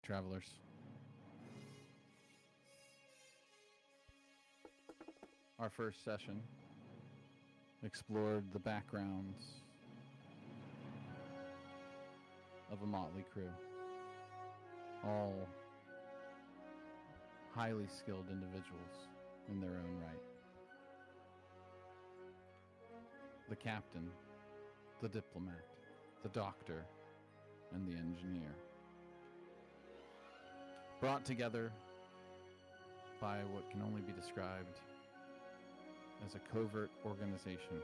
Travelers. Our first session explored the backgrounds of a motley crew, all highly skilled individuals in their own right. The captain, the diplomat, the doctor, and the engineer. Brought together by what can only be described as a covert organization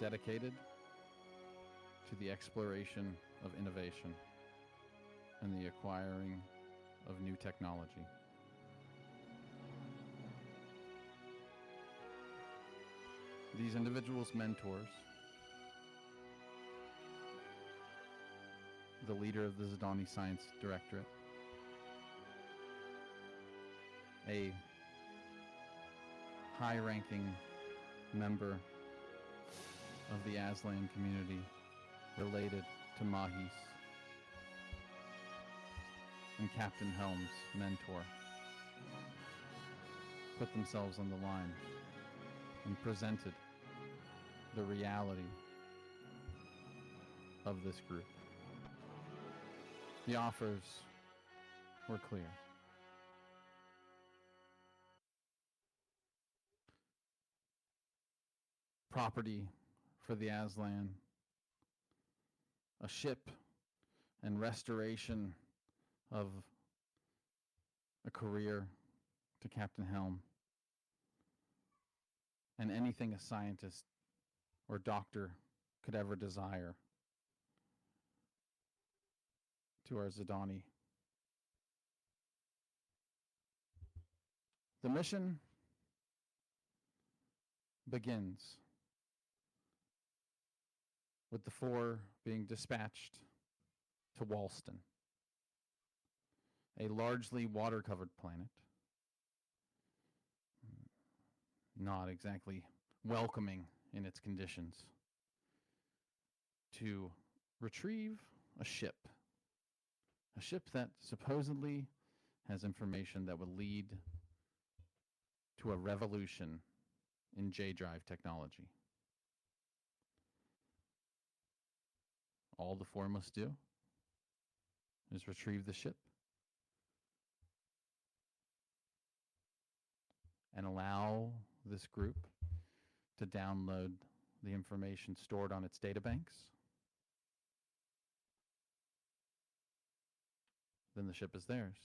dedicated to the exploration of innovation and the acquiring of new technology. These individuals' mentors, the leader of the Zidani Science Directorate, a high-ranking member of the Aslan community related to Mahis, and Captain Helm's mentor, put themselves on the line and presented the reality of this group. The offers were clear. Property for the Aslan, a ship, and restoration of a career to Captain Helm, and anything a scientist or doctor could ever desire to our Zidani. The mission begins with the four being dispatched to Walston, a largely water-covered planet, not exactly welcoming in its conditions, to retrieve a ship that supposedly has information that would lead to a revolution in J-Drive technology. All the four must do is retrieve the ship and allow this group to download the information stored on its databanks. Then the ship is theirs.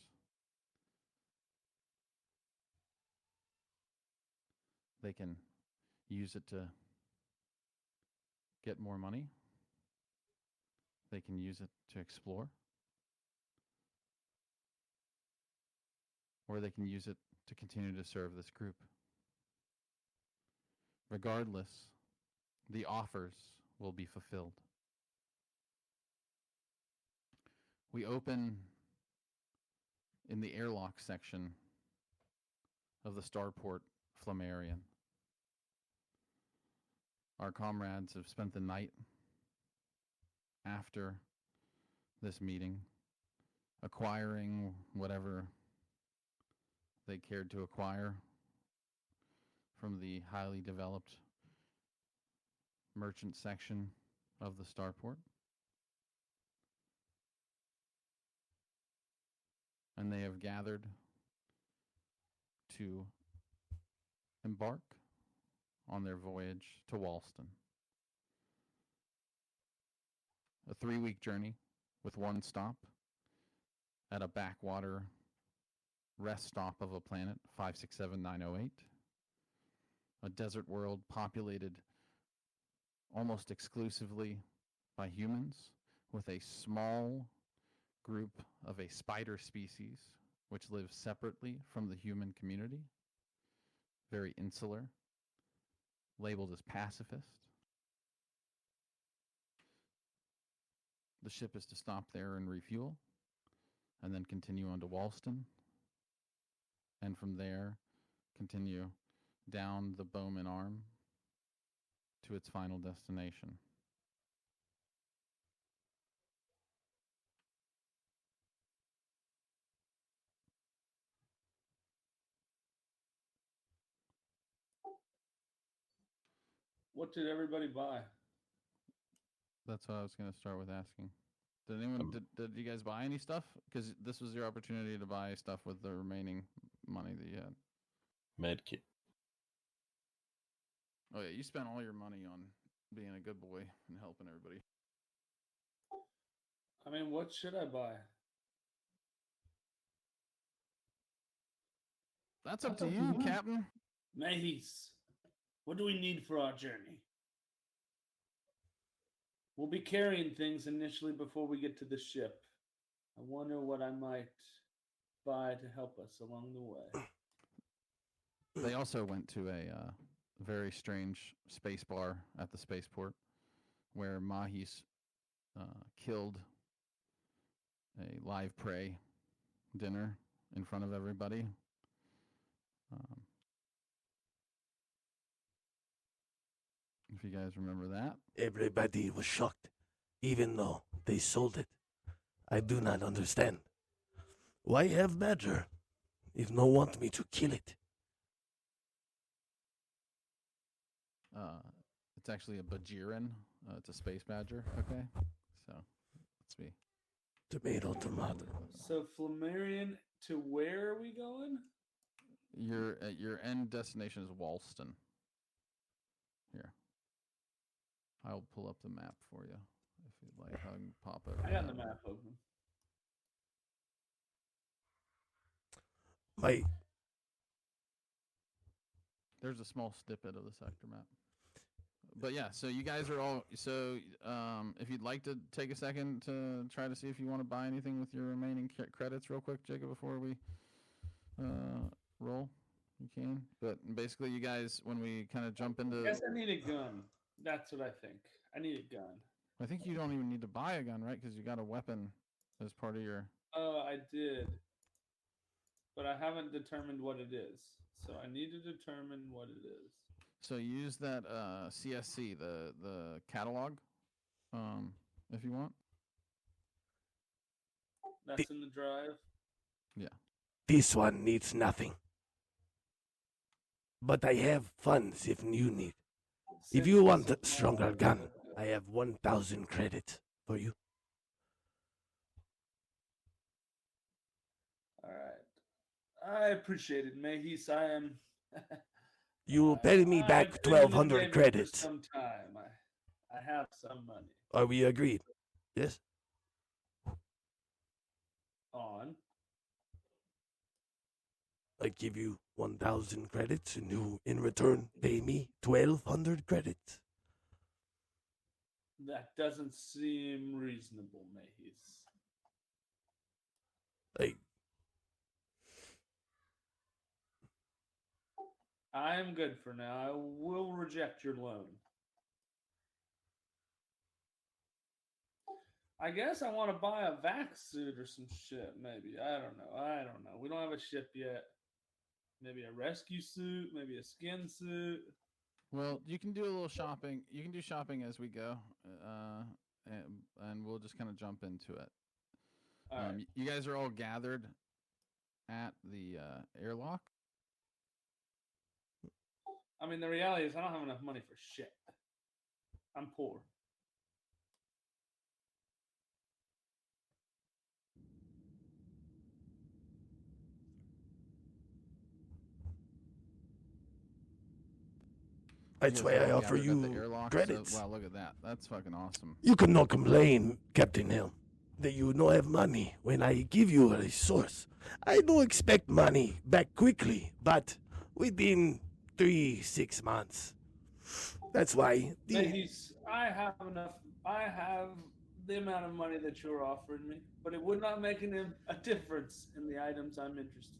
They can use it to get more money. They can use it to explore. Or they can use it to continue to serve this group. Regardless, the offers will be fulfilled. We open in the airlock section of the starport Flammarion. Our comrades have spent the night after this meeting acquiring whatever they cared to acquire from the highly developed merchant section of the starport. And they have gathered to embark on their voyage to Walston. A 3-week journey with one stop at a backwater rest stop of a planet, 567908. A desert world populated almost exclusively by humans, with a small group of a spider species which lives separately from the human community. very insular, labeled as pacifist. The ship is to stop there and refuel, and then continue on to Walston, and from there continue down the Bowman Arm to its final destination. What did everybody buy? That's what I was going to start with asking. Did anyone did you guys buy any stuff? Because this was your opportunity to buy stuff with the remaining money that you had. Medkit. Oh yeah, you spent all your money on being a good boy and helping everybody. I mean, what should I buy? That's up to you, Captain. Mahis, what do we need for our journey? We'll be carrying things initially before we get to the ship. I wonder what I might buy to help us along the way. They also went to a very strange space bar at the spaceport where Mahis killed a live prey dinner in front of everybody. If you guys remember that. Everybody was shocked, even though they sold it. I do not understand. Why have Badger if no want me to kill it? It's actually a Bajiran. It's a space badger. Okay, so let's see. Tomato, tomato. So, Flammarion, to where are we going? Your end destination is Walston. Here, I'll pull up the map for you if you'd like. I can pop it. I got the map open. There's a small snippet of the sector map. But yeah, so you guys are all if you'd like to take a second to try to see if you want to buy anything with your remaining credits real quick, Jacob, before we roll, you can. But basically, you guys, when we kind of jump into, I guess I need a gun. That's what I think. I need a gun. I think you don't even need to buy a gun, right? Because you got a weapon as part of your. Oh, I did, but I haven't determined what it is. So I need to determine what it is. So use that CSC, the catalog, if you want. That's in the drive. Yeah. This one needs nothing. But I have funds if you need. If you want a stronger gun, I have 1,000 credits for you. All right. I appreciate it, Mahis. I am. You will pay me back I've been in the 1,200 game credits. For some time. I have some money. Are we agreed? Yes? On. I give you 1,000 credits and you, in return, pay me 1,200 credits. That doesn't seem reasonable, Mahis. I am good for now. I will reject your loan. I guess I want to buy a vac suit or some shit, maybe. I don't know. We don't have a ship yet. Maybe a rescue suit, maybe a skin suit. Well, you can do a little shopping. You can do shopping as we go, and we'll just kind of jump into it. All right. You guys are all gathered at the airlock. I mean, the reality is I don't have enough money for shit. I'm poor. That's why I offer gathered at the you airlock, credits. So, wow, look at that. That's fucking awesome. You cannot complain, Captain Hill, that you no have money when I give you a resource. I don't expect money back quickly, but within 3-6 months. That's why. Mahis, I have enough. I have the amount of money that you're offering me, but it would not make a difference in the items I'm interested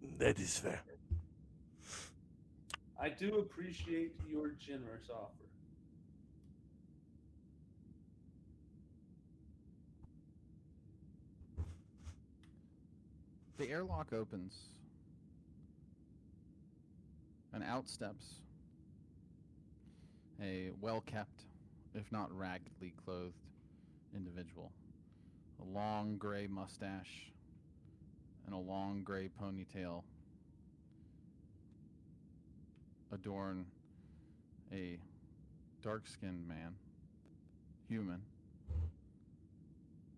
in. That is fair. I do appreciate your generous offer. The airlock opens, and out steps a well-kept, if not raggedly clothed, individual. A long gray mustache and a long gray ponytail adorn a dark-skinned man, human.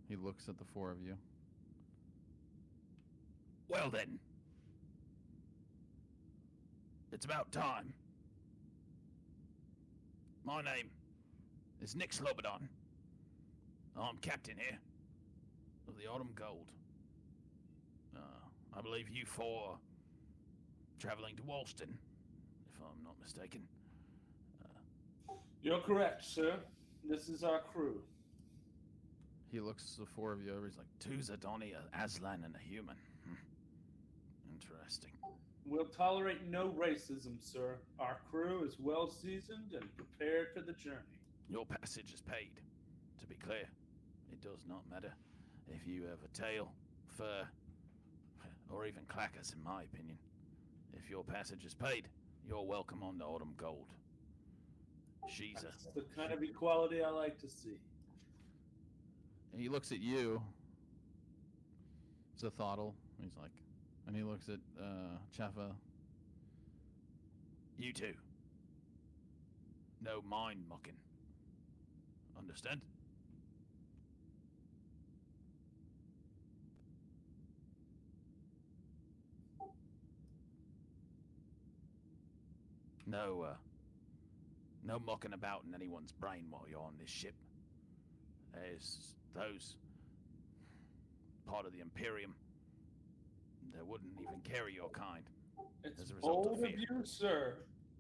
He looks at the four of you. Well then, it's about time. My name is Nick Slobodon. I'm captain here of the Autumn Gold. I believe you four are traveling to Walston, if I'm not mistaken. You're correct, sir. This is our crew. He looks the four of you over. He's like, two Zadoni, a Aslan, and a human. Interesting. We'll tolerate no racism, sir. Our crew is well seasoned and prepared for the journey. Your passage is paid. To be clear, it does not matter if you have a tail, fur, or even clackers, in my opinion. If your passage is paid, you're welcome on the Autumn Gold. That's the kind of equality I like to see. He looks at you, Zathotl. He's like, and he looks at Cheffa. You two. No mind mucking. Understand? No mucking about in anyone's brain while you're on this ship. There's those part of the Imperium that wouldn't even carry your kind. It's as a result bold of of fear. you, sir,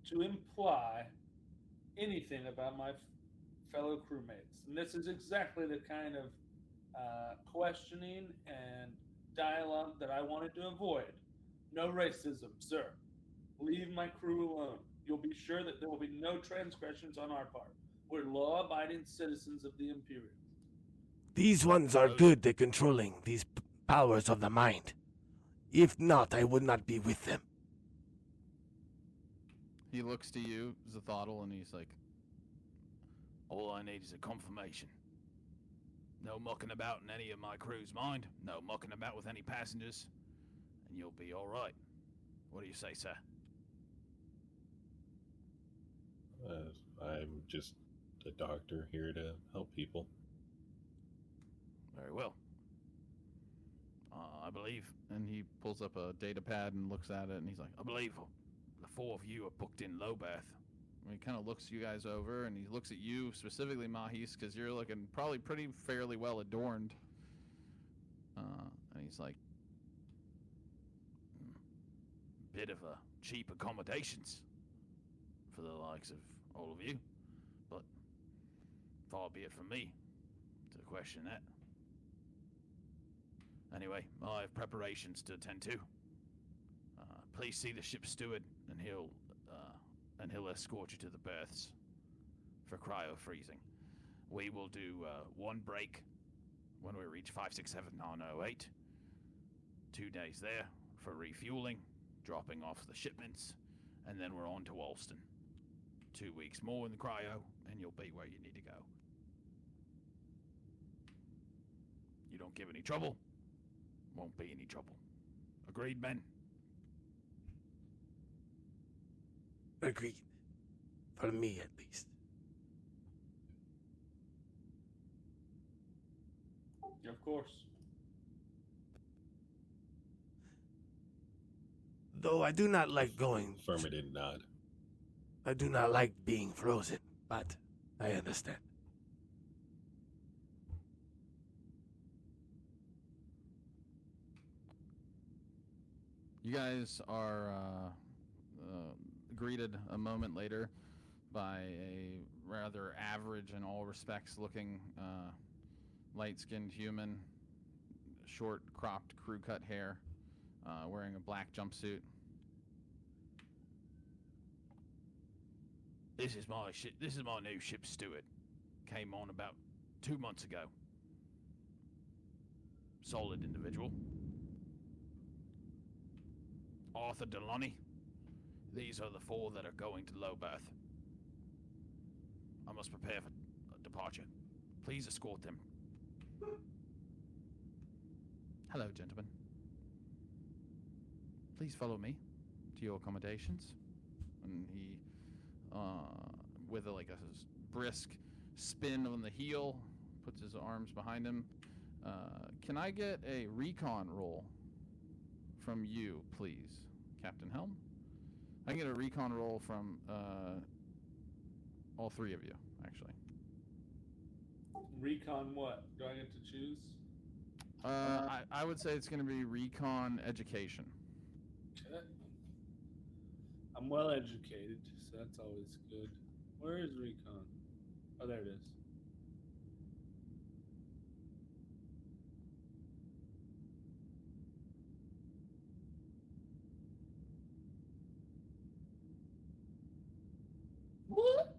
to imply anything about my fellow crewmates. And this is exactly the kind of questioning and dialogue that I wanted to avoid. No racism, sir. Leave my crew alone. You'll be sure that there will be no transgressions on our part. We're law-abiding citizens of the Imperium. These ones are good at controlling these powers of the mind. If not, I would not be with them. He looks to you, Zathotl, and he's like, all I need is a confirmation. No mucking about in any of my crew's mind. No mucking about with any passengers. And you'll be all right. What do you say, sir? I'm just a doctor here to help people. Very well. I believe, and he pulls up a data pad and looks at it, and he's like, I believe the four of you are booked in Lobeth. And he kind of looks you guys over, and he looks at you specifically, Mahis, because you're looking probably pretty fairly well adorned. And he's like, bit of a cheap accommodations for the likes of all of you, but far be it from me to question that. Anyway, I have preparations to attend to. Please see the ship's steward, and he'll escort you to the berths for cryo freezing. We will do one break when we reach 567908. 2 days there for refueling, dropping off the shipments, and then we're on to Alston. 2 weeks more in the cryo, and you'll be where you need to go. You don't give any trouble, won't be any trouble. Agreed, men? Agreed. For me, at least. Of course. Though I do not like going. Affirmative nod. I do not like being frozen, but I understand. You guys are greeted a moment later by a rather average in all respects looking light-skinned human, short cropped crew cut hair, wearing a black jumpsuit. This is my ship. This is my new ship steward. Came on about 2 months ago. Solid individual. Arthur Deloney. These are the 4 that are going to Lobeth. I must prepare for departure. Please escort them. Hello, gentlemen. Please follow me to your accommodations. And he, with a brisk spin on the heel, puts his arms behind him. Can I get a recon roll from you, please, Captain Helm? I can get a recon roll from all 3 of you, actually. Recon what? Do I get to choose? I would say it's going to be recon education. Okay. I'm well educated, so that's always good. Where is recon? Oh, there it is. What?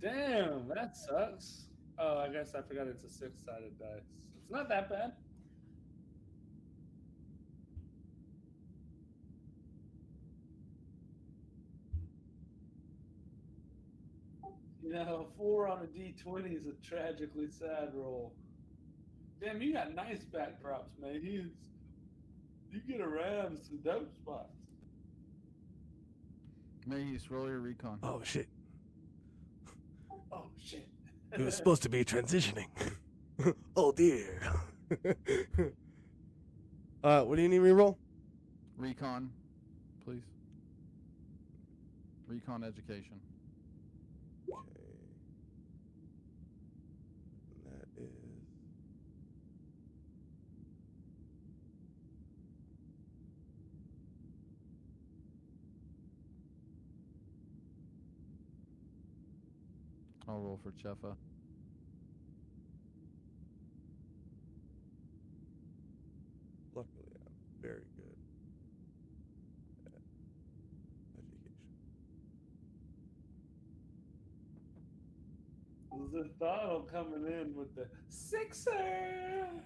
Damn, that sucks. Oh, I guess I forgot it's a 6-sided dice. It's not that bad. You know, a 4 on a D20 is a tragically sad roll. Damn, you got nice backdrops, man. You get around some dope spots. Mace, roll your recon. Oh shit. Oh shit. We were supposed to be transitioning. Oh dear. What do you need me to roll? Recon, please. Recon education. Okay. That is. I'll roll for Chefa. Luckily, I'm very good at education. Zathano coming in with the 6er.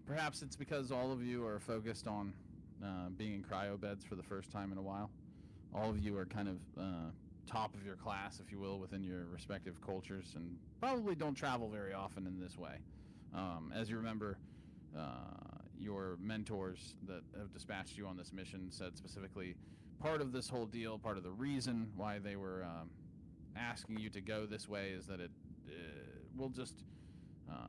Perhaps it's because all of you are focused on being in cryo beds for the first time in a while. All of you are kind of top of your class, if you will, within your respective cultures, and probably don't travel very often in this way. As you remember, your mentors that have dispatched you on this mission said specifically part of this whole deal, part of the reason why they were asking you to go this way is that it will just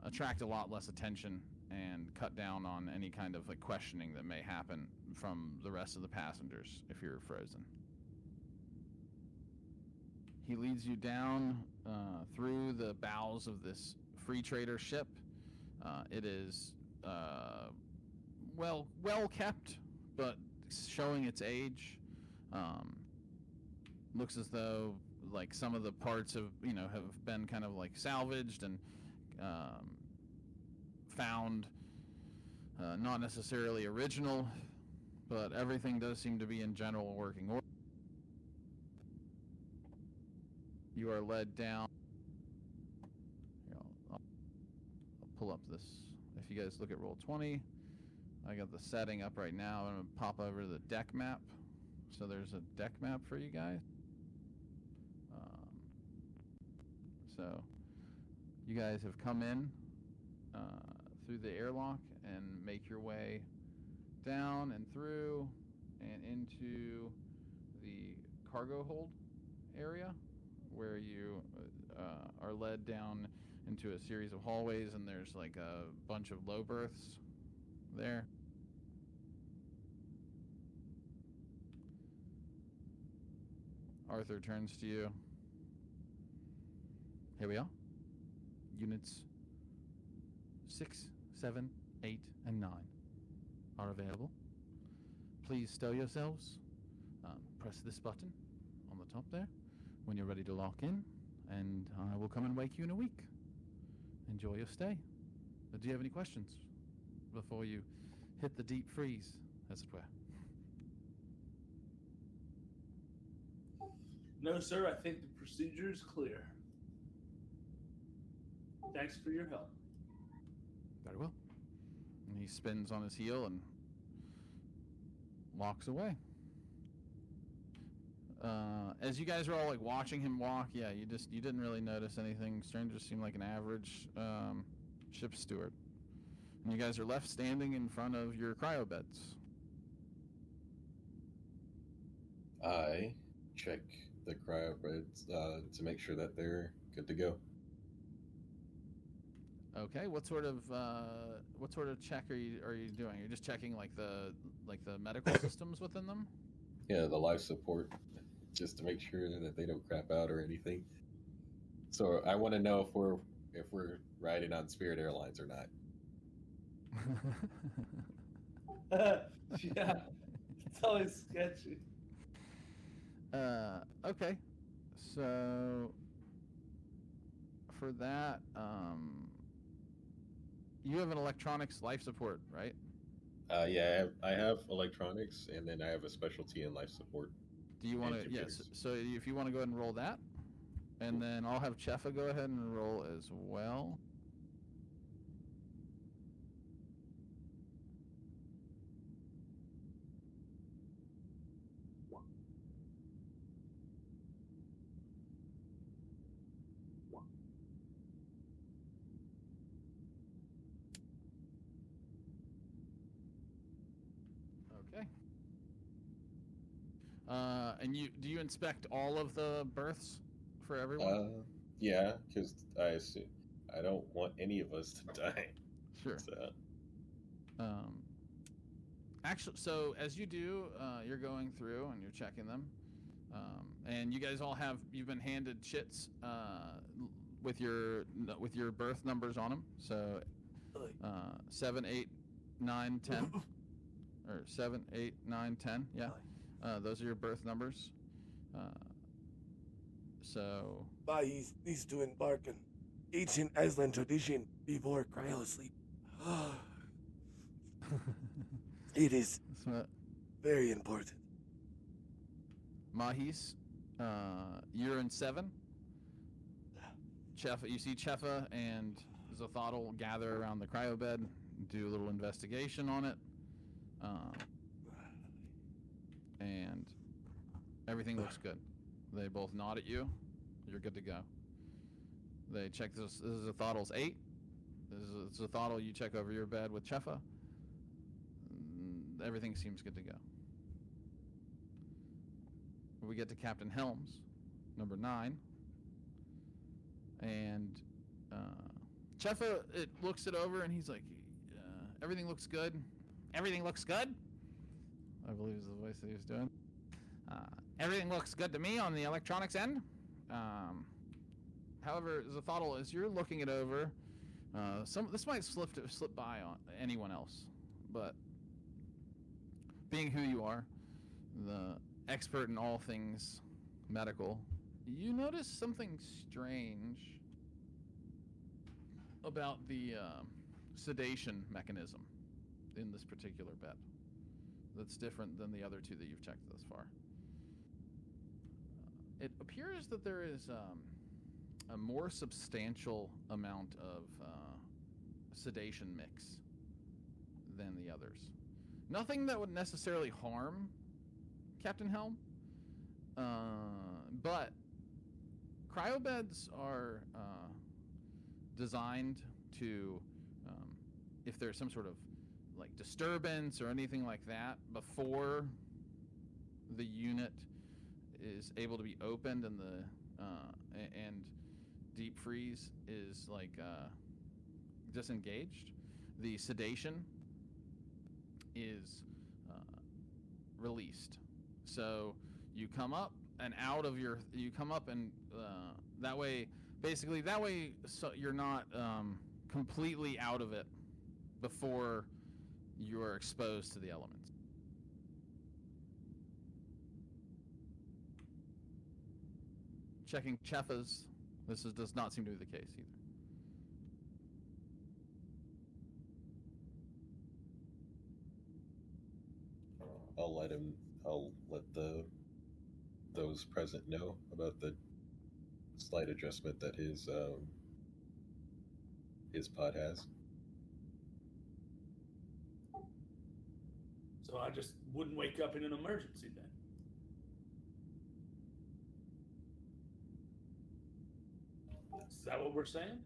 attract a lot less attention and cut down on any kind of questioning that may happen from the rest of the passengers if you're frozen. He leads you down through the bowels of this free trader ship. It is well kept, but showing its age. Looks as though some of the parts have been kind of salvaged and found, not necessarily original, but everything does seem to be in general working order. You are led down. Here, I'll pull up this. If you guys look at roll 20, I got the setting up right now. I'm going to pop over to the deck map. So there's a deck map for you guys. So you guys have come in through the airlock and make your way down and through and into the cargo hold area, where you are led down into a series of hallways, and there's a bunch of low berths there. Arthur turns to you. Here we are. Units 6, 7, 8, and 9 are available. Please stow yourselves. Press this button on the top there when you're ready to lock in, and I will come and wake you in a week. Enjoy your stay. Do you have any questions before you hit the deep freeze, as it were? No, sir. I think the procedure is clear. Thanks for your help. Very well. And he spins on his heel and walks away. As you guys are all like watching him walk, yeah, you didn't really notice anything. Stranger seemed like an average ship steward. And you guys are left standing in front of your cryo beds. I check the cryo beds to make sure that they're good to go. Okay, what sort of check are you doing? You're just checking like the medical systems within them? Yeah, the life support, just to make sure that they don't crap out or anything. So I want to know if we're riding on Spirit Airlines or not. Yeah, it's always sketchy. Okay, so for that, you have an electronics life support, right? Yeah, I have electronics, and then I have a specialty in life support. Do you want to? Yes. computers. So if you want to go ahead and roll that, and then I'll have Chefa go ahead and roll as well. Okay. And do you inspect all of the berths for everyone? Yeah, because I don't want any of us to die. Sure. So, Actually, so as you do, you're going through and you're checking them, and you guys all you've been handed chits with your birth numbers on them. So 7, 8, 9, 10, or 7, 8, 9, 10. Yeah, those are your birth numbers. So. But he's to embark on ancient Iceland tradition before cryo sleep. It is very important. Mahis, you're in 7. Chefa, you see Chefa and Zathodl gather around the cryo bed, do a little investigation on it, and everything looks good. They both nod at you. You're good to go. They check this. This is Zathodl's 8. This is Zathodl. You check over your bed with Chefa. Everything seems good to go. We get to Captain Helms, number 9, and Chefa looks it over and he's like, "Everything looks good. Everything looks good." I believe is the voice that he was doing. Everything looks good to me on the electronics end. However, Zathodl, as you're looking it over, this might slip by on anyone else, but being who you are, the expert in all things medical, you notice something strange about the sedation mechanism in this particular bed that's different than the other 2 that you've checked thus far. It appears that there is a more substantial amount of sedation mix than the others. Nothing that would necessarily harm Captain Helm, but cryobeds are designed to, if there's some sort of like disturbance or anything like that before the unit is able to be opened and and deep freeze is like disengaged, the sedation is released. So you come up and out of that way, basically that way, so you're not completely out of it before you are exposed to the elements. Checking Chefas. Does not seem to be the case either. I'll let those present know about the slight adjustment that his pod has. So I just wouldn't wake up in an emergency then. Is that what we're saying?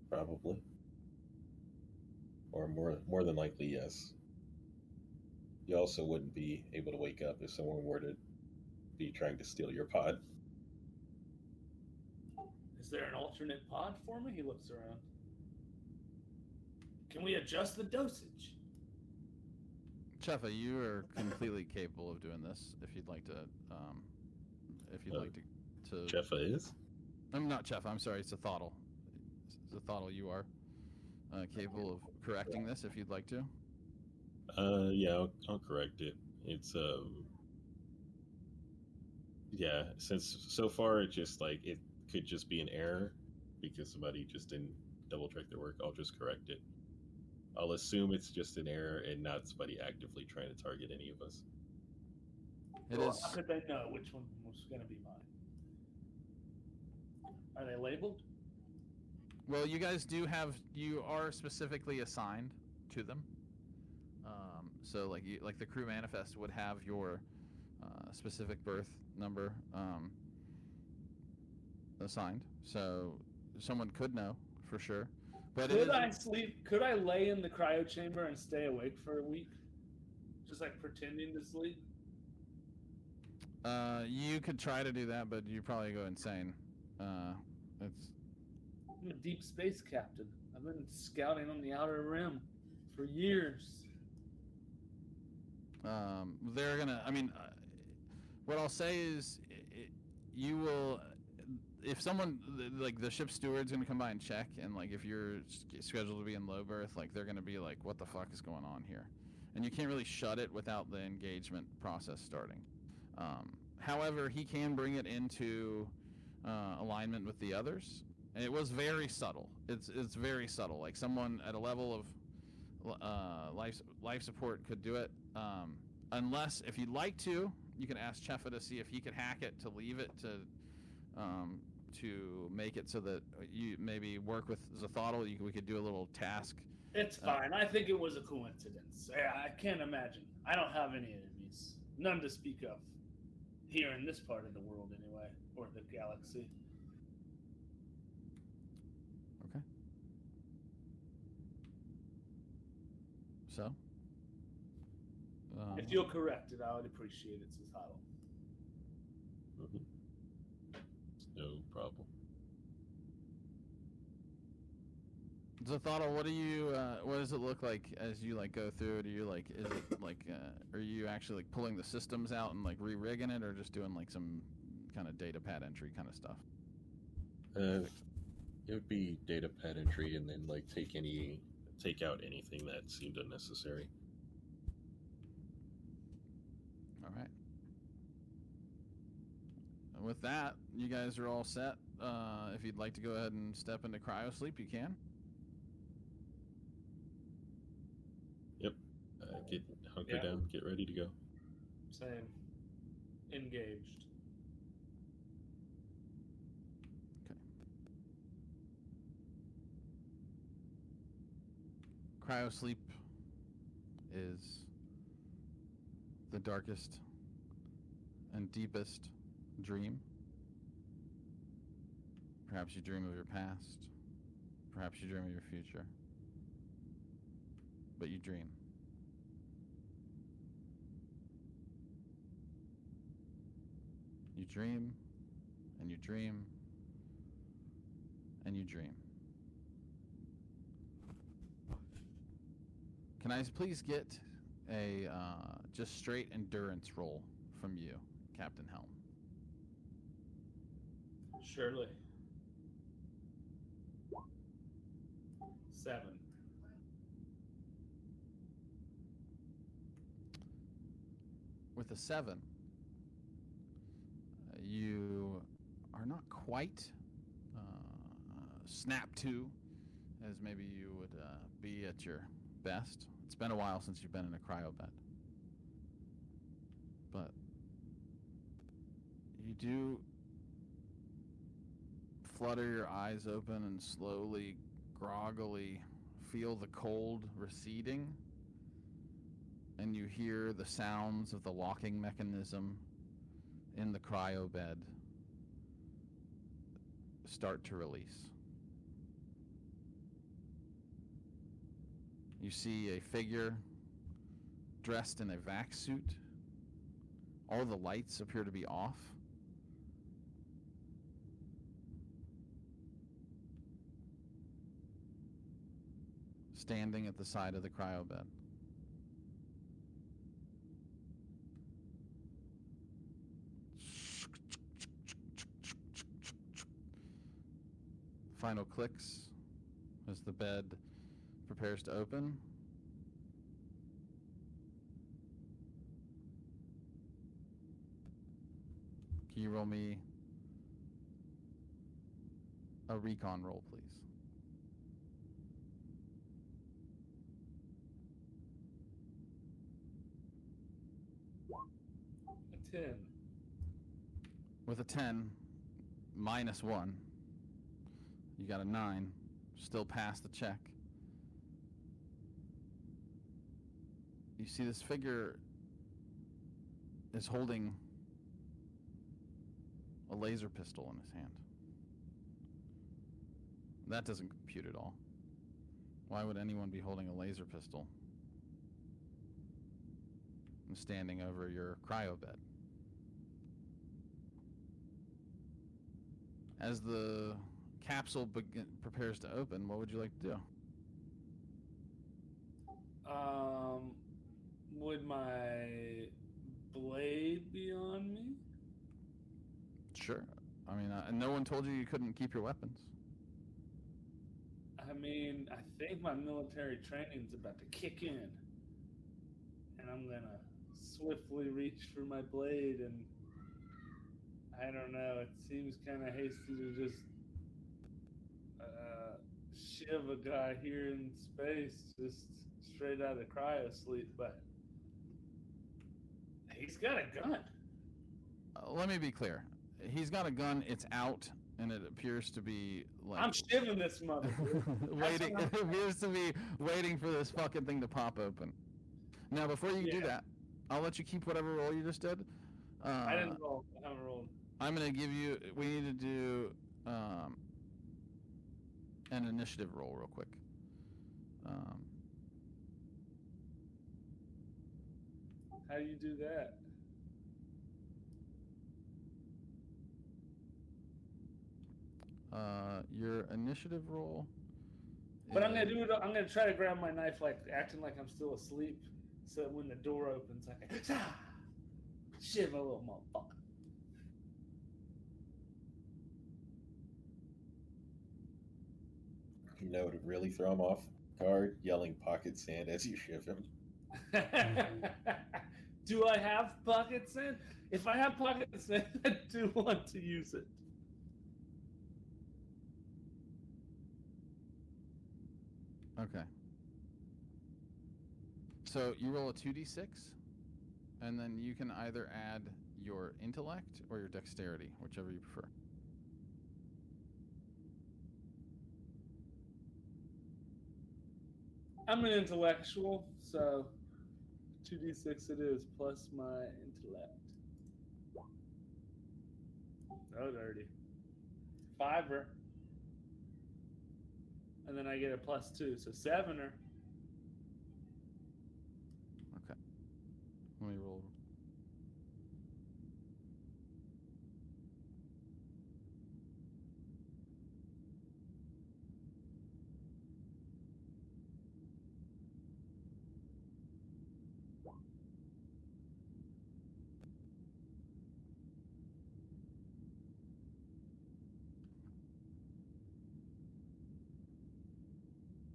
Probably. Or more than likely, yes. You also wouldn't be able to wake up if someone were to be trying to steal your pod. Is there an alternate pod for me? He looks around. Can we adjust the dosage? Chefa, you are completely capable of doing this. If you'd like to, Chefa is? I'm not Chefa. I'm sorry. It's Zathotl. Zathotl, you are capable of correcting this if you'd like to. Yeah, I'll correct it. It's yeah, since so far it just like it could just be an error because somebody just didn't double check their work. I'll just correct it. I'll assume it's just an error and not somebody actively trying to target any of us. It Well, is. how could they know which one was going to be mine? Are they labeled? Well, you guys you are specifically assigned to them. So like the crew manifest would have your specific birth number assigned. So someone could know for sure. But Could I sleep? Could I lay in the cryo chamber and stay awake for a week? Just like pretending to sleep? You could try to do that, but you probably go insane. It's I'm a deep space captain. I've been scouting on the outer rim for years. they're gonna. I mean, what I'll say is, you will. If someone like the ship steward's gonna come by and check, and like if you're scheduled to be in low berth, like they're gonna be like, "What the fuck is going on here?" And you can't really shut it without the engagement process starting. However, he can bring it into alignment with the others, and it was very subtle. It's very subtle. Like someone at a level of life support could do it. Unless, if you'd like to, you can ask Chefa to see if he could hack it to leave it to make it so that you maybe work with Zathotl. We could do a little task. It's fine. I think it was a coincidence. I can't imagine. I don't have any enemies. None to speak of. Here in this part of the world, anyway. Or the galaxy. Okay. So? If you'll correct it, I would appreciate it, Zathotl. Mm-hmm. No problem. Zathotl, what does it look like as you like go through? Is it like, are you actually like pulling the systems out and like re-rigging it, or just doing like some kind of data pad entry kind of stuff? It would be data pad entry and then like take out anything that seemed unnecessary. All right. And with that, you guys are all set. If you'd like to go ahead and step into cryosleep, you can. Get hunker down, get ready to go. Same. Engaged. Okay. Cryosleep is the darkest and deepest dream. Perhaps you dream of your past. Perhaps you dream of your future. But you dream. You dream, and you dream, and you dream. Can I please get a just straight endurance roll from you, Captain Helm? Surely. 7. with a 7, you are not quite snapped to as maybe you would be at your best. It's been a while since you've been in a cryo bed. But you do flutter your eyes open and slowly, groggily feel the cold receding, and you hear the sounds of the locking mechanism in the cryo bed start to release. You see a figure dressed in a vac suit. All the lights appear to be off. Standing at the side of the cryo bed. Final clicks as the bed prepares to open. Can you roll me a recon roll, please? A 10. With a 10, -1, you got a 9, still pass the check. You see this figure is holding a laser pistol in his hand. That doesn't compute at all. Why would anyone be holding a laser pistol and standing over your cryo bed? As the capsule prepares to open, what would you like to do? Would my blade be on me? Sure. I mean, no one told you couldn't keep your weapons. I mean, I think my military training's about to kick in. And I'm gonna swiftly reach for my blade, and I don't know, it seems kind of hasty to just shiv a guy here in space just straight out of cryo sleep, but he's got a gun. Let me be clear. He's got a gun, it's out, and it appears to be like I'm shivving this mother. waiting. It appears to be waiting for this fucking thing to pop open. Now, before you do that, I'll let you keep whatever roll you just did. I didn't roll. I haven't rolled. I'm gonna give you. We need to do an initiative roll real quick. How do you do that? Your initiative roll. But I'm gonna do it. I'm gonna try to grab my knife, like acting like I'm still asleep, so that when the door opens, I can shiv a little motherfucker. You know, to really throw him off guard, yelling pocket sand as you shiv him. Do I have pocket sand? If I have pocket sand, I do want to use it. Okay. So you roll a 2d6, and then you can either add your intellect or your dexterity, whichever you prefer. I'm an intellectual, so 2d6 it is, plus my intellect. Oh, dirty. 5er. And then I get a +2, so 7er. Okay. Let me roll.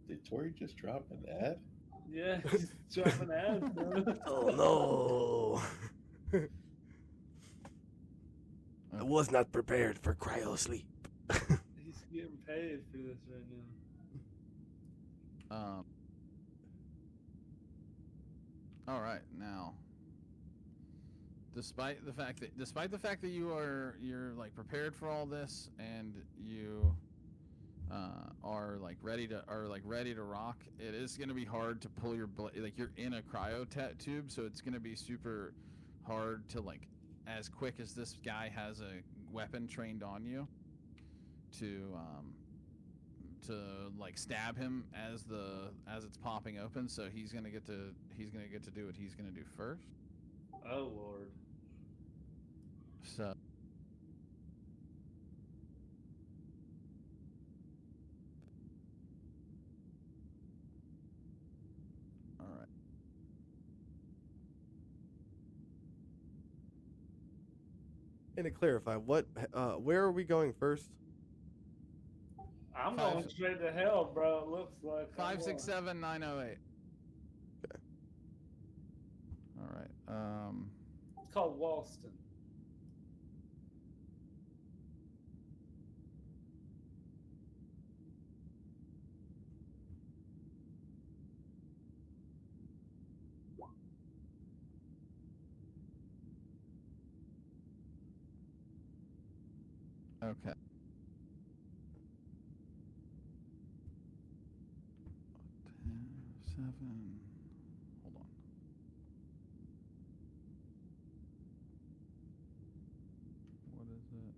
Did Tori just drop an ad? Yeah, he's dropping ads, bro. Oh no. was not prepared for cryo sleep. He's getting paid for this right now. All right, now. Despite the fact that you're like prepared for all this and you are ready to rock, it is going to be hard to pull your like you're in a cryo tube, so it's going to be super hard to as quick as this guy has a weapon trained on you to stab him as it's popping open. So he's gonna get to do what he's gonna do first. Oh Lord. So all right. And to clarify, where are we going first? I'm going straight to hell, bro. It looks like 567908. Okay. All right. It's called Walston. Okay. Seven. Hold on. What is it?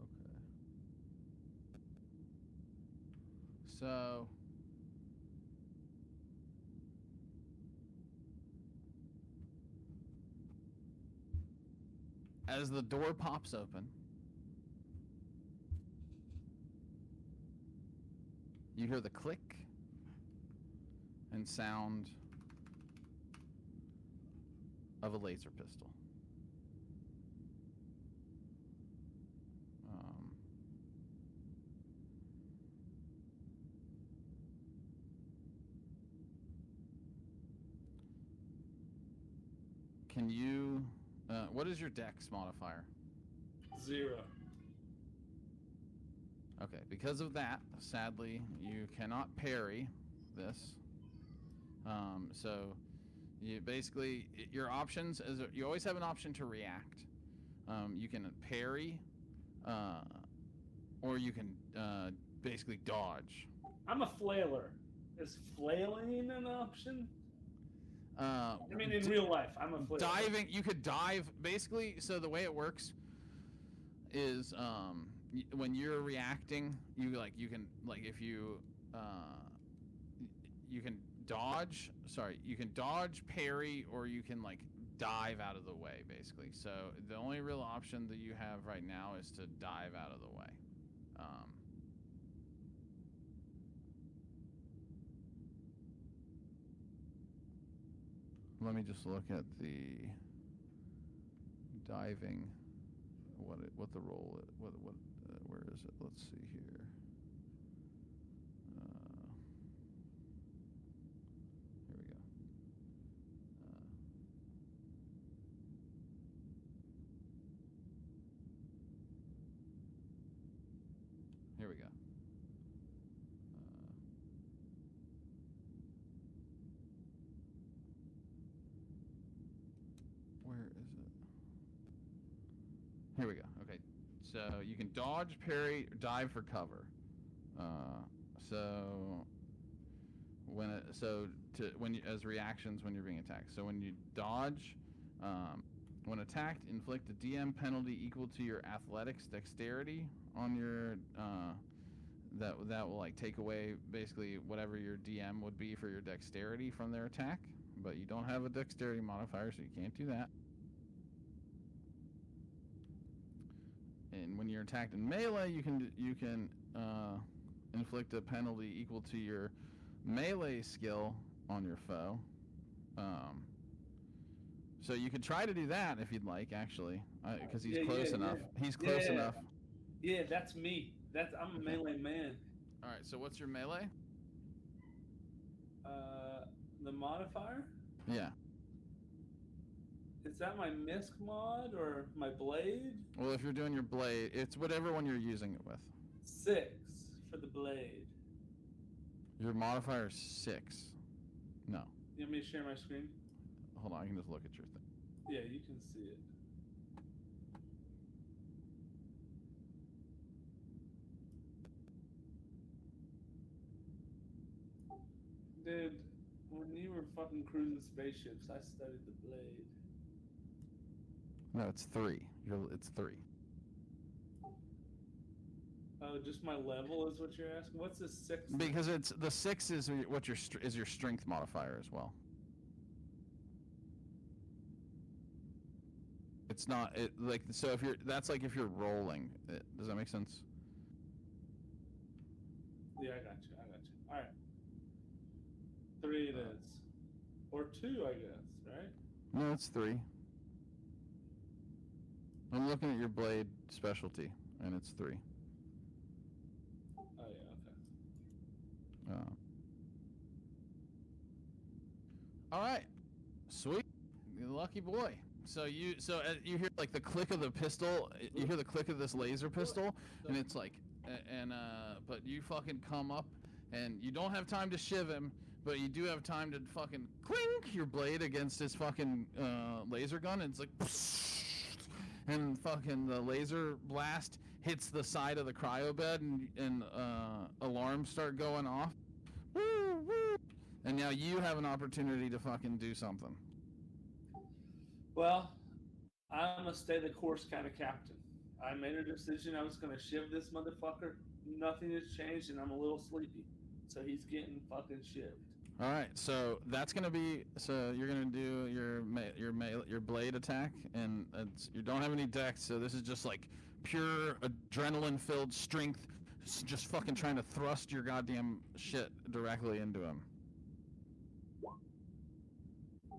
Okay. So. As the door pops open, you hear the click and sound of a laser pistol. Can you... what is your dex modifier? 0. Okay, because of that, sadly, you cannot parry this. So you basically, your options is you always have an option to react. You can parry, or you can basically dodge. I'm a flailer. Is flailing an option? I mean, in real life, I'm a flailer. Diving, you could dive. Basically, so the way it works is when you're reacting, you can if you you can dodge. Sorry, you can dodge, parry, or you can dive out of the way. Basically, so the only real option that you have right now is to dive out of the way. Let me just look at the diving. What the roll? Where is it? Let's see here. Here we go. Here we go. Where is it? Here we go. Okay, so you can dodge, parry, dive for cover. As reactions when you're being attacked. So when you dodge, when attacked, inflict a DM penalty equal to your athletics dexterity on your. That will take away basically whatever your DM would be for your dexterity from their attack. But you don't have a dexterity modifier, so you can't do that. And when you're attacked in melee, you can inflict a penalty equal to your melee skill on your foe. So you could try to do that if you'd like, actually, because he's close enough. He's close enough. Yeah, that's me. I'm a melee man. All right. So what's your melee? The modifier? Yeah. Is that my misc mod or my blade? Well, if you're doing your blade, it's whatever one you're using it with. 6 for the blade. Your modifier is 6. No. You want me to share my screen? Hold on, I can just look at your thing. Yeah, you can see it. Dude, when you were fucking cruising spaceships, I studied the blade. No, it's 3. It's 3. Oh, just my level is what you're asking? What's the 6? Because it's the 6 is what is your strength modifier as well. It's not like so if you're that's like if you're rolling. Does that make sense? Yeah, I got you. All right. 3 it is. Or 2, I guess, right? No, it's 3. I'm looking at your blade specialty, and it's 3. Oh, yeah, okay. All right, sweet, you're a lucky boy. So you hear like the click of the pistol. You hear the click of this laser pistol, and it's like, but you fucking come up, and you don't have time to shiv him, but you do have time to fucking clink your blade against his fucking laser gun, and it's like, and fucking the laser blast hits the side of the cryo bed, and alarms start going off. Woo, woo. And now you have an opportunity to fucking do something. Well, I'm a stay the course kind of captain. I made a decision I was going to shiv this motherfucker. Nothing has changed, and I'm a little sleepy. So he's getting fucking shivved. All right, so that's gonna be you're gonna do your blade attack, and you don't have any dex, so this is just like pure adrenaline-filled strength, just fucking trying to thrust your goddamn shit directly into him.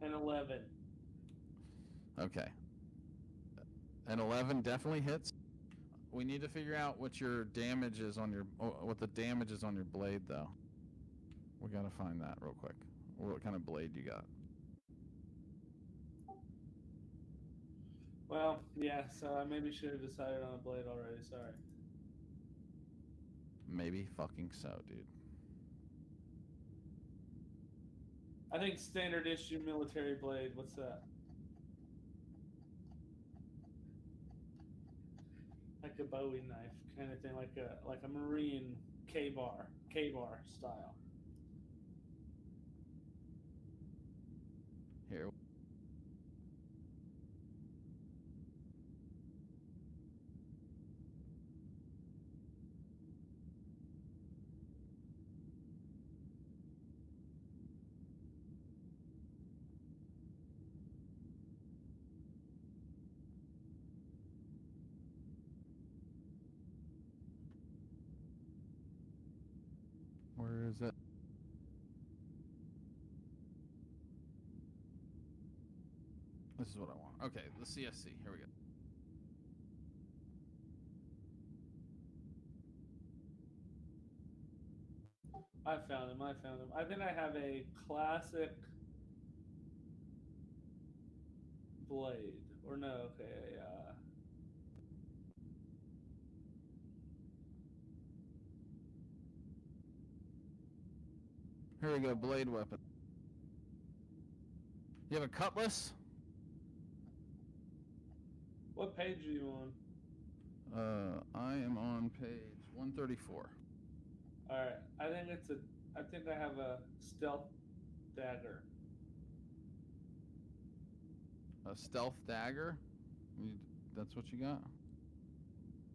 An 11. Okay. An 11 definitely hits. We need to figure out what your damage is on what the damage is on your blade, though. We gotta find that real quick. What kind of blade you got? Well, yeah, so I maybe should have decided on a blade already. Sorry. Maybe fucking so, dude. I think standard issue military blade. What's that? Like a Bowie knife kind of thing, like a Marine K-bar style. Here. Where is it? This is what I want. Okay, the CSC. Here we go. I found him. I think I have a classic blade. Or no, okay. Here we go, blade weapon. You have a cutlass? What page are you on? I am on page 134. All right. I think I have a stealth dagger. A stealth dagger? That's what you got?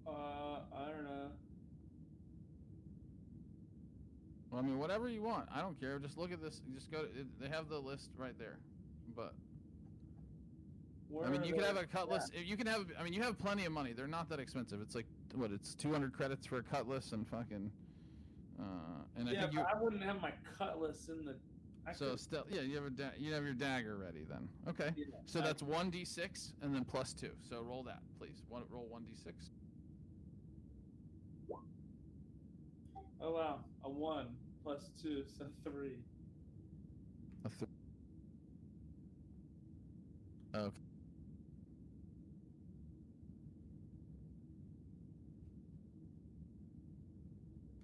I don't know. Well, I mean, whatever you want. I don't care. Just look at this. Just go. They have the list right there. But Where I mean, are you could they? have a cutlass. You can have. I mean, you have plenty of money. They're not that expensive. It's like what? It's 200 credits for a cutlass and fucking. And I Yeah, think you. but I wouldn't have my cutlass in the. Yeah, you have your dagger ready then. Okay. Yeah, So that's 1d6 and then plus 2. So roll that, please. Roll 1d6. Oh wow, a 1 plus 2, so 3. Okay.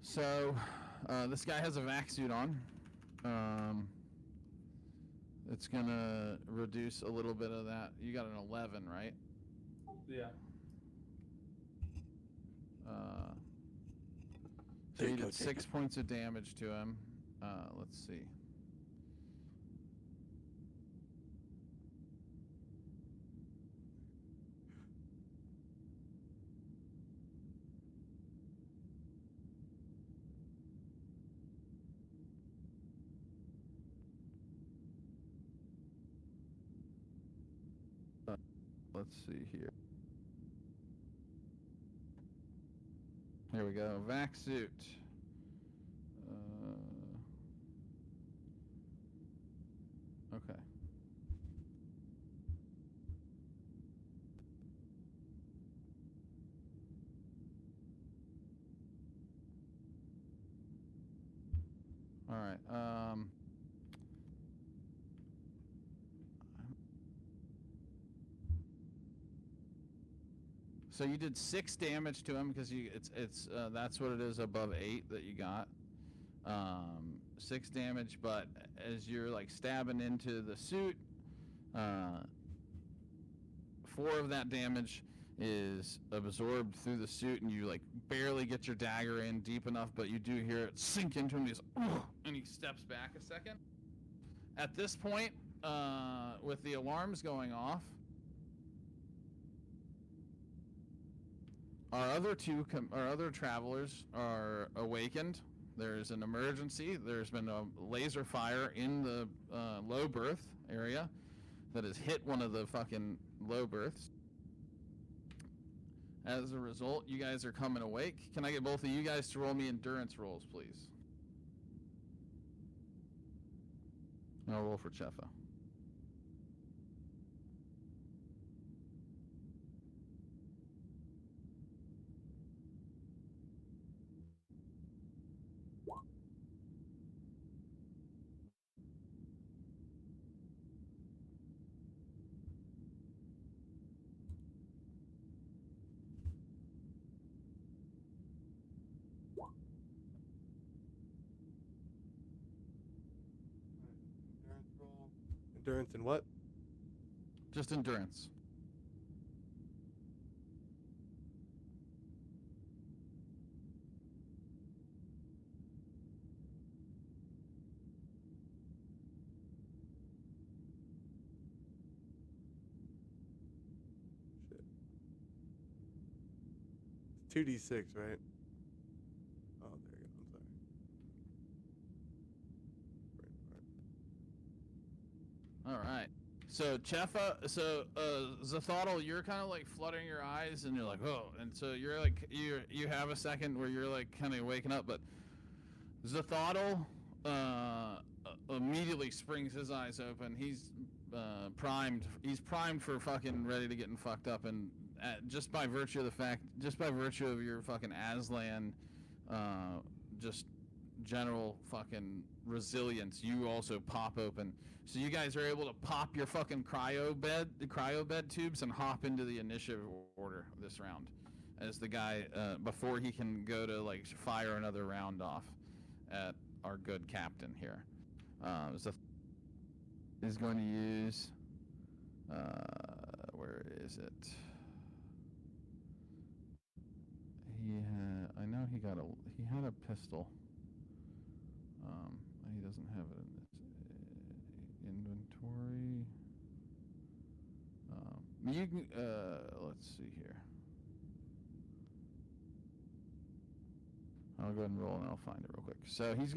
So, this guy has a vac suit on. It's gonna reduce a little bit of that. You got an 11, right? Yeah. So There you you go, did 6 points of damage to him. Let's see. Let's see here. Here we go. Vac suit. Okay. All right. So you did 6 damage to him because it's that's what it is above 8 that you got. 6 damage, but as you're like stabbing into the suit, 4 of that damage is absorbed through the suit, and you like barely get your dagger in deep enough, but you do hear it sink into him. He's and he steps back a second. At this point, with the alarms going off, our other travelers are awakened. There's an emergency. There's been a laser fire in the low berth area that has hit one of the fucking low berths. As a result, you guys are coming awake. Can I get both of you guys to roll me endurance rolls, please? I'll roll for Chefa. Endurance roll. Endurance and what? Just endurance. Shit. It's 2d6, right? Oh, there you go. I'm sorry. Brain fart. All right. So Zathodl, you're kind of like fluttering your eyes, and you're like, oh, and so you're like you have a second where you're like kind of waking up, but Zathodl immediately springs his eyes open. He's primed. He's primed for fucking ready to getting fucked up, and just by virtue of your fucking Aslan, just general fucking resilience, you also pop open. So you guys are able to pop your fucking cryo bed tubes and hop into the initiative order this round, as the guy before he can go to like fire another round off at our good captain here. Is going to use where is it? I know he had a pistol. He doesn't have it in this inventory. You can let's see here. I'll go ahead and roll and I'll find it real quick. So he's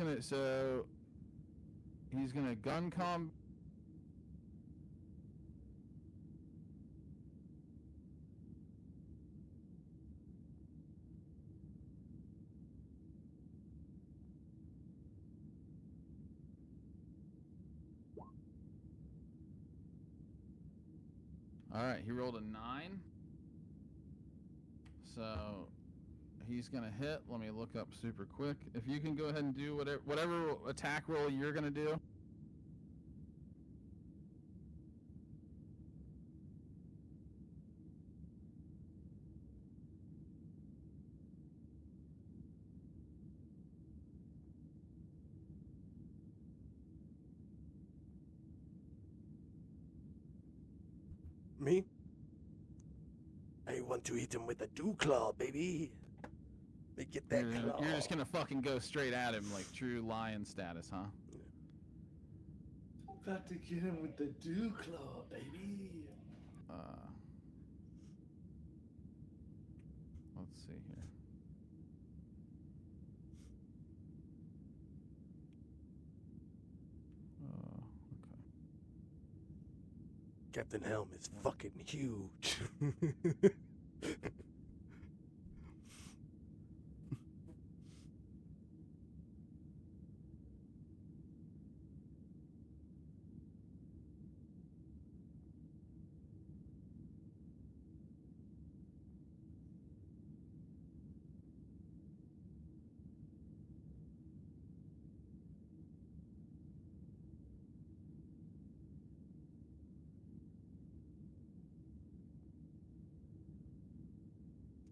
gonna gun combat. All right, he rolled a 9. So he's gonna hit. Let me look up super quick. If you can go ahead and do whatever attack roll you're gonna do. Me? I want to hit him with a dew claw, baby. Make it that claw. You're just gonna fucking go straight at him like true lion status, huh? About to get him with the dew claw, baby. Let's see here. Okay. Captain Helm is fucking huge.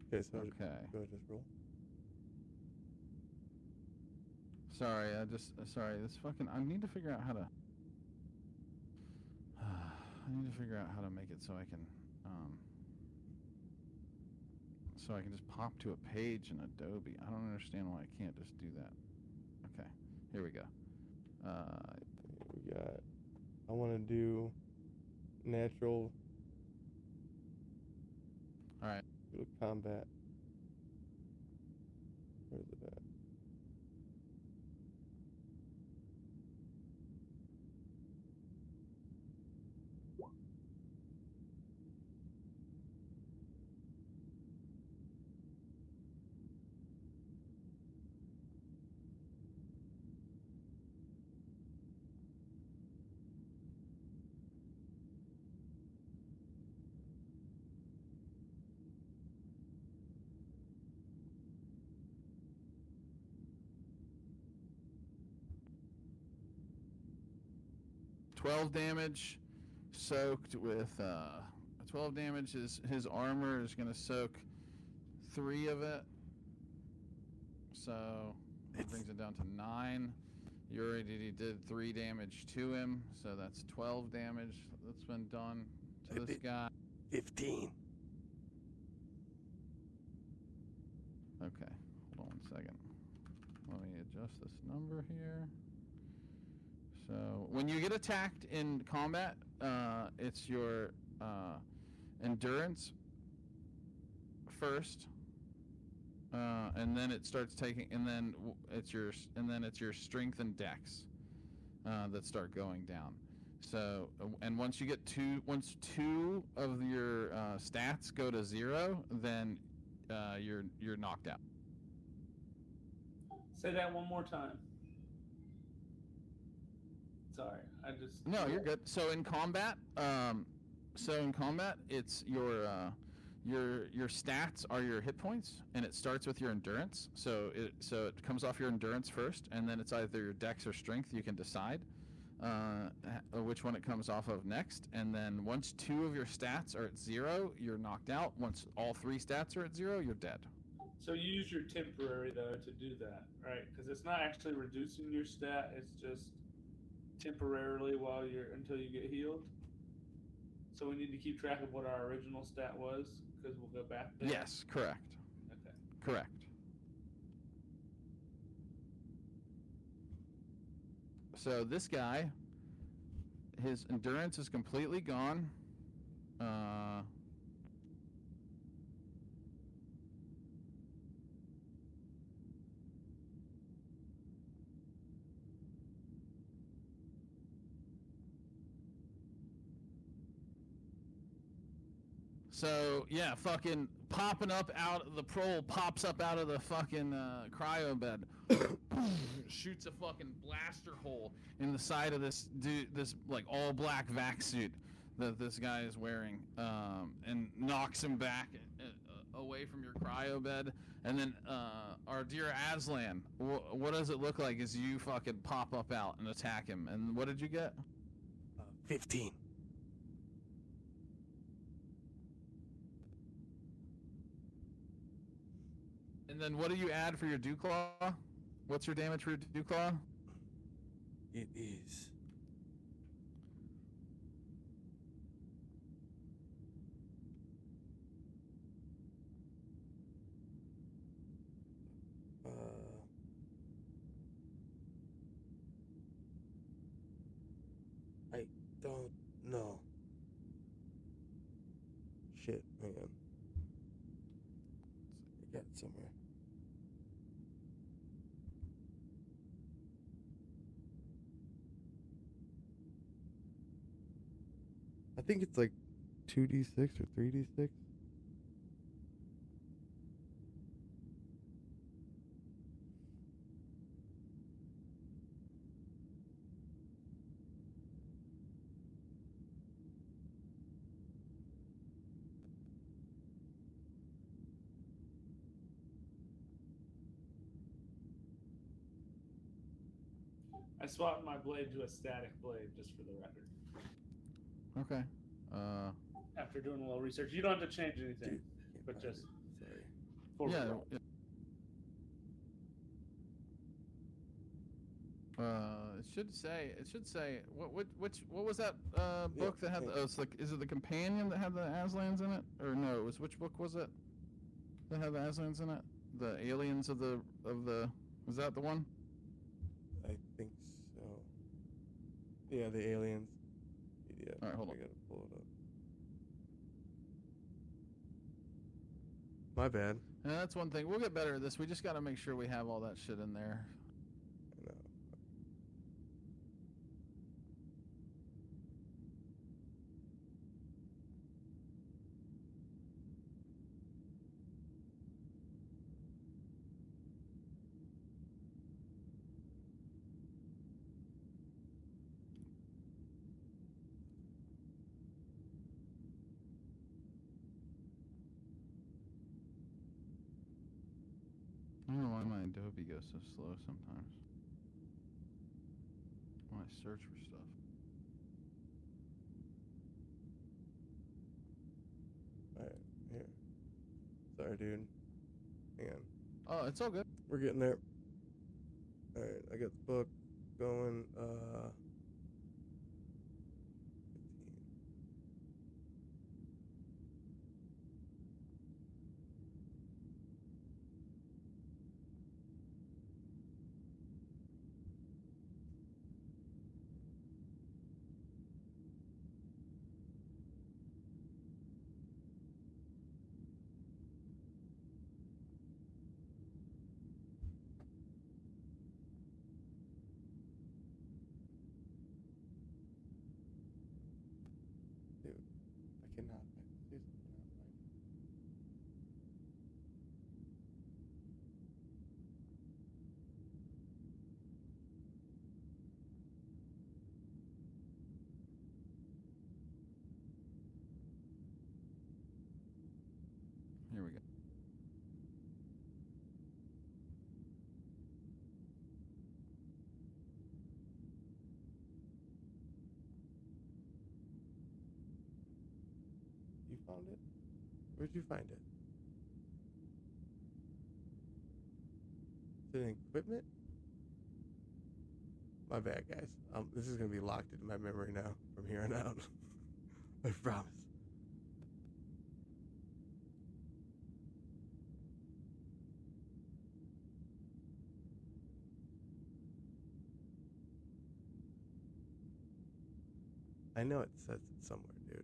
'Kay, so Okay. go just roll. Sorry, sorry. This fucking. I need to figure out how to. I need to figure out how to make it so I can. So I can just pop to a page in Adobe. I don't understand why I can't just do that. Okay, here we go. We got. I want to do natural. All right. Go to combat. Where's it at? $12 damage, soaked with 12 damage. His armor is gonna soak 3 of it, so that brings it down to 9. You already did 3 damage to him, so that's 12 damage that's been done to this guy. 15. Okay, hold on 1 second. Let me adjust this number here. So when you get attacked in combat, it's your endurance first, and then it starts taking, and then it's your strength and dex that start going down. So and once two of your stats go to 0, then you're knocked out. Say that one more time. Sorry, I just. No, you're good. So in combat, it's your stats are your hit points, and it starts with your endurance. So it comes off your endurance first, and then it's either your dex or strength. You can decide which one it comes off of next. And then once 2 of your stats are at 0, you're knocked out. Once all 3 stats are at 0, you're dead. So you use your temporary though to do that, right? Because it's not actually reducing your stat; it's just temporarily until you get healed. So we need to keep track of what our original stat was, because we'll go back there. Yes, correct. Okay. Correct. So this guy, his endurance is completely gone. So yeah, fucking popping up out of the prole, pops up out of the fucking cryo bed, shoots a fucking blaster hole in the side of this dude, this like all black vac suit that this guy is wearing, and knocks him back away from your cryo bed. And then our dear Aslan, what does it look like as you fucking pop up out and attack him? And what did you get? 15. And then what do you add for your Dewclaw? What's your damage for your Dewclaw? It is don't know. Shit, hang on. I got it somewhere. I think it's like 2d6 or 3d6. I swapped my blade to a static blade, just for the record. Okay. After doing a little research, you don't have to change anything, Dude, but just sorry. for Yeah. roll. It should say. What was that book that had the? yeah. Oh, it's like, is it the Companion that had the Aslans in it, or no? It was, which book was it that had the Aslans in it? The Aliens of the. Was that the one? I think so. Yeah, the aliens. Yeah. All right, hold on. I gotta pull it up. My bad. Yeah, that's one thing. We'll get better at this. We just got to make sure we have all that shit in there. I know. I don't know why my Adobe goes so slow sometimes when I search for stuff. Alright, here. Sorry, dude. Hang on. Oh, it's all good. We're getting there. Alright, I got the book going. 15. Dude, I cannot. I seriously cannot find it. Here we go. You found it? Where'd you find it? Is it in equipment? My bad, guys. This is gonna be locked into my memory now from here on out. I promise. I know it says it somewhere, dude.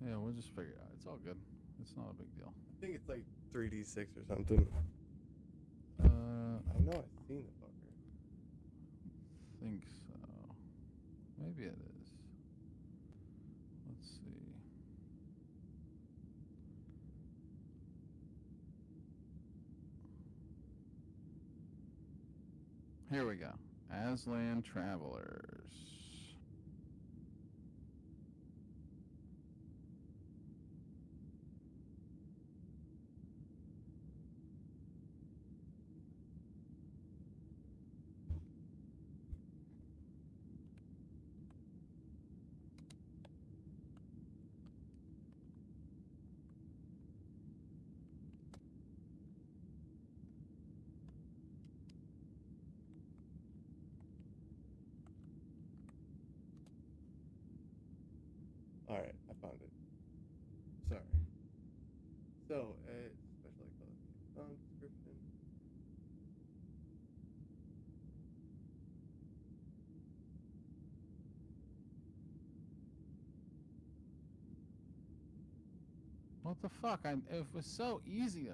Yeah, we'll just figure it out. It's all good. It's not a big deal. I think it's like 3d6 or something. I know I've seen the fucker. Think so. Maybe it is. Let's see. Here we go. Aslan Travelers. All right, I found it. Sorry. So, special phone description. What the fuck? It was so easy.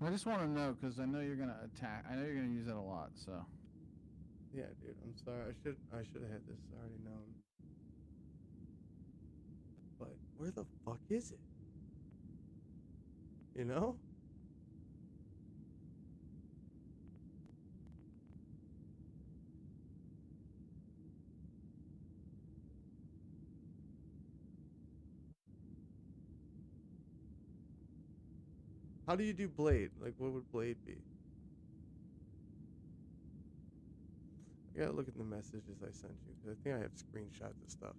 I just want to know because I know you're gonna attack. I know you're gonna use it a lot. So Yeah, dude. I'm sorry. I should have had this already known. But where the fuck is it? You know? How do you do blade? Like, what would blade be? I gotta look at the messages I sent you because I think I have screenshots of stuff.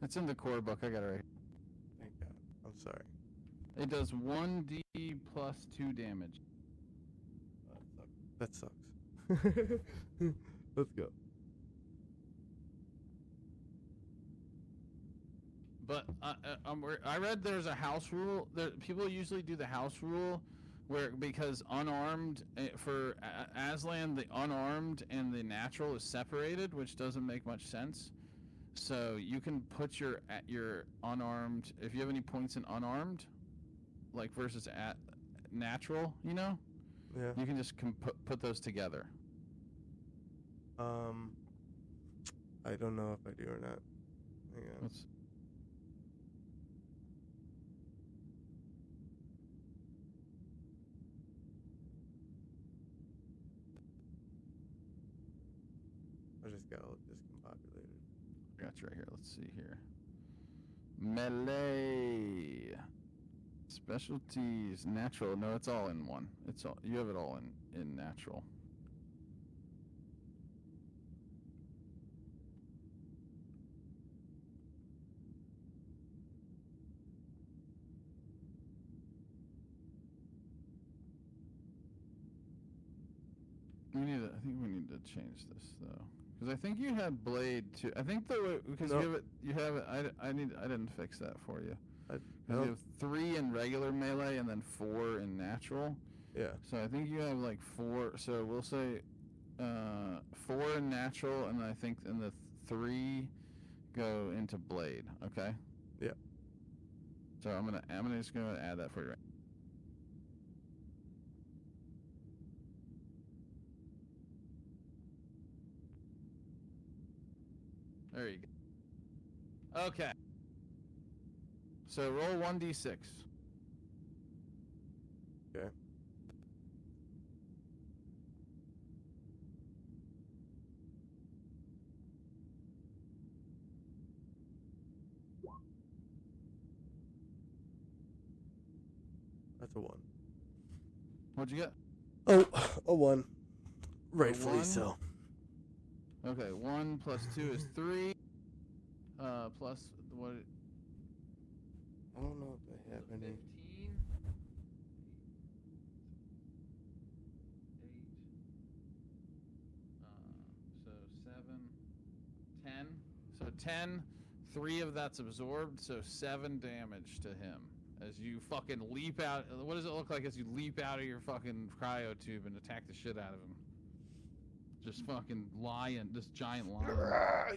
it's in the core book. I got it right. Thank God. I'm sorry. It does 1d plus 2 damage. That sucks. Let's go. But I read there's a house rule. People usually do the house rule, where because unarmed for Aslan, the unarmed and the natural is separated, which doesn't make much sense. So you can put your unarmed if you have any points in unarmed, like versus at natural, you know. Yeah. You can just put those together. I don't know if I do or not. Hang on. Let's, I just got all discombobulated. I got you right here. Let's see here. Melee. Specialties. Natural. No, it's all in one. It's all you have it all in natural. I think we need to change this though, because I think you had blade too. I think because No. you have it. I didn't fix that for you. I You don't- have 3 in regular melee and then 4 in natural. Yeah. So I think you have like 4. So we'll say 4 in natural, and I think in the 3 go into blade. Okay. Yeah. So I'm just gonna add that for you. There you go. Okay. So roll 1d6. Okay. That's a 1. What'd you get? Oh, a 1. Rightfully one? so. Okay, 1 plus 2 is 3. Plus what? I don't know if I have any. 15. 8. So 7. 10. So 10. 3 of that's absorbed, so 7 damage to him. As you fucking leap out. What does it look like as you leap out of your fucking cryo tube and attack the shit out of him? Just fucking lion, this giant lion.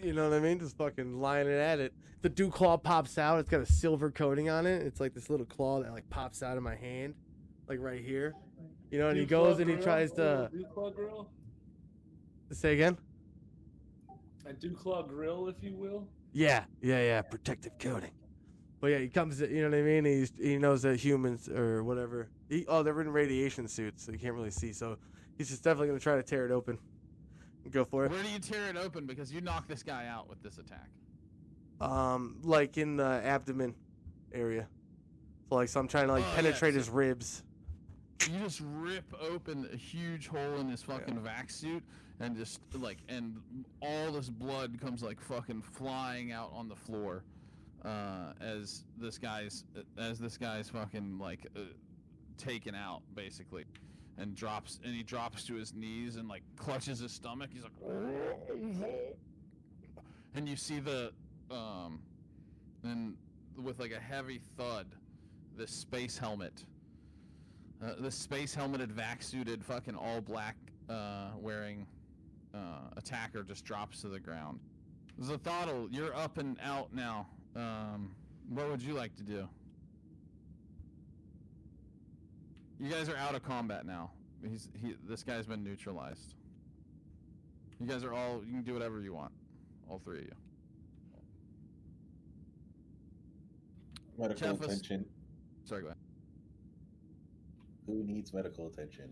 You know what I mean? Just fucking lying it at it. The dew claw pops out. It's got a silver coating on it. It's like this little claw that like pops out of my hand, like right here. You know, and he goes and he tries to. Dew claw grill? Say again? A Dewclaw grill, if you will. Yeah. Protective coating. But yeah, he comes. You know what I mean? He knows that humans or whatever. They're in radiation suits, so you can't really see. So he's just definitely gonna try to tear it open. Go for it. Where do you tear it open? Because you knock this guy out with this attack. Like in the abdomen area. So I'm trying to Oh, yeah, penetrate so- his ribs. You just rip open a huge hole in his fucking vac suit, and just and all this blood comes fucking flying out on the floor, as this guy's fucking taken out basically, and he drops to his knees and clutches his stomach. He's like, and you see and with a heavy thud, this space helmet. This space helmeted, vac-suited, fucking all black, wearing attacker just drops to the ground. Zathodl, you're up and out now. What would you like to do? You guys are out of combat now. This guy's been neutralized. You guys are all. You can do whatever you want. All three of you. Medical Chefus. attention. Sorry, go ahead. Who needs medical attention?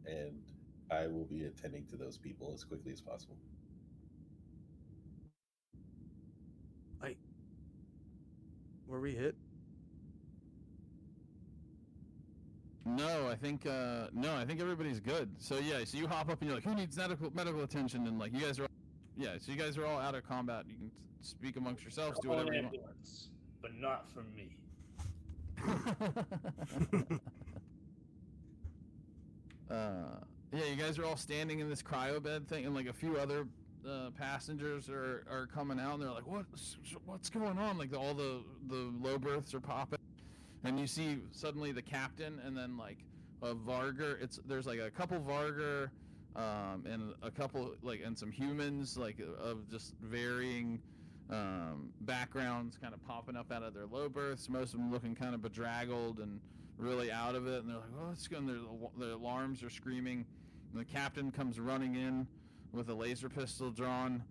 And I will be attending to those people as quickly as possible. Were we hit? No, I think everybody's good. So yeah, so you hop up and you're like, who needs medical attention? And you guys are, so you guys are all out of combat. You can speak amongst yourselves, do whatever you want. Ambulance, but not from me. Yeah, you guys are all standing in this cryo bed thing, and a few other passengers are coming out, and they're like, what's going on? All the low berths are popping, and you see suddenly the captain, and then a Vargur. There's a couple Vargur, and a couple and some humans of just varying backgrounds kind of popping up out of their low berths. Most of them looking kind of bedraggled and really out of it, and they're like, oh, what's going on? Their alarms are screaming, and the captain comes running in with a laser pistol drawn.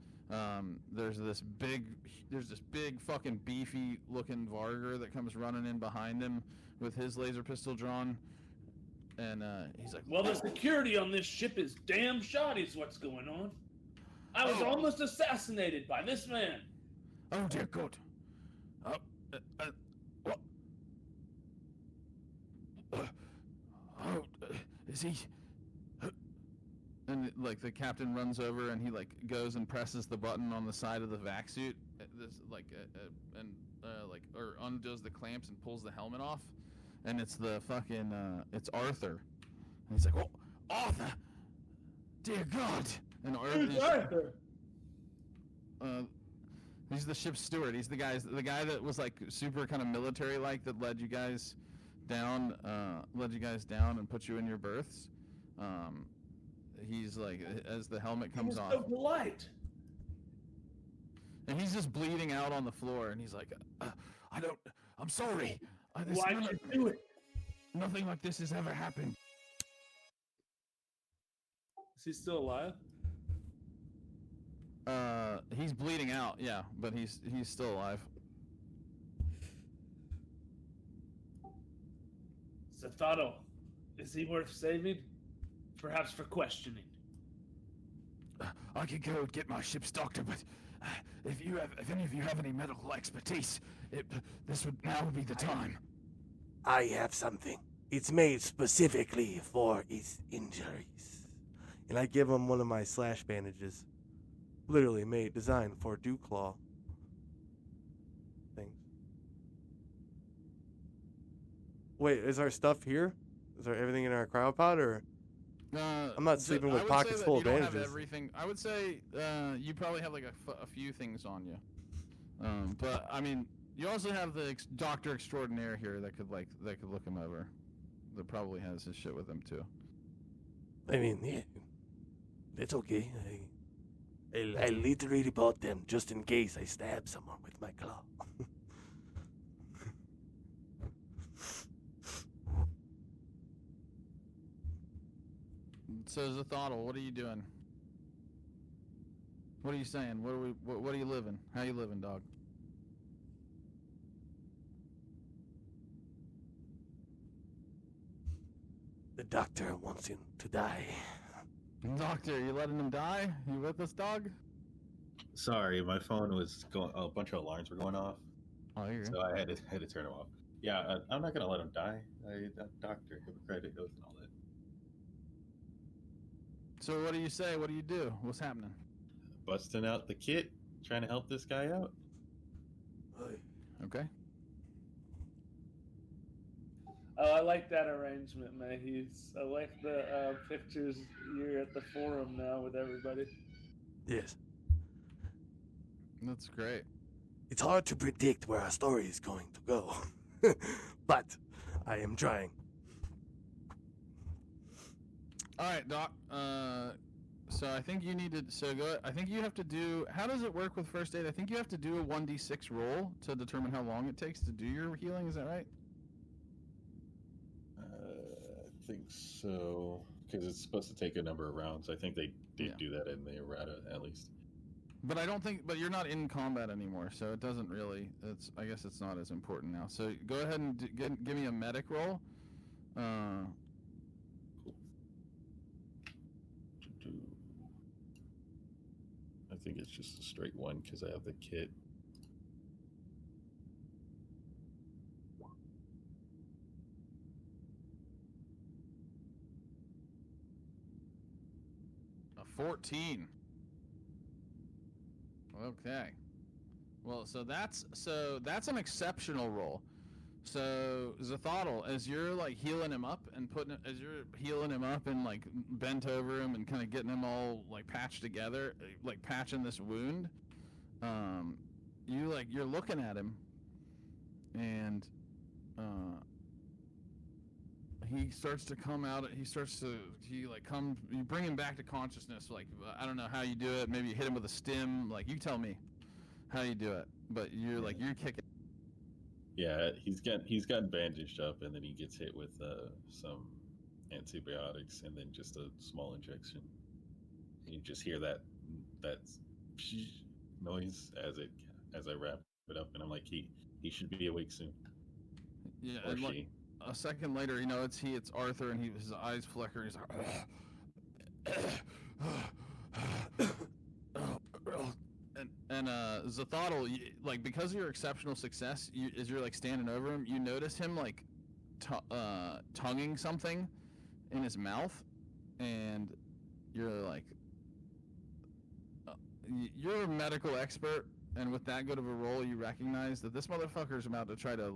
There's this big fucking beefy looking Vargur that comes running in behind him with his laser pistol drawn, and he's like, Well, the security on this ship is damn shoddy is what's going on. I was almost assassinated by this man. oh dear God, what? Is he? And the captain runs over and he goes and presses the button on the side of the vac suit, or undoes the clamps and pulls the helmet off, and it's the fucking it's Arthur, and he's like, oh, Arthur, dear God, and Who's Arthur? He's the ship's steward. He's the guy that was super kind of military that led you guys down and put you in your berths. He's as the helmet comes He off, was so polite. and he's just bleeding out on the floor, and he's like, I'm sorry. Why'd you do it? Nothing like this has ever happened. Is he still alive? He's bleeding out, yeah, but he's still alive. Zathodl, is he worth saving? Perhaps for questioning. I could go and get my ship's doctor, but if any of you have any medical expertise, this would now be the time. I have something. It's made specifically for his injuries. And I give him one of my slash bandages. Literally designed for Dewclaw things. Wait, is our stuff here? Is there everything in our cryopod, or? I'm not sleeping with pockets full of you don't have bandages. everything. I would say you probably have a few things on you. But I mean, you also have the doctor extraordinaire here that could look him over. That probably has his shit with him too. I mean, yeah, it's okay. I literally bought them just in case I stab someone with my claw. So Zathodl, what are you doing? What are you saying? What are you living? How you living, dog? The doctor wants him to die. Doctor, you letting him die? You with us, dog? Sorry, my phone was going. A bunch of alarms were going off, Oh, you're so I had to turn them off. Yeah, I'm not gonna let him die. Doctor, Hippocratic oath and all that. So what do you say? What do you do? What's happening? Busting out the kit, trying to help this guy out. Okay. Oh, I like that arrangement, Mahis. I like the pictures. You're at the forum now with everybody. Yes. That's great. It's hard to predict where our story is going to go, but I am trying. All right, Doc. So I think you need to. So go. I think you have to do. How does it work with first aid? I think you have to do a 1d6 roll to determine how long it takes to do your healing. Is that right? I think so, because it's supposed to take a number of rounds. I think they did Yeah. do that in the errata, at least. But I don't think. But you're not in combat anymore, so it doesn't really. It's. I guess it's not as important now. So go ahead and give me a medic roll. I think it's just a straight one because I have the kit. A 14. Okay. Well, so that's an exceptional roll. So Zathodl, as you're like healing him up and as you're healing him up and like bent over him and kind of getting him all like patched together, like patching this wound, you're looking at him, and he starts to come out. You bring him back to consciousness. Like, I don't know how you do it. Maybe you hit him with a stim. Like, you tell me how you do it. But you're kicking. Yeah, he's gotten bandaged up, and then he gets hit with some antibiotics, and then just a small injection. And you just hear that noise as I wrap it up, and I'm like, he should be awake soon. Yeah, Or and like, she. a second later, it's Arthur, and his eyes flicker. He's like, and Zathodl, like, because of your exceptional success, as you're like standing over him, you notice him like tonguing something in his mouth, and you're like, you're a medical expert, and with that good of a roll, you recognize that this motherfucker's about to try to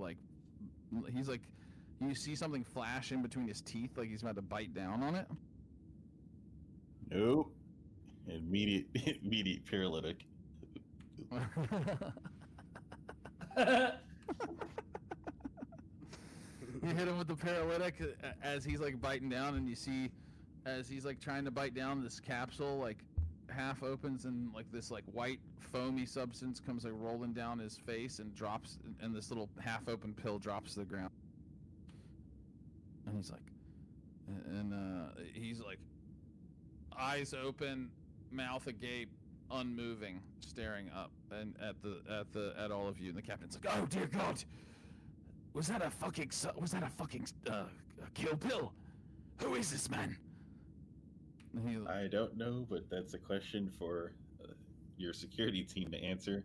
he's like, you see something flash in between his teeth, like he's about to bite down on it. Nope. Immediate paralytic. You hit him with the paralytic as he's like biting down, and you see as he's like trying to bite down, this capsule like half opens, and like this like white foamy substance comes like rolling down his face and drops, and this little half open pill drops to the ground. And he's like eyes open, mouth agape, unmoving, staring up and at all of you. And the captain's like, "Oh dear God, was that a fucking Kill Bill? Who is this man?" And I don't know, but that's a question for your security team to answer,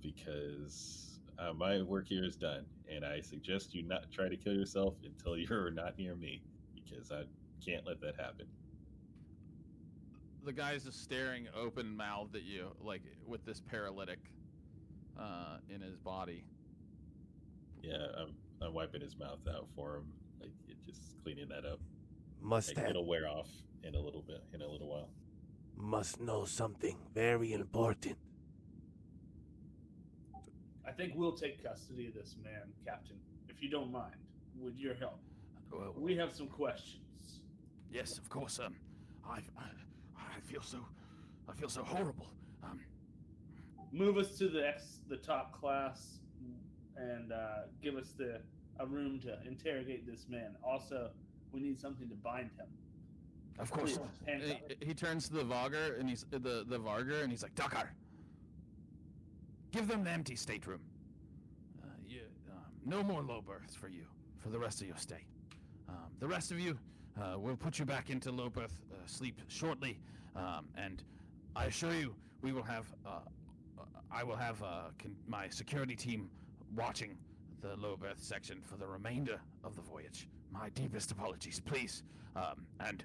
because my work here is done, and I suggest you not try to kill yourself until you're not near me, because I can't let that happen. the guy's just staring open-mouthed at you, like with this paralytic in his body. Yeah, I'm wiping his mouth out for him, like just cleaning that up. Must Like, it'll wear off in a little while. must know something very important. I think we'll take custody of this man, Captain, if you don't mind, with your help. Well, We have some questions. yes, of course. I feel so horrible. Move us to the top class and give us a room to interrogate this man. Also, we need something to bind him. Of course. Handcuff. He turns to the Varger and he's the Varger and he's like, Dakar, give them the empty stateroom. No more low berths for you for the rest of your stay. The rest of you, we'll put you back into low berth sleep shortly, and I assure you, we will have. I will have my security team watching the low berth section for the remainder of the voyage. My deepest apologies, please. And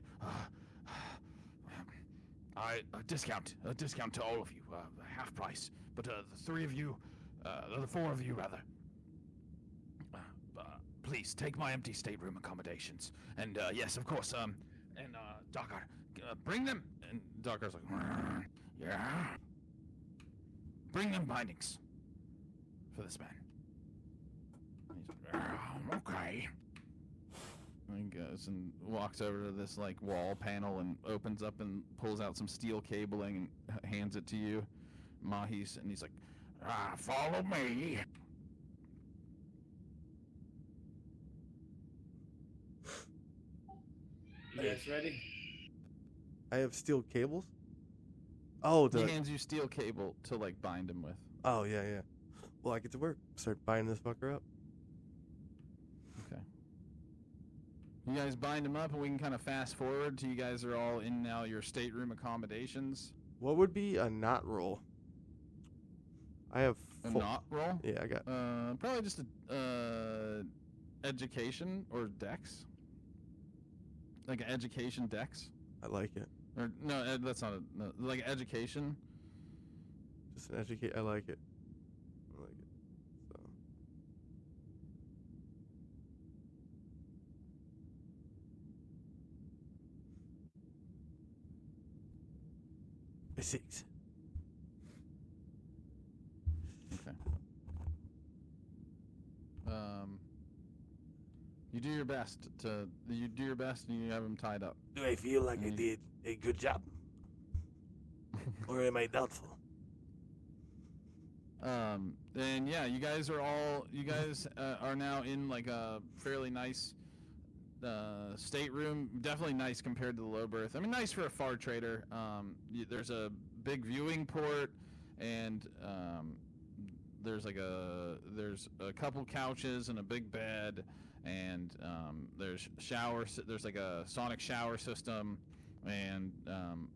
a discount to all of you, half price. But the three of you, the four of you rather. Please take my empty stateroom accommodations. And yes, of course. And Dakar, bring them. And Dakar's like, yeah. Bring them bindings for this man. He's okay. And he goes and walks over to this like wall panel and opens up and pulls out some steel cabling and hands it to you, Mahis, and he's like, follow me. You guys ready? I have steel cables. Oh, He hands you steel cable to like bind him with. oh yeah, yeah. Well, I get to work. Start binding this fucker up. Okay. You guys bind him up, and we can kind of fast forward to you guys are all in now your stateroom accommodations. What would be a knot roll? I have A full- knot roll. Yeah, I got. Probably just a education or dex. Like an education dex. I like it. Or no, that's not no, like education. Just an educate. I like it. I like it. So. A 6. Okay. You do your best and you have him tied up. Do I feel like I Mm. did a good job? Or am I doubtful? And yeah, you guys are now in like a fairly nice stateroom. Definitely nice compared to the low berth. I mean, nice for a far trader. There's a big viewing port, and there's a couple couches and a big bed, and there's showers. There's like a sonic shower system, and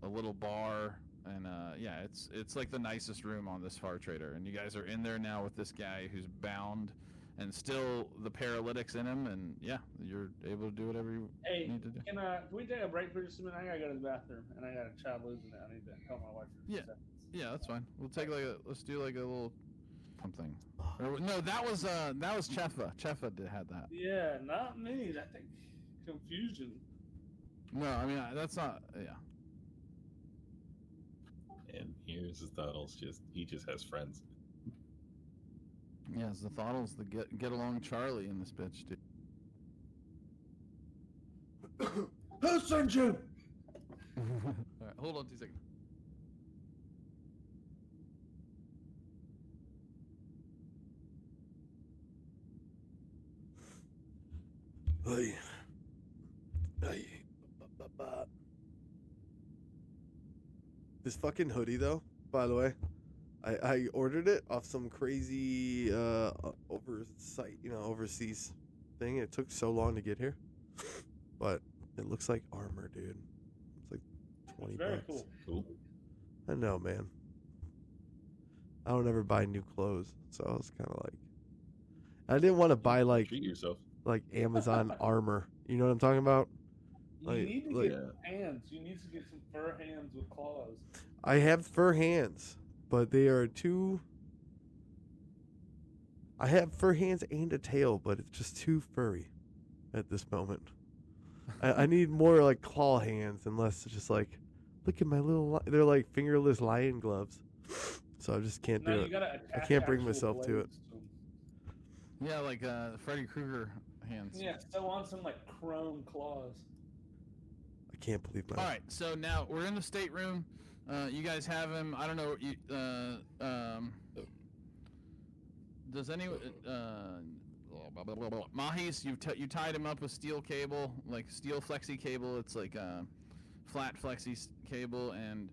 a little bar. And yeah, it's like the nicest room on this far trader. And you guys are in there now with this guy who's bound, and still the paralytic's in him. And yeah, you're able to do whatever you Hey, need to do. can we take a break for just a minute? I gotta go to the bathroom, and I got a child losing it. I need to help my wife. For Yeah. 2 seconds. Yeah, that's fine. We'll take let's do like a little something. Or, no, that was Chefa. Chefa had that. Yeah, not me. I think confusion. No, I mean that's not. Yeah. And here's the Thottles. He just has friends. Yeah, it's the Thottles, the get along Charlie in this bitch, dude. Who sent you? All right, hold on 2 seconds. Hey. This fucking hoodie, though, by the way, I ordered it off some crazy overseas thing. It took so long to get here, but it looks like armor, dude. It's like 20 Very bucks. cool. Cool. I know, man. I don't ever buy new clothes, so I was kind of like, I didn't want to buy like Treat yourself. Amazon armor. You know what I'm talking about? You Like- need to like- get hands. You need to get some fur hands with claws. I have fur hands, but they are too. I have fur hands and a tail, but it's just too furry at this moment. I need more like claw hands, and less just like, look at my little. They're like fingerless lion gloves, so I just can't No, do you it. gotta I attach can't bring actual myself to it. blades them. Yeah, like Freddy Krueger hands. Yeah, so on some like chrome claws. I can't believe my. All right, so now we're in the stateroom. You guys have him. I don't know. Does anyone? Mahis, you tied him up with steel cable, like steel flexi cable. It's like flat cable, and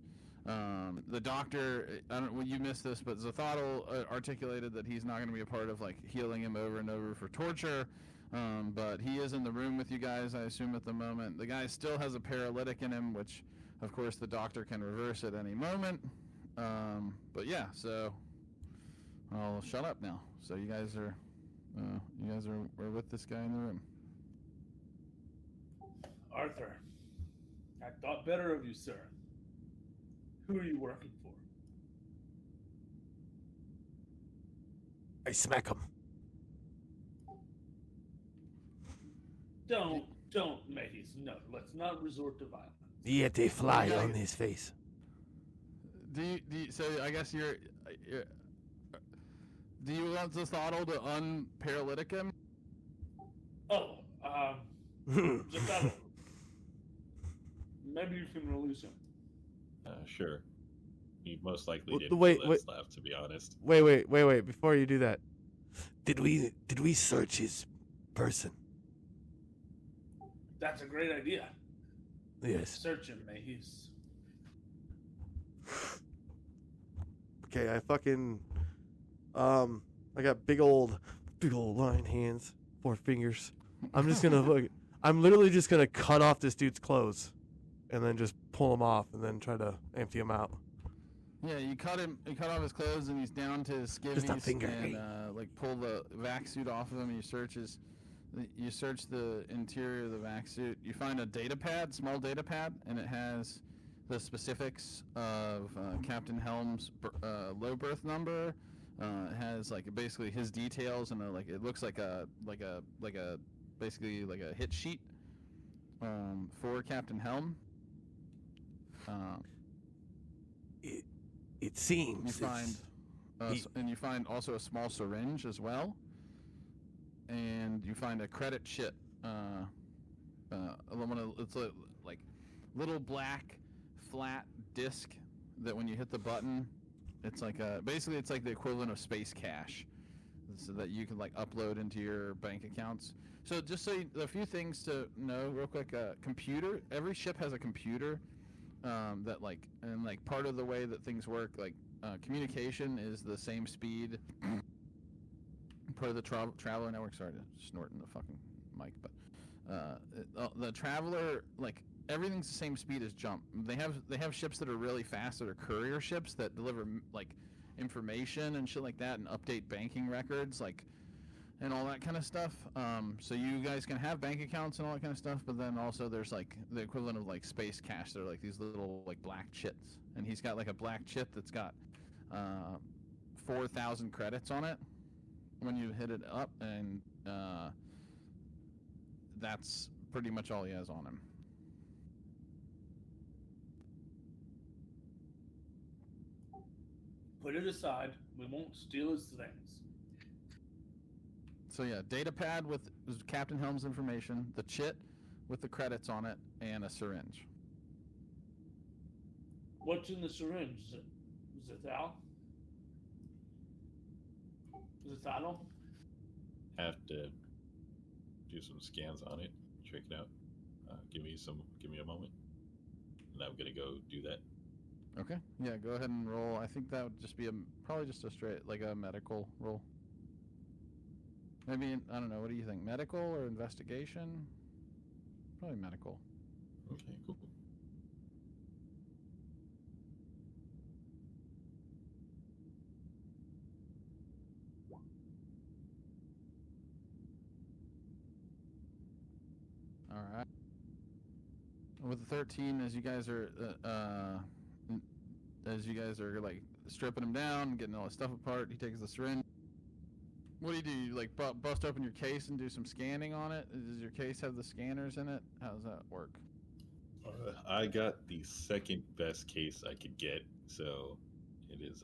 the doctor. I don't. Well, you missed this, but Zathodl articulated that he's not going to be a part of like healing him over and over for torture. But he is in the room with you guys, I assume, at the moment. The guy still has a paralytic in him, which, of course, the doctor can reverse at any moment. But yeah, so I'll shut up now. So you guys are with this guy in the room. Arthur, I thought better of you, sir. Who are you working for? I smack him. Don't, Mays. No, let's not resort to violence. He had a fly Okay. on his face. Do you, so I guess you're do you want Zathodl to unparalytic him? Oh, Zathodl. Maybe you can release him. Sure. He most likely Well, didn't wait, feel that slap, to be honest. Wait. Before you do that, Did we search his person? That's a great idea. Yes. Search him, Mays. okay, I fucking, I got big old lion hands, 4 fingers. I'm just gonna look. I'm literally just gonna cut off this dude's clothes, and then just pull him off, and then try to empty him out. Yeah, you cut off his clothes, and he's down to his skivvies, finger, and hey. like pull the vac suit off of him. And you search the interior of the vac suit. You find a data pad, small data pad, and it has the specifics of Captain Helm's low berth number. It has like basically his details, and like it looks like a basically like a hit sheet for Captain Helm. It seems. You find, he- and you find also a small syringe as well, and you find a credit chit. It's a like little black flat disc that when you hit the button, it's like basically it's like the equivalent of space cash, so that you can like upload into your bank accounts. So just so a few things to know real quick. Computer. Every ship has a computer. That like part of the way that things work, like communication is the same speed per the traveler network. Sorry to snort in the fucking mic, but the traveler, like everything's the same speed as jump. They have ships that are really fast that are courier ships that deliver like information and shit like that and update banking records and all that kind of stuff. So you guys can have bank accounts and all that kind of stuff, but then also there's like the equivalent of like space cash. They're like these little like black chits, and he's got like a black chit that's got 4,000 credits on it when you hit it up, and that's pretty much all he has on him. Put it aside. We won't steal his things. So yeah, data pad with Captain Helm's information, the chit with the credits on it, and a syringe. What's in the syringe? Zathodl? Zathodl? Have to do some scans on it, check it out. Give me a moment, and I'm gonna go do that. Okay. Yeah, go ahead and roll. I think that would just be probably just a straight like a medical roll. Maybe I don't know. What do you think? Medical or investigation? Probably medical. Okay, cool. All right. With the 13, as you guys are like stripping him down, getting all his stuff apart, he takes the syringe. What do? You like bust open your case and do some scanning on it? Does your case have the scanners in it? How does that work? I got the second best case I could get, so it is.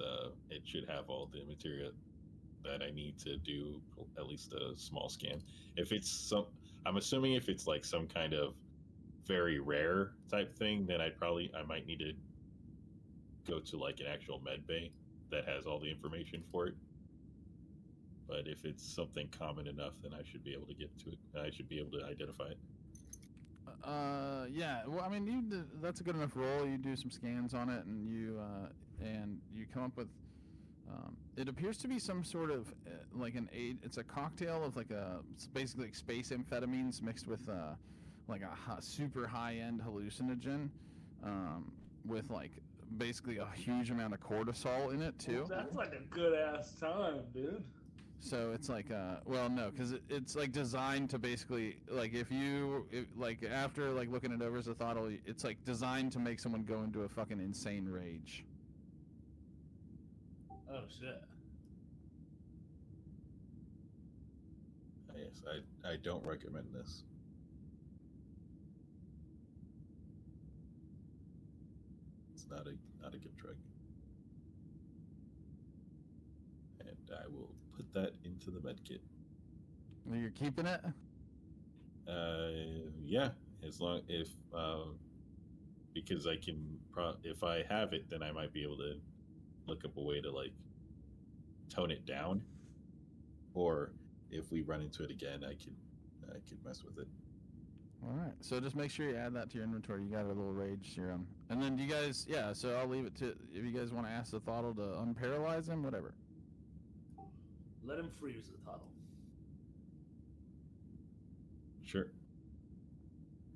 It should have all the material that I need to do at least a small scan. If it's I'm assuming if it's like some kind of very rare type thing, then I might need to go to like an actual med bay that has all the information for it. But if it's something common enough, then I should be able to get to it. I should be able to identify it. Yeah. Well, I mean, that's a good enough roll. You do some scans on it, and you come up with. It appears to be some sort of like it's a cocktail of it's basically like space amphetamines mixed with like a super high end hallucinogen, with like basically a huge amount of cortisol in it too. That's like a good ass time, dude. So it's like well, no, because it's like designed to basically like like after like looking it over as a thought, it's like designed to make someone go into a fucking insane rage. Oh shit. Yes, I don't recommend this. It's not a good drug. And I will put that into the med kit. You're keeping it. Yeah, as long because I can if I have it, then I might be able to look up a way to like tone it down, or if we run into it again, I could mess with it. All right. So just make sure you add that to your inventory. You got a little rage serum, and then you guys, yeah. So I'll leave it to if you guys want to ask the throttle to unparalyze him, whatever. Let him freeze the throttle. Sure.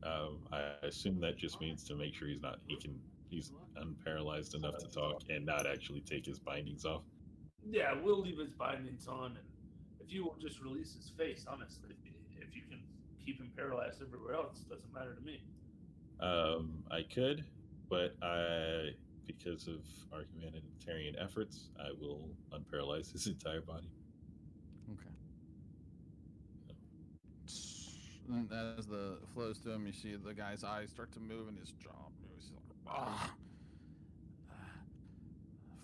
I assume that just means to make sure he's unparalyzed enough to talk and not actually take his bindings off. Yeah, we'll leave his bindings on, and if you will just release his face, honestly, if you can keep him paralyzed everywhere else, doesn't matter to me. I could, but because of our humanitarian efforts, I will unparalyze his entire body. Okay. And as the flows to him, you see the guy's eyes start to move and his jaw moves. He's like, ah,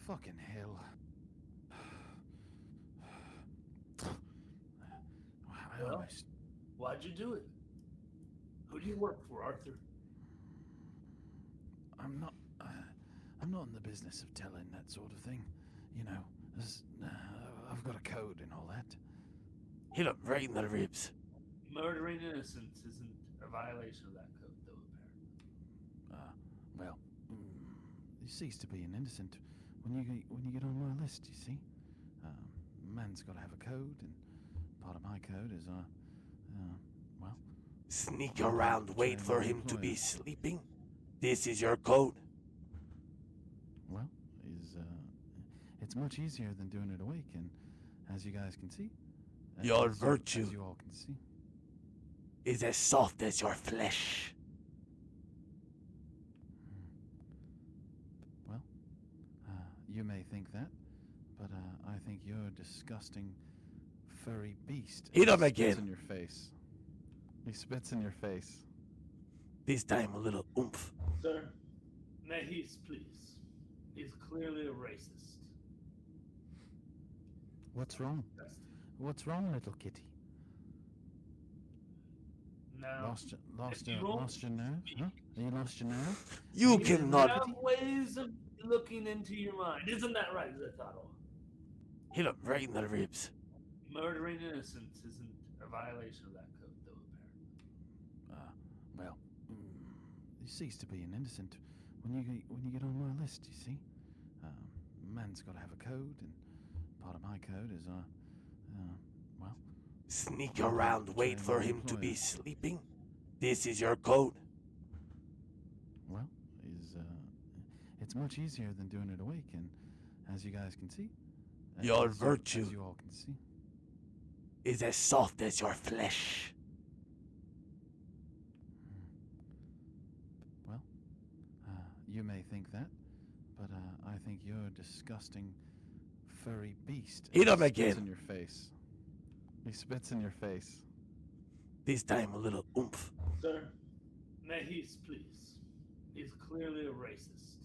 fucking hell. I Well? almost. Why'd you do it? Who do you work for, Arthur? I'm not in the business of telling that sort of thing. You know, I've got a code and all that. Hit him right in the ribs. Murdering innocents isn't a violation of that code, though, apparently. Well, you cease to be an innocent when you get on my list. You see, man's got to have a code, and part of my code is well. Sneak around, wait for him to be sleeping. This is your code. Well, it's much easier than doing it awake, and as you guys can see, Your virtue as you all can see. is as soft as your flesh. Well, you may think that, but I think you're a disgusting, furry beast. Hit him He spits again. in your face. He spits in your face. This time a little oomph. Sir, Nahis, please. He's clearly a racist. What's wrong? What's wrong, little kitty? Now, Lost you your won't nerve? Huh? You lost your nerve? You we cannot have ways of looking into your mind. Isn't that right, Zetaro? hit him right in the ribs. Murdering innocents isn't a violation of that code, though, apparently. Well, you cease to be an innocent when you get on my list. You see, man's got to have a code, and part of my code is well. Sneak around, wait for him to be sleeping. This is your code. Well, it's much easier than doing it awake, and as you guys can see, Your virtue as you all can see. is as soft as your flesh. Well, you may think that, but I think you're a disgusting, furry beast. Hit him He spits again. in your face. He spits in your face. This time a little oomph. Sir, Nahis, please. He's clearly a racist.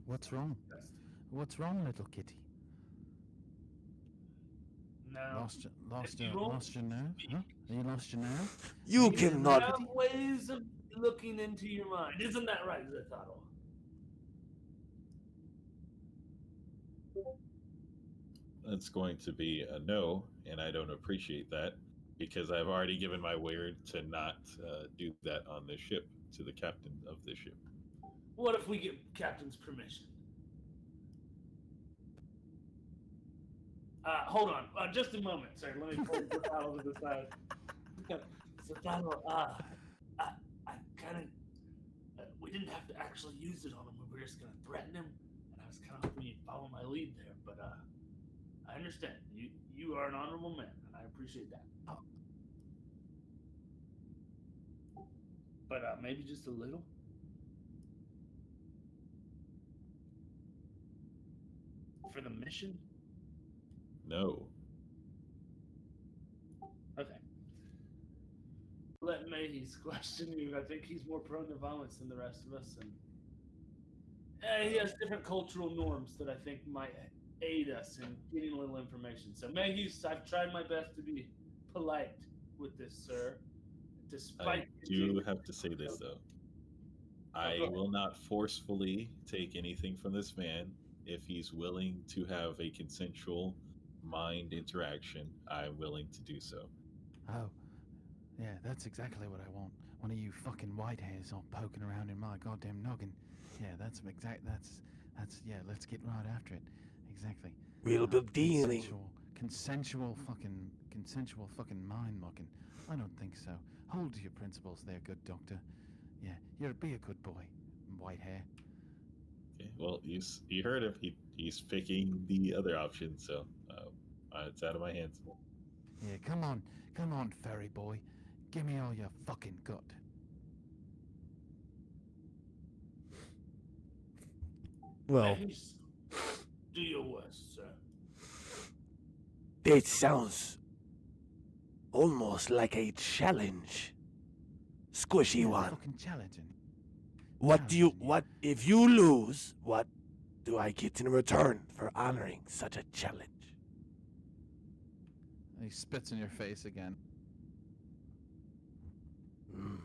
What's wrong? What's wrong, little kitty? Now, Lost if you won't your nerve? Huh? You lost your nerve? You we cannot. have ways of looking into your mind. Isn't that right, Zetaro? That's going to be a no, and I don't appreciate that. because I've already given my word to not do that on this ship to the captain of this ship. What if we get captain's permission? Hold on, just a moment, sir. Let me pull the towel to the side. Satano, I kind of, we didn't have to actually use it on him. We were just gonna threaten him, and I was kind of hoping you'd follow my lead there. But I understand. You are an honorable man, and I appreciate that. But maybe just a little. For the mission? No. Okay. Let Mayhe's question you. I think he's more prone to violence than the rest of us, and he has different cultural norms that I think might aid us in getting a little information. So Mayhe's, I've tried my best to be polite with this, sir. Despite I do have to say this though. I will not forcefully take anything from this man. If he's willing to have a consensual mind interaction, I'm willing to do so. Oh, yeah, that's exactly what I want. One of you fucking white hairs all poking around in my goddamn noggin. Yeah, that's yeah. Let's get right after it. Exactly. We'll be dealing. Consensual fucking mind mucking. I don't think so. Hold to your principles there, good doctor. Yeah, be a good boy, white hair. Okay, well, you heard him. He's picking the other option, so it's out of my hands. Yeah, come on, fairy boy. Give me all your fucking gut. Well, Mayhe's, do your worst, sir. That sounds almost like a challenge. Squishy Yeah, one. fucking challenging. What if you lose, what do I get in return for honoring such a challenge? He spits in your face again. Hmm.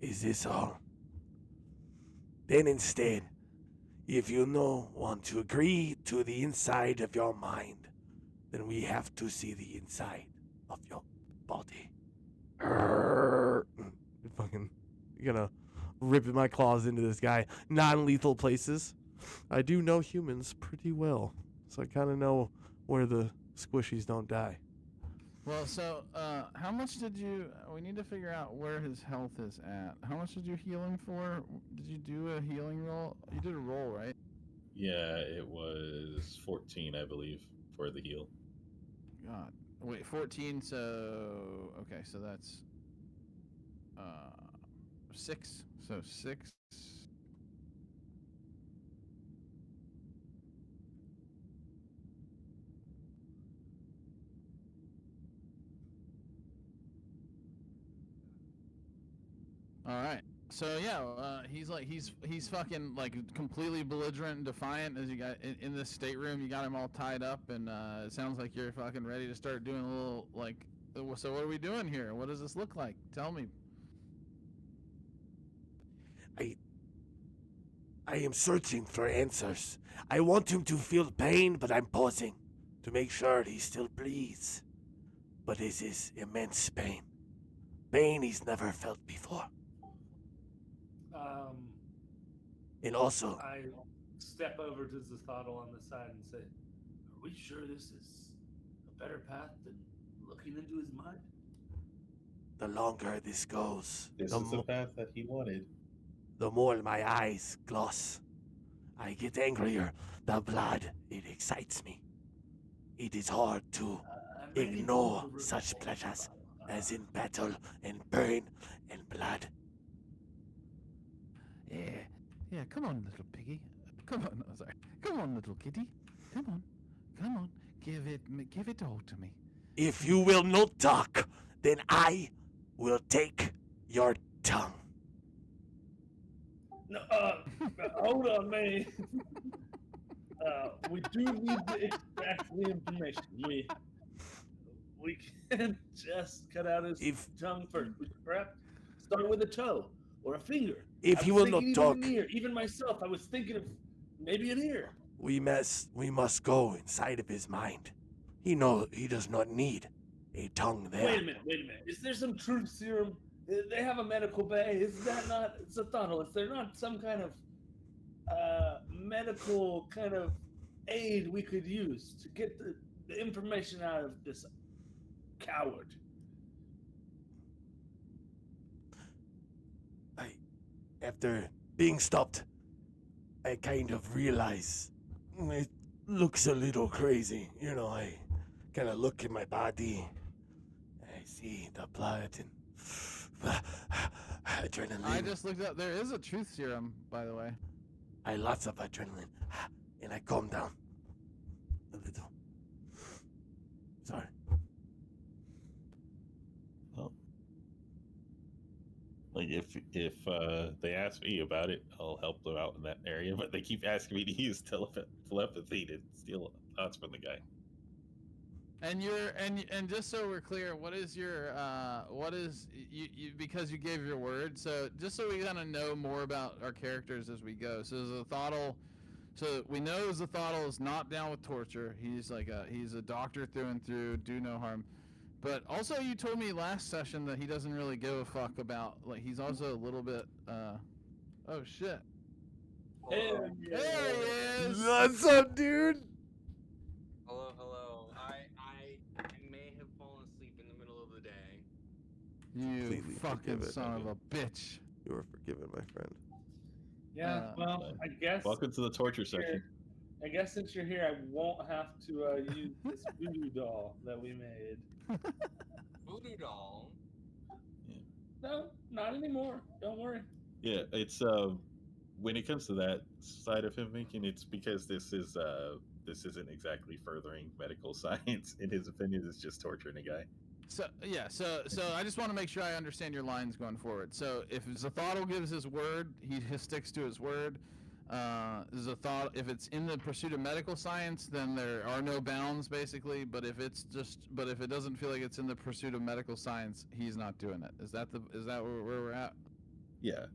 Is this all? Then instead, if you want to agree to the inside of your mind, then we have to see the inside of your body. fucking, you're gonna rip my claws into this guy. Non-lethal places. I do know humans pretty well, so I kind of know where the squishies don't die. Well, so how much did you? We need to figure out where his health is at. How much did you heal him for? Did you do a healing roll? You did a roll, right? Yeah, it was 14, I believe, for the heal. God, wait, 14. So okay, so that's 6. So 6. All right. So yeah, he's fucking like completely belligerent and defiant as you got in this stateroom. You got him all tied up, and it sounds like you're fucking ready to start doing a little like. So what are we doing here? What does this look like? Tell me. I am searching for answers. I want him to feel pain, but I'm pausing to make sure he still breathes. But this is immense pain. Pain he's never felt before. And also, I step over to Zathotl on the side and say, "Are we sure this is a better path than looking into his mind?" the longer this goes, This is the path that he wanted. the more my eyes gloss. I get angrier. The blood, it excites me. It is hard to I'm ready to ignore do the such ritual. pleasures as in battle and pain and blood. Yeah. Come on, little piggy. Come on. Oh, sorry. Come on, little kitty. Come on. Give it all to me. If you will not talk, then I will take your tongue. No, hold on, man. We do need to extract the information. We can't just cut out his tongue first. We should perhaps start with a toe or a finger. If I he was will not thinking talk, even an ear. Even myself, I was thinking of maybe an ear. we must go inside of his mind. He does not need a tongue there. Wait a minute. Is there some truth serum? They have a medical bay. Is that not Zathano? Is there not some kind of medical kind of aid we could use to get the information out of this coward? After being stopped, I kind of realize it looks a little crazy. You know, I kind of look at my body. I see the blood and adrenaline. I just looked up. There is a truth serum, by the way. I lots of adrenaline, and I calm down a little. Sorry. Well, like if they ask me about it, I'll help them out in that area. But they keep asking me to use telepathy to steal thoughts from the guy. And and just so we're clear, what is your you because you gave your word, so just so we kind of know more about our characters as we go. So Zathotl, so we know Zathotl is not down with torture. He's he's a doctor through and through, do no harm. But also you told me last session that he doesn't really give a fuck about, like, he's also a little bit oh shit. Hell yeah. There he is. What's up, dude? Hello. I may have fallen asleep in the middle of the day. You Completely fucking forgive it, son of Evan. a bitch. You are forgiven, my friend. Yeah, well, I guess. Welcome to the torture section. I guess since you're here, I won't have to use this voodoo doll that we made. Voodoo doll. No, not anymore. Don't worry. Yeah, it's when it comes to that side of him thinking, it's because this isn't exactly furthering medical science. In his opinion, it's just torturing a guy. So yeah, so I just want to make sure I understand your lines going forward. So if Zathotl gives his word, he sticks to his word. If it's in the pursuit of medical science, then there are no bounds, basically. But if it doesn't feel like it's in the pursuit of medical science, he's not doing it. Is that where we're at? Yeah,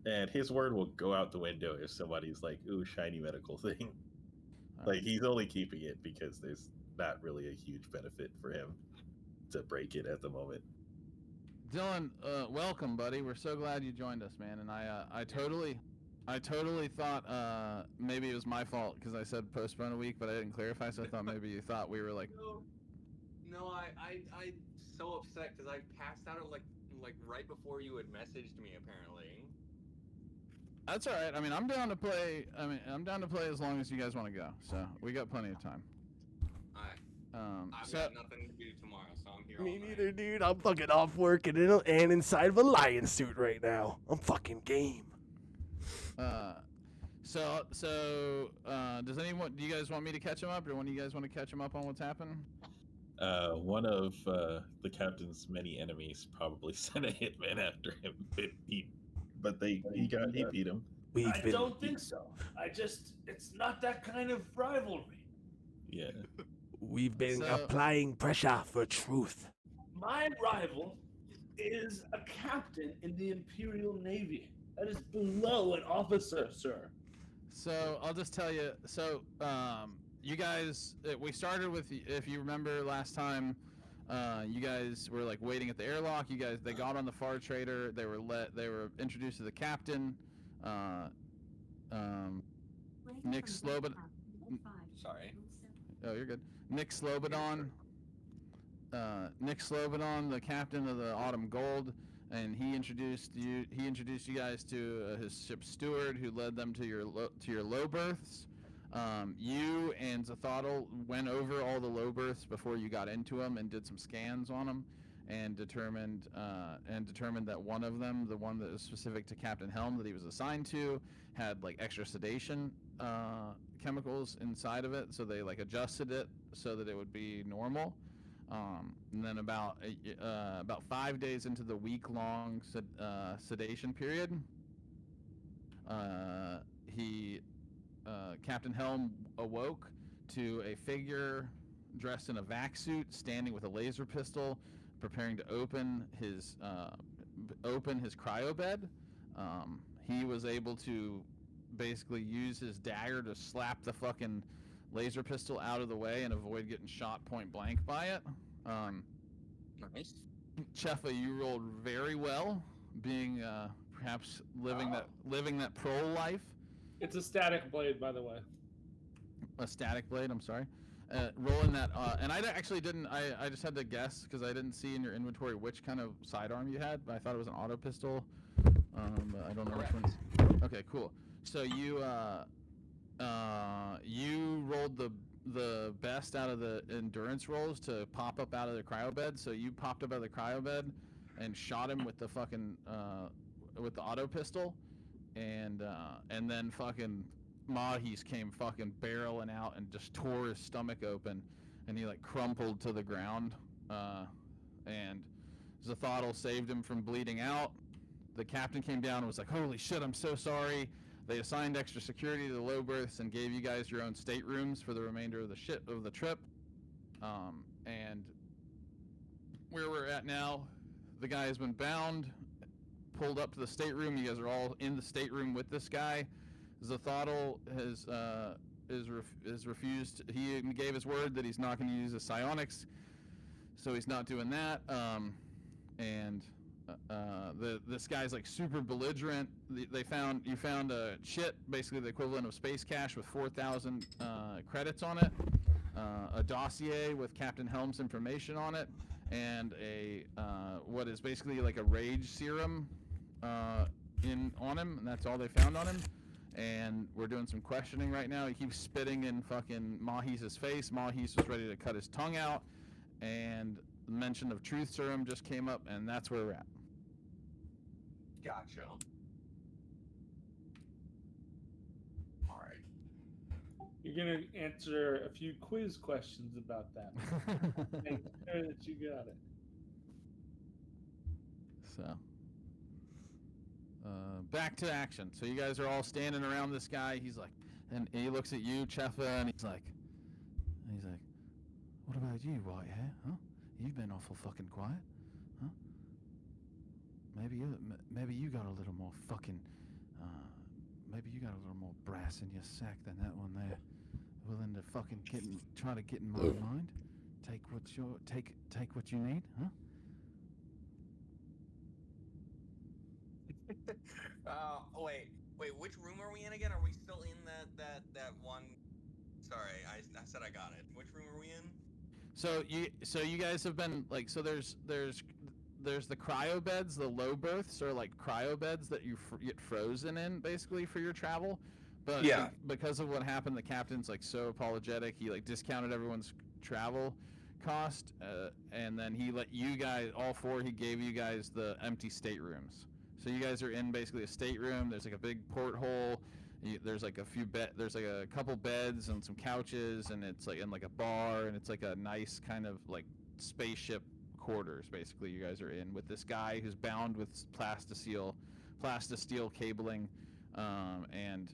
and his word will go out the window if somebody's like, "Ooh, shiny medical thing." Like, he's only keeping it because there's not really a huge benefit for him to break it at the moment. Dylan, welcome, buddy. We're so glad you joined us, man. And I totally thought maybe it was my fault because I said postpone a week, but I didn't clarify. So I thought maybe you thought we were like. No, I so upset because I passed out like right before you had messaged me. Apparently. That's all right. I mean, I'm down to play. I'm down to play as long as you guys want to go. So we got plenty of time. I've got nothing to do tomorrow, so I'm here. Me all night. neither, dude. I'm fucking off work and inside of a lion suit right now. I'm fucking game. Does anyone? Do you guys want me to catch him up, or one of you guys want to catch him up on what's happened? One of the captain's many enemies probably sent a hitman after him. He beat him. I don't think so. It's not that kind of rivalry. Yeah. We've been So- applying pressure for truth. My rival is a captain in the Imperial Navy. That is below an officer, sir. So I'll just tell you. So you guys, we started with, if you remember last time, you guys were like waiting at the airlock. They got on the Far Trader. They were introduced to the captain, Nick Slobodon. Sorry. Oh, you're good. Nick Slobodon. Nick Slobodon, the captain of the Autumn Gold, and he introduced you guys to his ship's steward, who led them to your low berths. You and Zathotl went over all the low berths before you got into them and did some scans on them, and determined that one of them, the one that was specific to Captain Helm that he was assigned to, had like extra sedation chemicals inside of it, so they like adjusted it so that it would be normal. And then about 5 days into the week-long sedation period, Captain Helm awoke to a figure dressed in a vac suit, standing with a laser pistol, preparing to open his cryobed. He was able to basically use his dagger to slap the fucking laser pistol out of the way and avoid getting shot point blank by it. Nice. Chefa, you rolled very well, being perhaps living that pro life. It's a static blade, by the way. A static blade. I'm sorry. Rolling that, and I actually didn't. I just had to guess because I didn't see in your inventory which kind of sidearm you had, but I thought it was an auto pistol. But I don't know which one. Okay, cool. So you rolled the best out of the endurance rolls to pop up out of the cryo bed. So you popped up out of the cryo bed and shot him with the fucking with the auto pistol, and then fucking Mahis came fucking barreling out and just tore his stomach open, and he like crumpled to the ground, and Zathotl saved him from bleeding out. The captain came down and was like, "Holy shit, I'm so sorry." They assigned extra security to the low berths and gave you guys your own staterooms for the remainder of the trip. And where we're at now, the guy has been bound, pulled up to the stateroom. You guys are all in the stateroom with this guy. Zathotl has refused. He gave his word that he's not going to use his psionics, so he's not doing that. This guy's like super belligerent. You found a chit, basically the equivalent of space cash with 4,000 credits on it, a dossier with Captain Helm's information on it, and a what is basically like a rage serum on him, and that's all they found on him. And we're doing some questioning right now. He keeps spitting in fucking Mahis' face. Mahis was ready to cut his tongue out, and the mention of truth serum just came up, and that's where we're at. Gotcha. All right. You're gonna answer a few quiz questions about that. Make sure that you got it. So, back to action. So you guys are all standing around this guy. He's like, and he looks at you, Chefa, and he's like, "What about you, Whitehair? Huh? You've been awful fucking quiet, huh? Maybe you got a little more fucking, maybe you got a little more brass in your sack than that one there. Willing to fucking try to get in my mind, take what you need, huh?" Wait, which room are we in again? Are we still in that one? Sorry, I said I got it. Which room are we in? So you guys have been like, so there's the cryo beds, the low berths are like cryo beds that you get frozen in basically for your travel. But Yeah. because of what happened, the captain's like so apologetic. He like discounted everyone's travel cost, and then he let you guys, all four, he gave you guys the empty staterooms. So you guys are in basically a stateroom. There's like a big porthole. There's like there's like a couple beds and some couches, and it's like in like a bar, and it's like a nice kind of like spaceship quarters. Basically, you guys are in with this guy who's bound with plastisteel cabling, and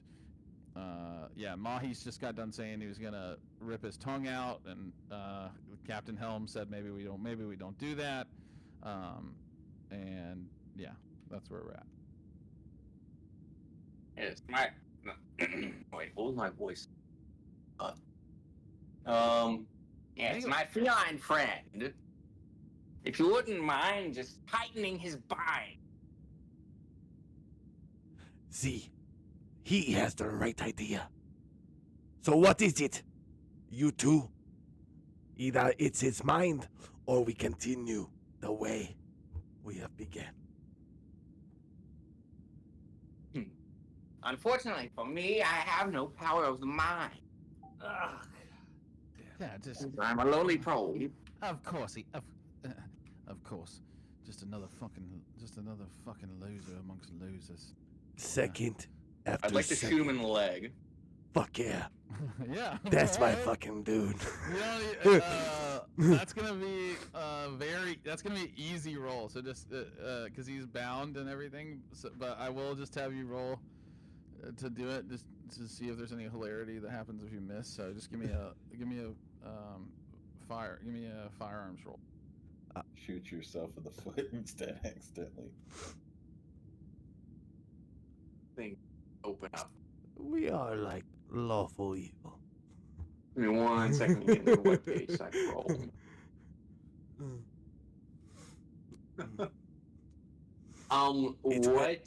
Mahis just got done saying he was gonna rip his tongue out, and Captain Helm said maybe we don't do that, and yeah, that's where we're at. It's my wait, what was my voice? It's my feline friend. If you wouldn't mind just tightening his bind. See, he has the right idea. So what is it? You two? Either it's his mind, or we continue the way we have begun. Unfortunately for me, I have no power of the mind. Ugh. Yeah, just I'm a lowly probe. of course of course, just another fucking loser amongst losers. Second after I'd like to second. shoot him in the leg. Fuck yeah. Yeah, That's my alright. fucking dude. That's gonna be an easy roll. So just because he's bound and everything. So, but I will just have you roll to do it, just to see if there's any hilarity that happens if you miss. So just give me a firearms roll. Shoot yourself in the foot instead accidentally. Thing open up. We are like lawful evil. Give me 1 second to get into the webpage so I can roll. It's What? red.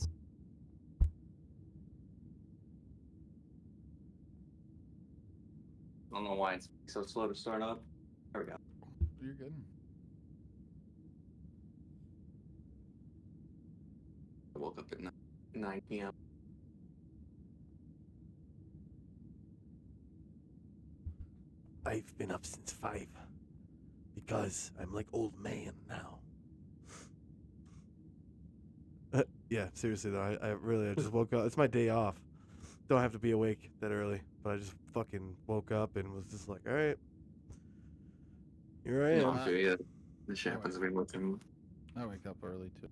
I don't know why it's so slow to start up. There we go. You're good. I woke up at 9 p.m. I've been up since 5 because I'm like old man now. Yeah, seriously though, I just woke up. It's my day off. Don't have to be awake that early, but I just fucking woke up and was just like, all right, here I No, am. I feel you. The shit happens every once in a while. I wake up early too.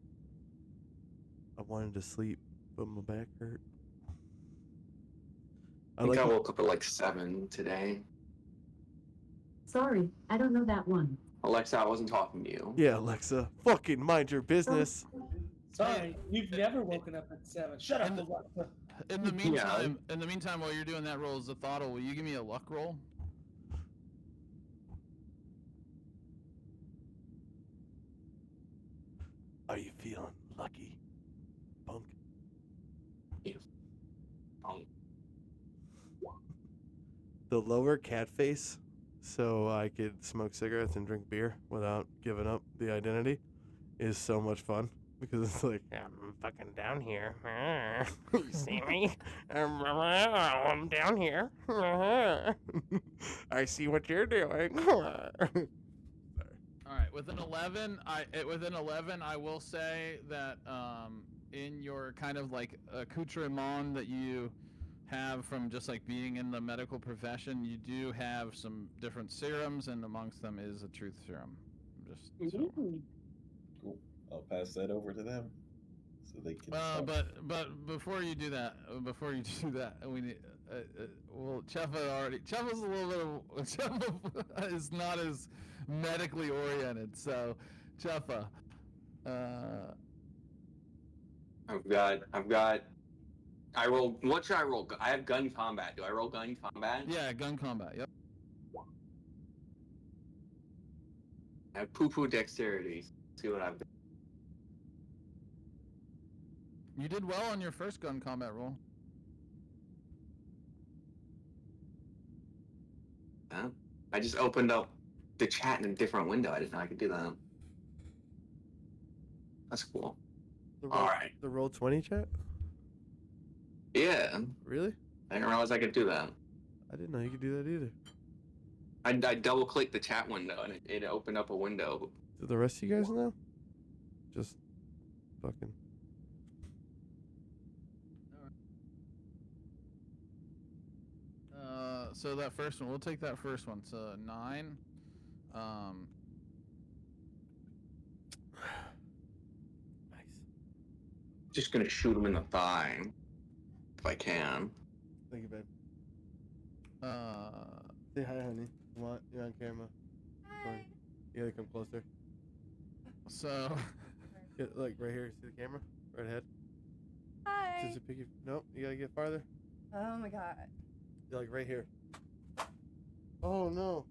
I wanted to sleep, but my back hurt. I think I woke up at like 7 today. Sorry, I don't know that one. Alexa, I wasn't talking to you. Yeah, Alexa, fucking mind your business. Sorry, you've never woken up at 7. Shut up, And- Alexa. In the meantime, while you're doing that roll as a Thottle, will you give me a luck roll? Are you feeling lucky, punk? Um, The lower cat face, so I could smoke cigarettes and drink beer without giving up the identity, is so much fun because it's like I'm fucking down here. You see me? I'm down here. I see what you're doing. All right, within 11, I will say that in your kind of like accoutrement that you have from just like being in the medical profession, you do have some different serums, and amongst them is a truth serum. Just so. Cool. I'll pass that over to them so they can. But before you do that, we need. Well, Cheffa's a little bit of. Cheffa is not as medically oriented, so Cheffa. I've got. I roll. What should I roll? I have gun combat. Do I roll gun combat? Yeah, gun combat. Yep. I have poo-poo dexterity. See what I've done. You did well on your first gun combat roll. Huh? I just opened up the chat in a different window. I didn't know I could do that. That's cool. All right. The roll 20 chat? Yeah. Really? I didn't realize I could do that. I didn't know you could do that either. I double clicked the chat window and it opened up a window. Do the rest of you guys know? Just fucking. So that first one, we'll take that first one. So 9. Nice. Just gonna shoot him in the thigh if I can. Thank you, babe. Say hi, honey. Come on, you're on camera. Hi. You gotta come closer. So Get, like right here. See the camera? Right ahead. Hi. Just a picky. Nope. You gotta get farther. Oh my god. You're like right here. Oh no.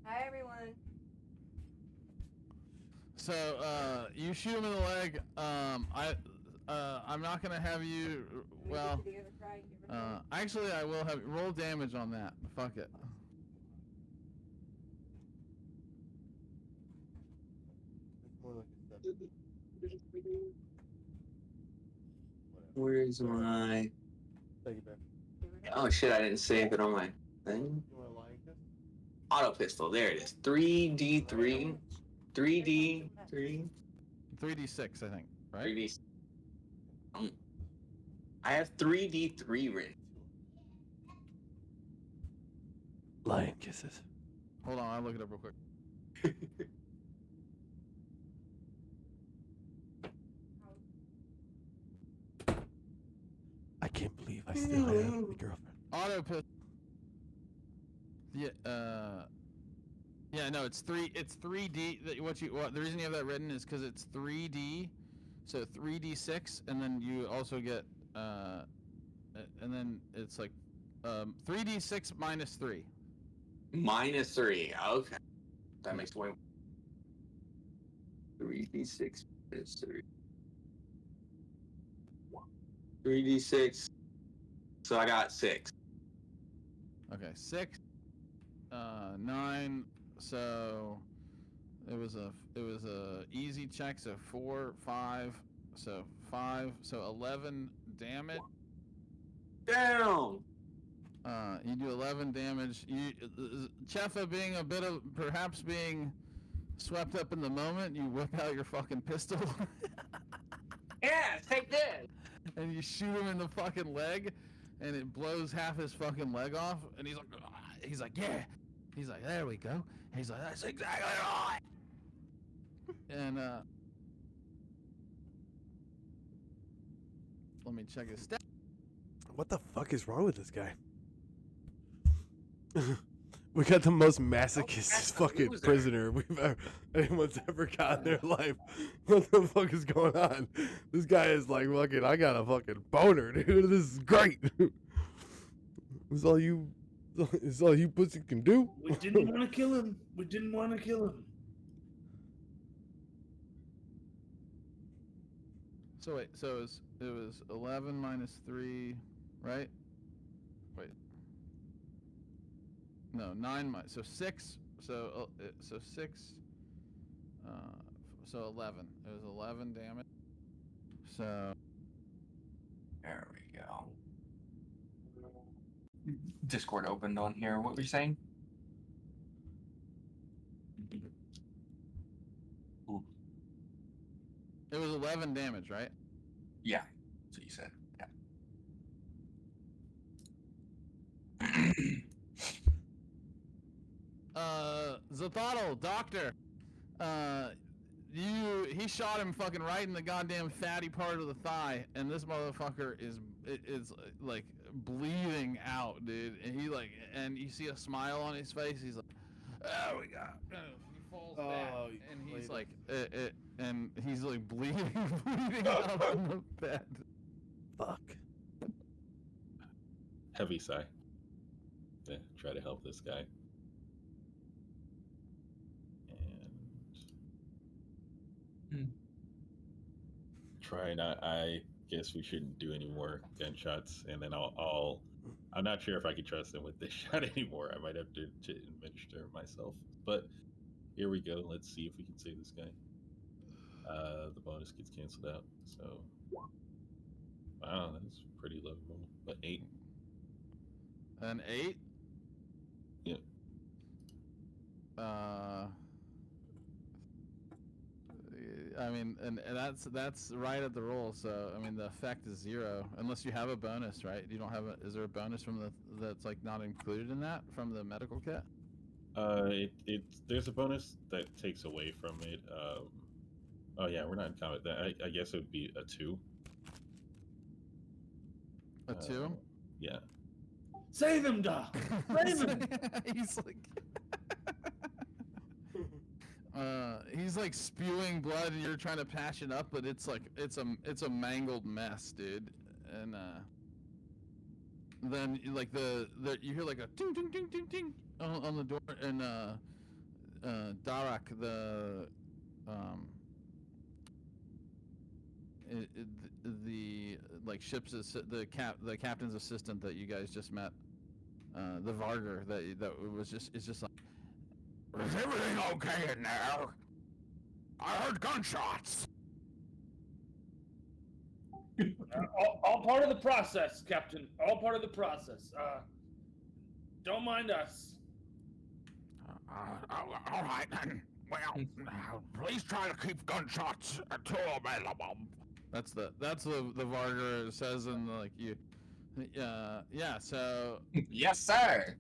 Hi everyone. So you shoot him in the leg. I'm not gonna have you. Well, actually, I will have roll damage on that. Fuck it. It's more like a 7. Where is my? Thank you, babe. Oh shit! I didn't save it on my thing. You want a lion kiss? Auto pistol. There it is. 3D3. 3D3. 3d6, I think. Right. 3D. I have 3D3 written. Lion kisses. Hold on, I'll look it up real quick. I can't believe I still have a girlfriend. Auto pistol. Yeah. Yeah. No, it's 3D. The reason you have that written is because it's 3D. So 3d6, and then you also get, and then it's like 3d6 minus 3. -3. Okay. That makes way. 3d6 minus 3. 3d6. So I got 6. Okay, 6, 9. So it was a easy check. So 4, 5. So 5. So 11 damage. Damn. You do 11 damage. Chefa being perhaps being swept up in the moment, you whip out your fucking pistol Yeah, take this. and you shoot him in the fucking leg, and it blows half his fucking leg off. And he's like, yeah. He's like, there we go. He's like, that's exactly right. And let me check his stats. What the fuck is wrong with this guy? We got the most masochist that's a fucking loser. prisoner anyone's ever got in their life. What the fuck is going on? This guy is like, fucking, I got a fucking boner, dude. This is great. It's all you pussy can do. We didn't want to kill him. We didn't want to kill him. So wait, so it was 11 minus 3, right? Wait. No, 9 minus, so 6. So 6. So 11. It was 11 damage. So There we go. Discord opened on here. What were you saying? Ooh. it was 11 damage, right? Yeah. That's what you said. Yeah. Zathatl, doctor. He shot him fucking right in the goddamn fatty part of the thigh, and this motherfucker is like bleeding out, dude. And you see a smile on his face. He's like, "Oh, we got." He falls back, and he's like, and he's like bleeding out on the bed. Fuck. Heavy sigh. Yeah, try to help this guy. And try not. I guess we shouldn't do any more gunshots, and then I'm not sure if I can trust him with this shot anymore. I might have to administer myself. But here we go. Let's see if we can save this guy. The bonus gets canceled out. So wow, that's pretty low roll. But 8. An 8. Yeah. I mean, and that's right at the roll. So I mean, the effect is 0 unless you have a bonus, right? You don't have a. Is there a bonus from that's like not included in that from the medical kit? There's a bonus that takes away from it. Oh yeah, we're not in combat. I guess it would be a 2. A 2? Yeah. Save him, Doc. Save him. He's like. He's like spewing blood, and you're trying to patch it up, but it's like it's a mangled mess, dude. And then like you hear like a ding ding ding ding ding on the door, and Darak, the like the captain's assistant that you guys just met, the Varger that was just like. Is everything okay in there? I heard gunshots. All part of the process, Captain. All part of the process. Don't mind us. All right then. Well, please try to keep gunshots to a minimum. That's the Varger says, and like you. Yeah. So. Yes, sir.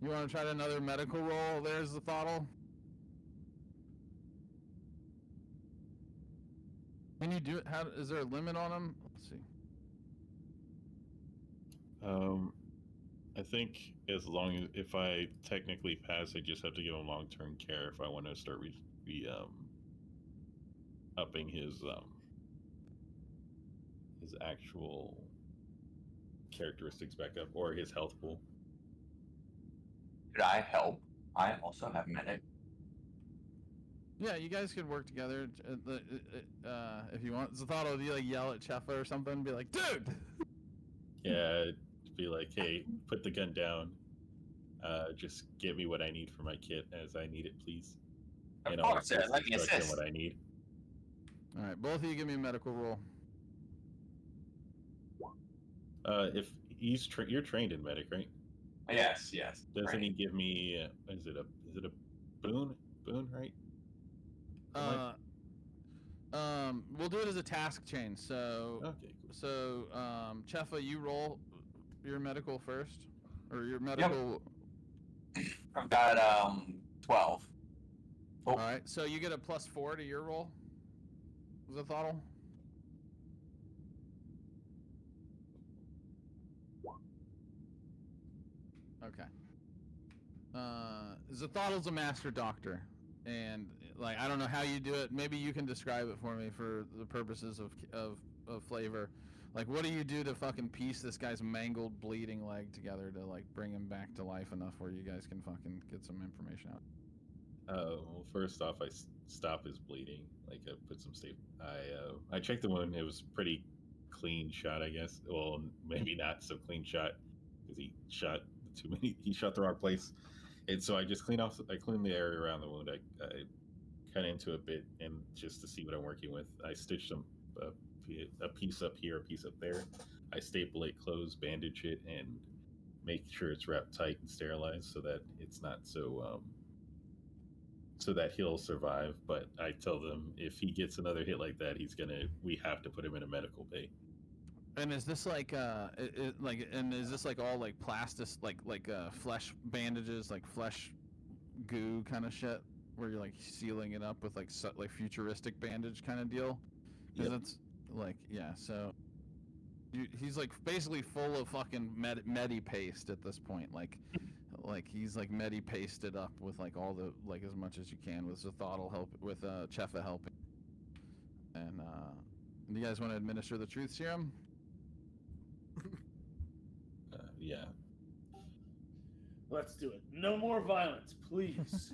You want to try another medical roll? There's the throttle. Can you do it? Is there a limit on them? Let's see. I think as long as if I technically pass, I just have to give him long-term care if I want to start upping his actual characteristics back up or his health pool. Could I help? I also have medic. Yeah, you guys could work together. If you want, Zathato, do you like yell at Chefa or something? And be like, dude. Yeah, be like, hey, put the gun down. Just give me what I need for my kit as I need it, please. Of And course, I'll let me instruct him assist. what I need. All right, both of you give me a medical roll. If he's you're trained in medic, right? Yes. Doesn't right. he give me? Is it a boon? Boon, right? We'll do it as a task change. So, Okay, cool. so, Chefa, you roll your medical first, or your medical. I've got 12. Oh. All right, so you get a +4 to your roll. Zathato. Okay. Zathato's a master doctor, and like I don't know how you do it. Maybe you can describe it for me for the purposes of flavor. Like, what do you do to fucking piece this guy's mangled, bleeding leg together to like bring him back to life enough where you guys can fucking get some information out? Well, first off, I stop his bleeding. Like, I put some safe. I checked the wound. It was pretty clean shot, I guess. Well, maybe not so clean shot because he shot too many. He shot the wrong place, and so I just cleaned the area around the wound. I cut into a bit, and just to see what I'm working with, I stitched some a piece up here, a piece up there. I staple it closed, bandage it, and make sure it's wrapped tight and sterilized so that it's not so that he'll survive. But I tell them if he gets another hit like that, we have to put him in a medical bay. And is this like is this like all like plastis like flesh bandages, like flesh goo kind of shit, where you're like sealing it up with like futuristic bandage kind of deal? Because it's like, yeah, so he's like basically full of fucking medi paste at this point, like he's like medi pasted up with like all the like as much as you can with Zathato help with Chefa helping. And do you guys want to administer the truth serum? Yeah. Let's do it. No more violence, please.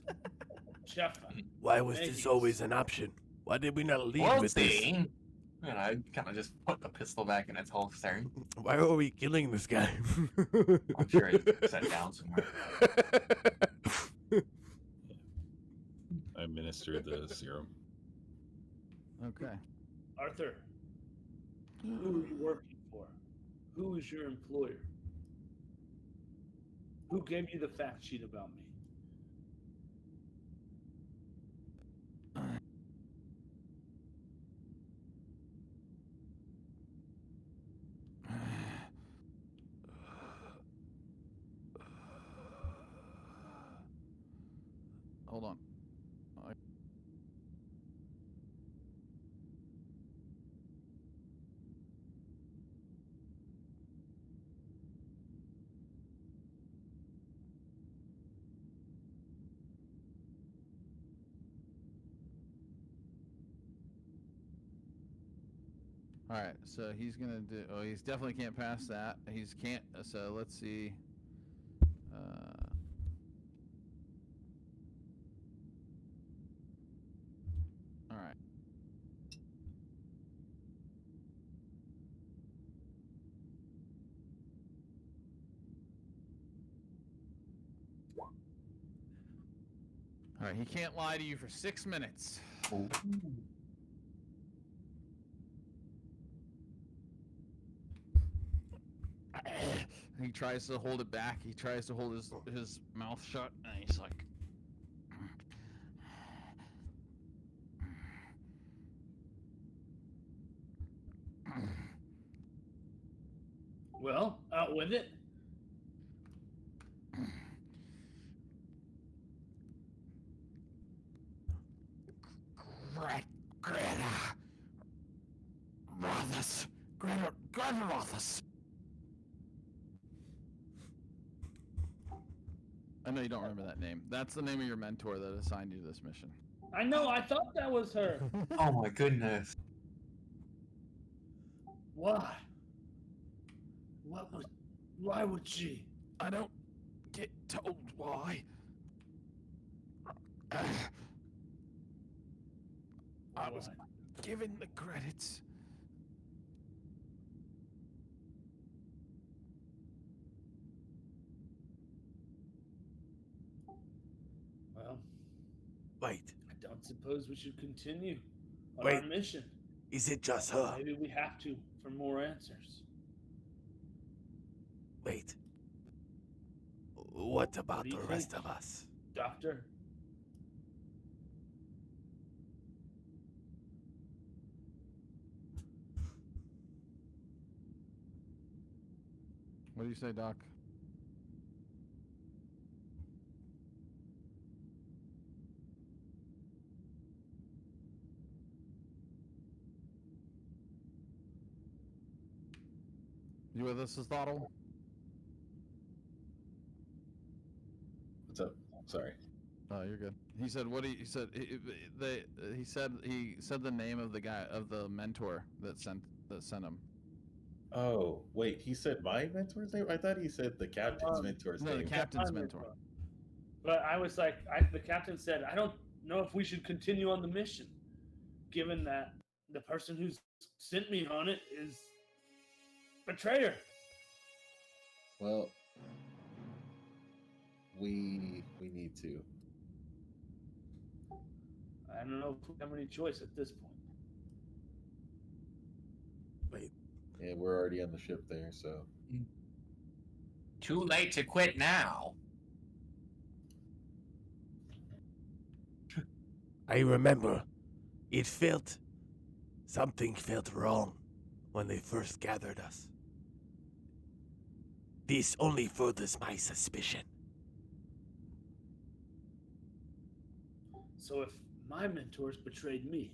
Chefa. Why was this always an option? Why did we not lead We'll with this? see. And I kind of just put the pistol back in its holster. Why are we killing this guy? I'm sure it's set down somewhere. I administered the serum. Okay. Arthur, who are you working for? Who is your employer? Who gave you the fact sheet about me? Hold on. All right, so he's gonna do. Oh, he's definitely can't pass that. He's can't. So let's see. All right. All right. He can't lie to you for 6 minutes. Ooh. He tries to hold it back. He tries to hold his mouth shut, and he's like, Well, out with it. Greta Rothus. I know you don't remember that name. That's the name of your mentor that assigned you this mission. I know, I thought that was her. Oh my goodness. Why? Why would she? I don't get told why. I was given the credits. Well, Wait, I don't suppose we should continue on Wait. our mission. is it just her? Maybe we have to for more answers. Wait. What about do you the rest think? of us? Doctor, What do you say, Doc? You with us, Thottle? What's up? Sorry. Oh, you're good. He said, "What he said? He said the name of the guy of the mentor that sent him." Oh, wait, he said my mentor's name? I thought he said the captain's mentor's No, the name. captain's I'm mentor. But I was like, the captain said, I don't know if we should continue on the mission, given that the person who's sent me on it is betrayer. Well, we need to. I don't know if we have any choice at this point. Wait, Yeah, we're already on the ship there, so Too late to quit now. I remember. Something felt wrong when they first gathered us. This only furthers my suspicion. So if my mentors betrayed me,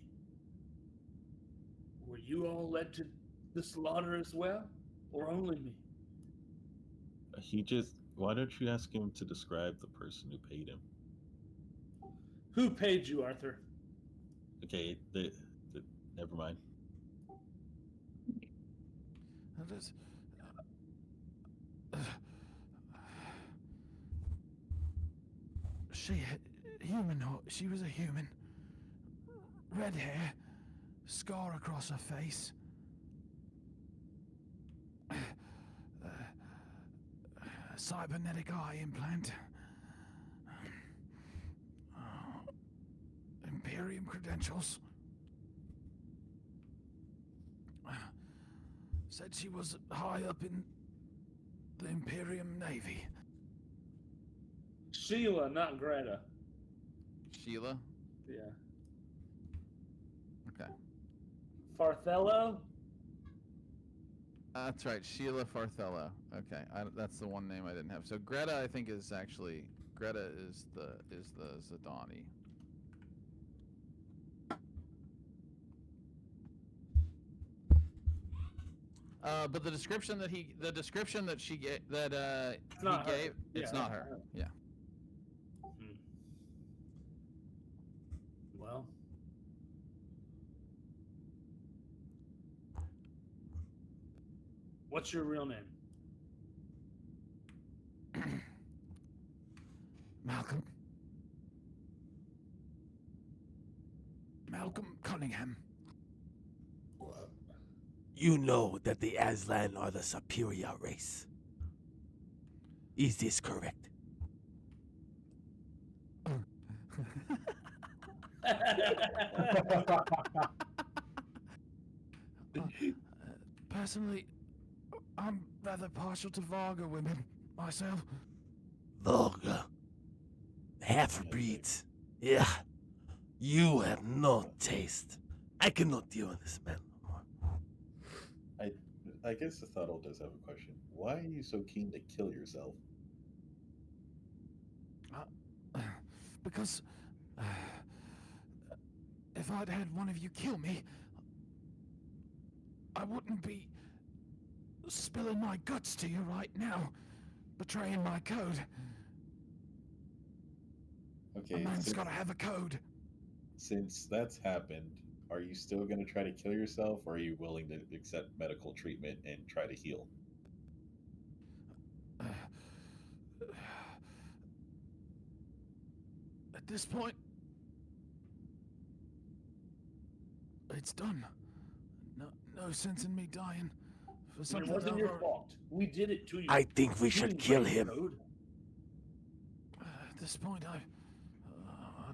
were you all led to the slaughter as well, or only me? why don't you ask him to describe the person who paid him? Who paid you, Arthur? Okay, never mind. She was a human. Red hair, scar across her face. Cybernetic eye implant. Imperium credentials. Said she was high up in the Imperium Navy. Sheila, not Greta. Sheila? Yeah. Okay. Farthello? That's right, Sheila Farthello. Okay, that's the one name I didn't have. So Greta, I think, is actually Greta is the Zidani. But the description that she gave, It's not her. it's Yeah, not her. Yeah. Well, what's your real name? Malcolm Cunningham. You know that the Aslan are the superior race. Is this correct? Personally, I'm rather partial to Varga women myself. Vulgar. Half-breeds. Yeah. You have no taste. I cannot deal with this man no more. I guess the Thuddle does have a question. Why are you so keen to kill yourself? Because if I'd had one of you kill me, I wouldn't be spilling my guts to you right now, betraying my code. Okay, A man's gotta have a code. since that's happened, are you still going to try to kill yourself, or are you willing to accept medical treatment and try to heal? At this point, it's done. No sense in me dying for It something. wasn't I've your already- fault. We did it to you. I think we should kill him. At this point, I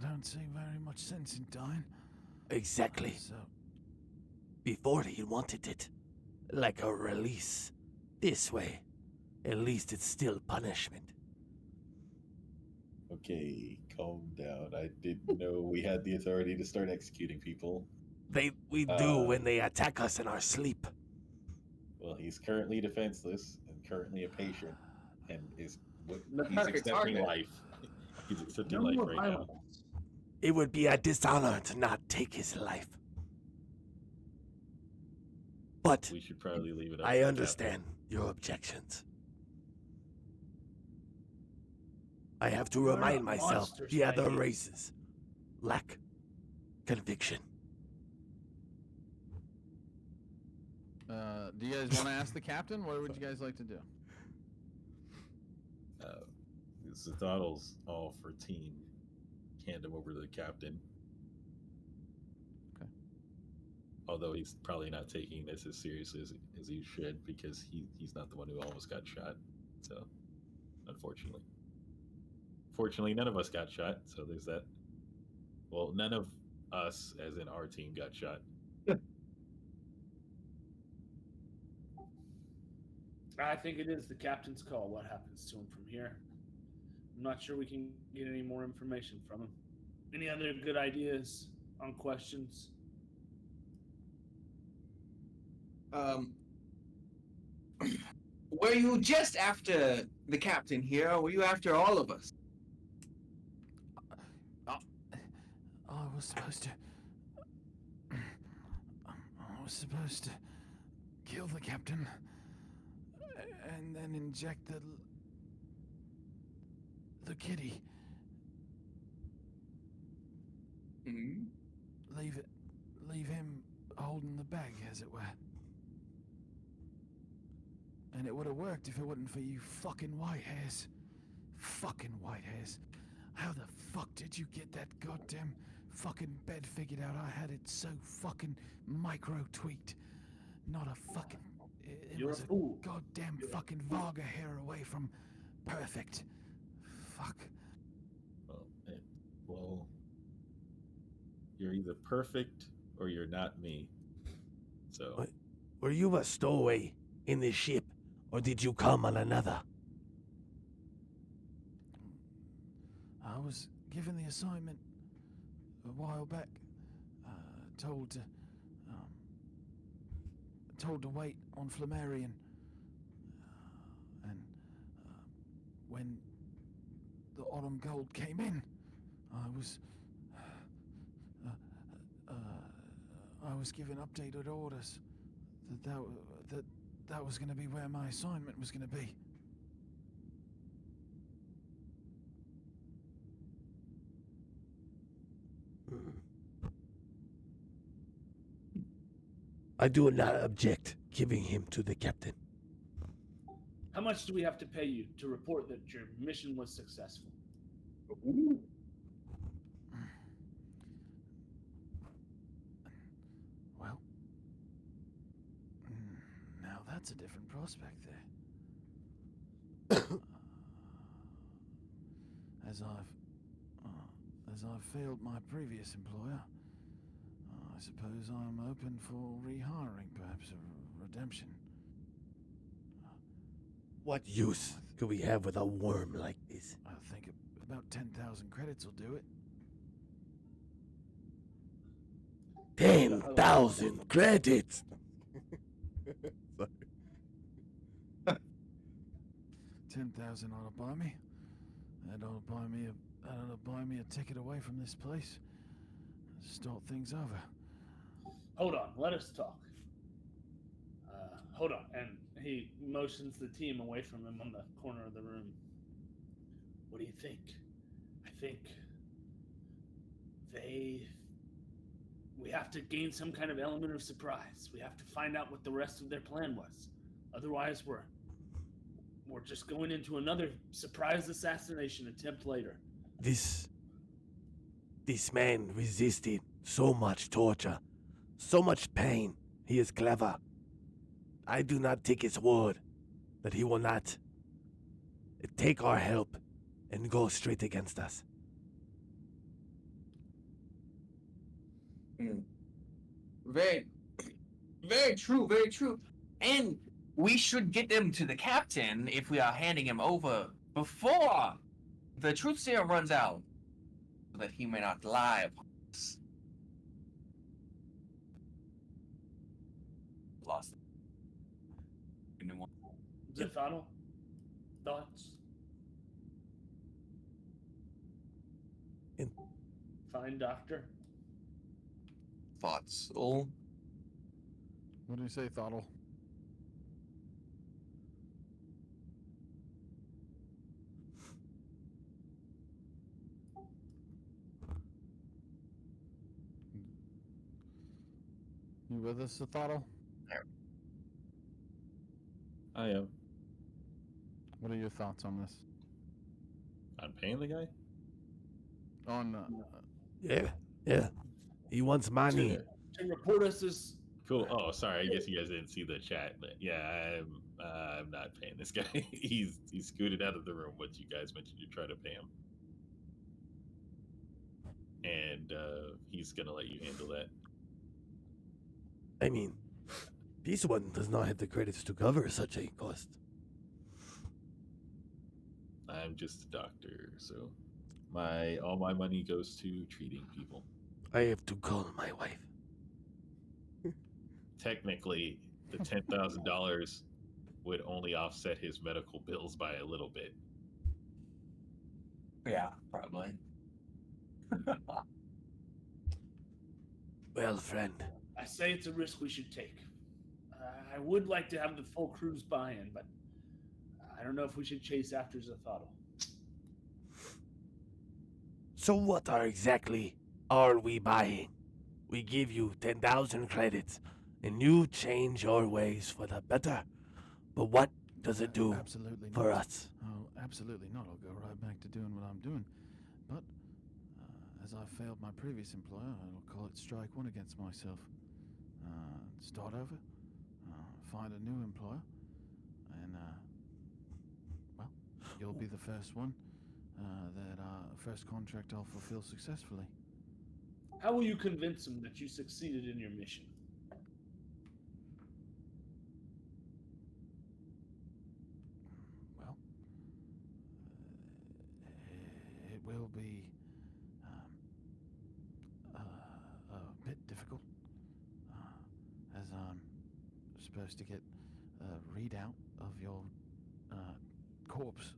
don't see very much sense in dying. Exactly. So, Before he wanted it. Like a release. This way. At least it's still punishment. Okay, calm down. I didn't know we had the authority to start executing people. We do when they attack us in our sleep. Well, he's currently defenseless and currently a patient, and is The he's perfect accepting target. life. He's accepting No life more right now. violence. It would be a dishonor to not take his life. But We should probably leave it up. to I the captain. understand your objections. I have to We're remind not myself monsters, the other Maggie. races lack conviction. do you guys want to ask the captain? What would you guys like to do? Zithadel's all for team. Hand him over to the captain. Okay. Although he's probably not taking this as seriously as he should, because he's not the one who almost got shot. So, unfortunately. Fortunately, none of us got shot, so there's that. Well, none of us, as in our team, got shot. I think it is the captain's call what happens to him from here. I'm not sure we can get any more information from him. Any other good ideas on questions? Were you just after the captain here, or were you after all of us? I was supposed to. I was supposed to kill the captain and then inject the kitty. Hmm? Leave him holding the bag, as it were. And it would have worked if it wasn't for you fucking white hairs. Fucking white hairs. How the fuck did you get that goddamn fucking bed figured out? I had it so fucking micro-tweaked. Not a fucking... It You're was a fool. goddamn fucking Varga hair away from perfect. Fuck. Well, you're either perfect or you're not me. So, What? Were you a stowaway in this ship, or did you come on another? I was given the assignment a while back. Told to wait on Flammarion. And when the Autumn Gold came in, I was given updated orders that was going to be where my assignment was going to be. I do not object giving him to the captain. How much do we have to pay you to report that your mission was successful? Well, now that's a different prospect there. As I've failed my previous employer, I suppose I'm open for rehiring, perhaps a redemption. What use could we have with a worm like this? I think about 10,000 credits will do it. 10,000 credits! 10,000 ought to buy me. That ought to buy me a ticket away from this place. Start things over. Hold on, let us talk. Hold on, and he motions the team away from him on the corner of the room. What do you think? I think we have to gain some kind of element of surprise. We have to find out what the rest of their plan was. Otherwise, we're just going into another surprise assassination attempt later. This This man resisted so much torture, so much pain. He is clever. I do not take his word that he will not take our help and go straight against us. Very, very true, very true. And we should get them to the captain if we are handing him over before the truth serum runs out, so that he may not lie upon us. Lost. New one. Zethano, thoughts? In- Fine, doctor. Thoughts. Oh, What do you say, Thottle? You with us, Thottle? I am. What are your thoughts on this? I'm paying the guy. On Yeah. He wants money. To report us as Cool. Oh, sorry. I guess you guys didn't see the chat, but yeah, I'm not paying this guy. He's scooted out of the room once you guys mentioned you try to pay him, and he's gonna let you handle that. I mean, this one does not have the credits to cover such a cost. I'm just a doctor, so all my money goes to treating people. I have to call my wife. Technically, the $10,000 would only offset his medical bills by a little bit. Yeah, probably. Well, friend, I say it's a risk we should take. I would like to have the full crew's buy-in, but I don't know if we should chase after Zethotto. so what exactly are we buying? We give you 10,000 credits, and you change your ways for the better. But what does it do Absolutely for not. us? Oh, absolutely not. I'll go right back to doing what I'm doing. But as I failed my previous employer, I'll call it strike one against myself. Start over, find a new employer, and well, you'll be the first one first contract I'll fulfill successfully. How will you convince him that you succeeded in your mission? Well, it will be a bit difficult, as I'm supposed to get a readout of your corpse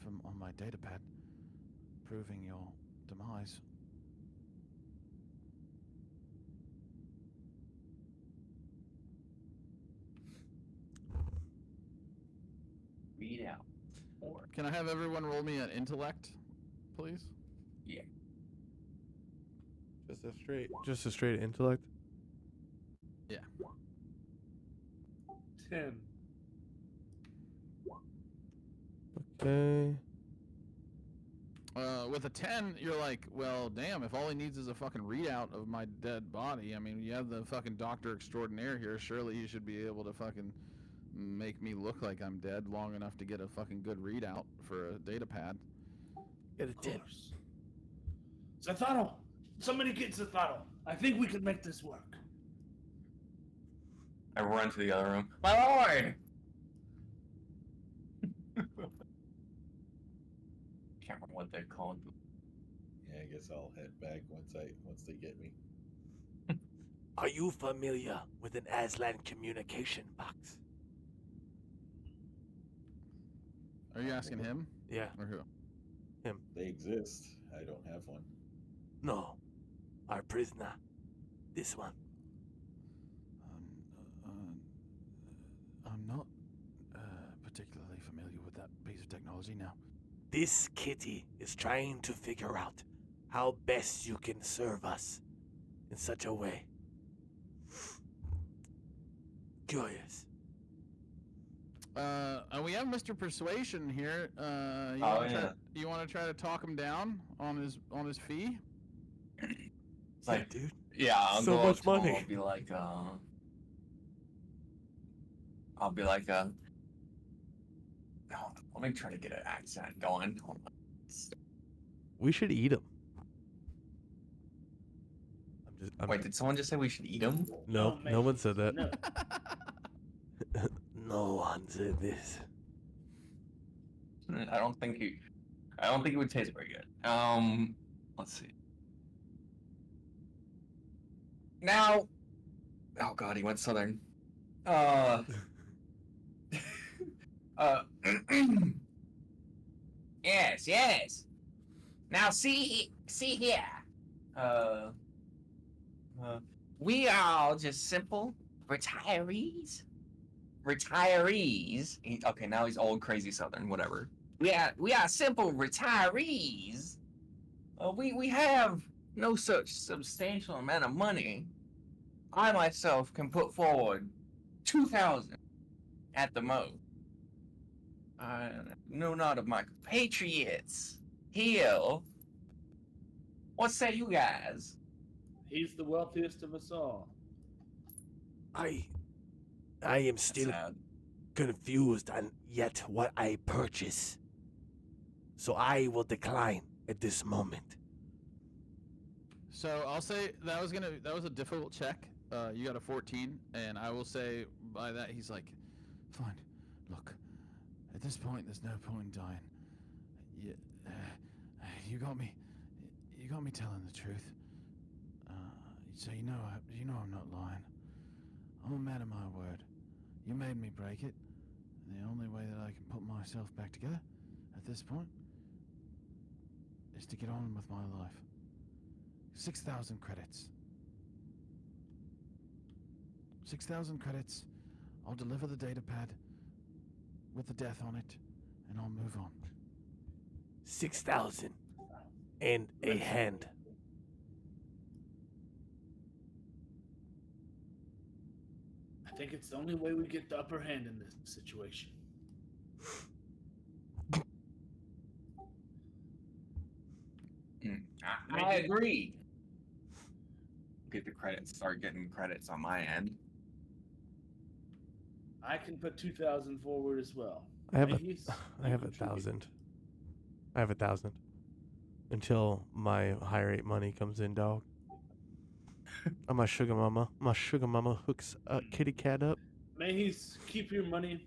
from on my datapad, proving your demise. Read out. Or Can I have everyone roll me an intellect, please? yeah. Just a straight intellect. Yeah. 10. Okay. With a 10, you're like, well, damn, if all he needs is a fucking readout of my dead body, I mean, you have the fucking doctor extraordinaire here, surely he should be able to fucking make me look like I'm dead long enough to get a fucking good readout for a data pad. Get a Of 10. course. Zethotto! Somebody get Zethotto! I think we can make this work. I run to the other room. My lord! Can't remember what they're called. Yeah, I guess I'll head back once they get me. Are you familiar with an Aslan communication box? Are you asking him? Yeah. Or who? They exist. I don't have one. No. Our prisoner. This one. I'm not particularly familiar with that piece of technology now. This kitty is trying to figure out how best you can serve us in such a way. Curious. And we have Mr. Persuasion here. You Oh, wanna yeah. you want to try to talk him down on his fee? It's like, dude. yeah, I'll So go much up to him, money. I'll be like, oh, let me try to get an accent going. Hold on. We should eat him. Wait, did someone just say we should eat him? No, no one said that. No. No one said this. I don't think it would taste very good. Let's see. Now, oh god, he went southern. Yes. Now see here. We are all just simple retirees. Okay, now he's old, crazy southern, whatever. We are simple retirees. We have no such substantial amount of money. I myself can put forward 2,000 at the most. No, not of my compatriots here. What say you guys? He's the wealthiest of us all. I am still Sad. confused on yet what I purchase. So I will decline at this moment. So I'll say that was a difficult check. You got a 14, and I will say by that he's like, fine. Look, at this point, there's no point in dying. You got me telling the truth. So you know I'm not lying. I'm a man of my word. You made me break it. The only way that I can put myself back together at this point is to get on with my life. 6,000 credits. 6,000 credits. I'll deliver the data pad with the death on it, and I'll move on. 6,000 and a hand. I think it's the only way we get the upper hand in this situation. I agree. Get the credits. Start getting credits on my end. I can put 2,000 forward as well. I have Mace, I have 1,000. I have 1,000 until my high rate money comes in, dog. I'm my sugar mama. My sugar mama hooks a kitty cat up. Mayhe's keep your money.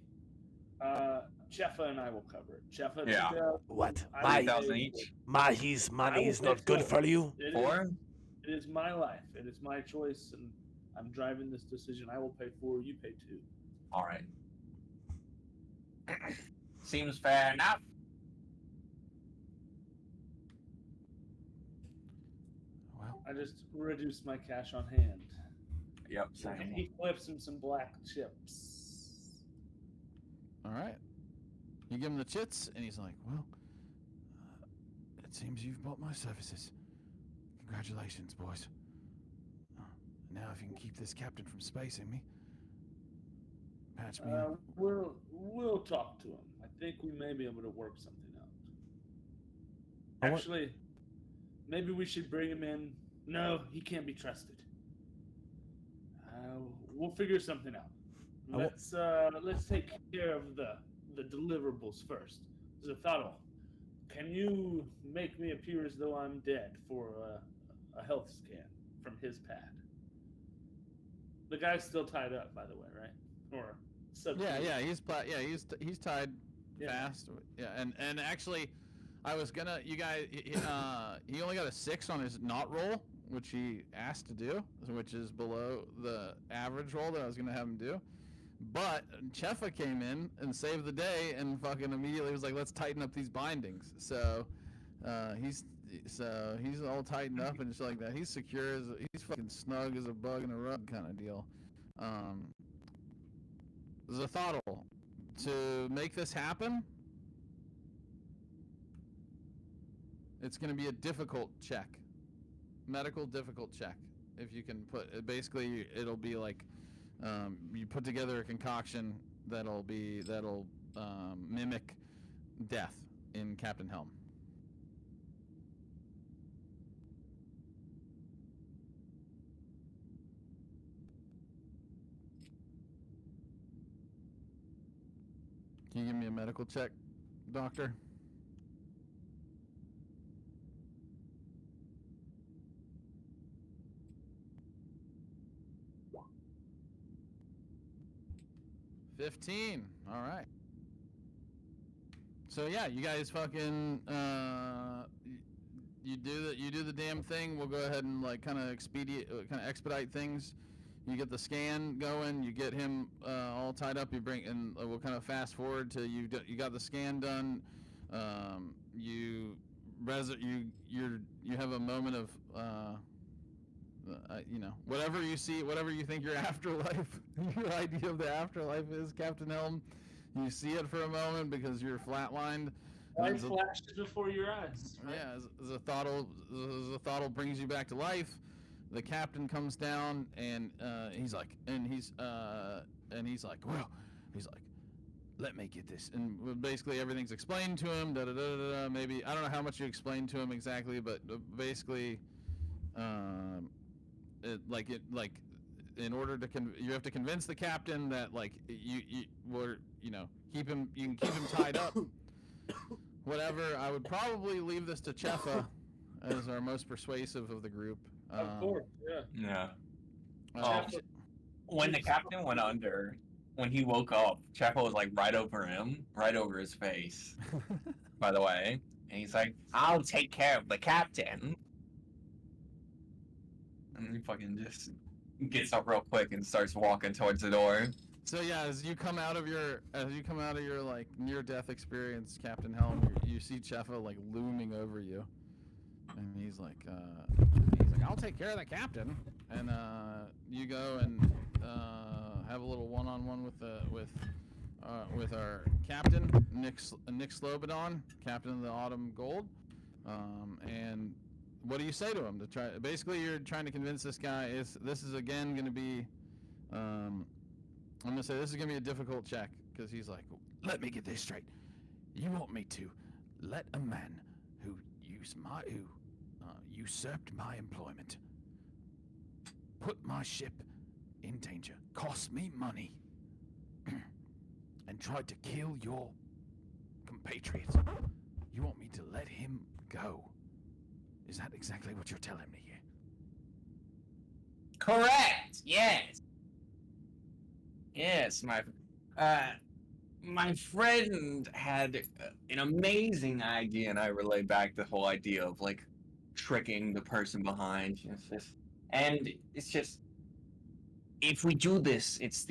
Cheffa and I will cover it. Cheffa, Yeah. 2,000. What? I will 3,000 pay- each. Mahi's money I will is pay not good four. for you. It is- 4? It is my life. It is my choice, and I'm driving this decision. I will pay 4. You pay 2. All right. Seems fair enough. Well, I just reduced my cash on hand. Yep. And Same. he flips him some black chips. all right. You give him the chits, and he's like, well, it seems you've bought my services. Congratulations, boys. Now if you can keep this captain from spacing me, patch me up. We'll talk to him. I think we may be able to work something out. I want- Actually, maybe we should bring him in. No, he can't be trusted. We'll figure something out. I wa- Let's take care of the deliverables first. Zatharo, can you make me appear as though I'm dead for a health scan from his pad? The guy's still tied up, by the way, right? Or Yeah, he's tied Yeah. fast. Yeah, and actually, I was gonna, you guys, he only got a 6 on his not roll, which he asked to do, which is below the average roll that I was gonna have him do. But Cheffa came in and saved the day and fucking immediately was like, let's tighten up these bindings. So he's all tightened up and shit like that. He's secure he's fucking snug as a bug in a rug kind of deal. Zathotl, to make this happen, it's going to be a difficult check, medical difficult check. If you can put, basically, it'll be like you put together a concoction that'll mimic death in Captain Helm. Can you give me a medical check, doctor? $15. All right. So yeah, you guys fucking you do the damn thing. We'll go ahead and like kind of expedite things. You get the scan going. You get him all tied up. You bring and we'll kind of fast forward to you got the scan done. You have a moment of whatever you see, whatever you think your afterlife, your idea of the afterlife is, Captain Helm. You see it for a moment because you're flatlined. Light flashes before your eyes. Right? Yeah, as a Thottle brings you back to life. The captain comes down and he's like, let me get this. And basically everything's explained to him. Maybe I don't know how much you explained to him exactly, but basically, in order to you have to convince the captain that like you can keep him tied up. Whatever. I would probably leave this to Chefa as our most persuasive of the group. Of course, yeah. Yeah. When the captain went under, when he woke up, Chefa was like right over him, right over his face. By the way, and he's like, "I'll take care of the captain." And he fucking just gets up real quick and starts walking towards the door. So yeah, as you come out of your like near-death experience, Captain Helm, you see Chefa like looming over you, and he's like, "I'll take care of the captain." And you go and have a little one-on-one with our captain, Nick Slobodon, captain of the Autumn Gold. And what do you say to him? Basically, you're trying to convince this guy. This is again going to be. I'm gonna say this is gonna be a difficult check because he's like, let me get this straight. You want me to let a man who usurped my employment, put my ship in danger, cost me money, and tried to kill your compatriots. You want me to let him go? Is that exactly what you're telling me here? Correct. Yes. Yes, my friend had an amazing idea, and I relayed back the whole idea of like tricking the person behind. It's just if we do this, if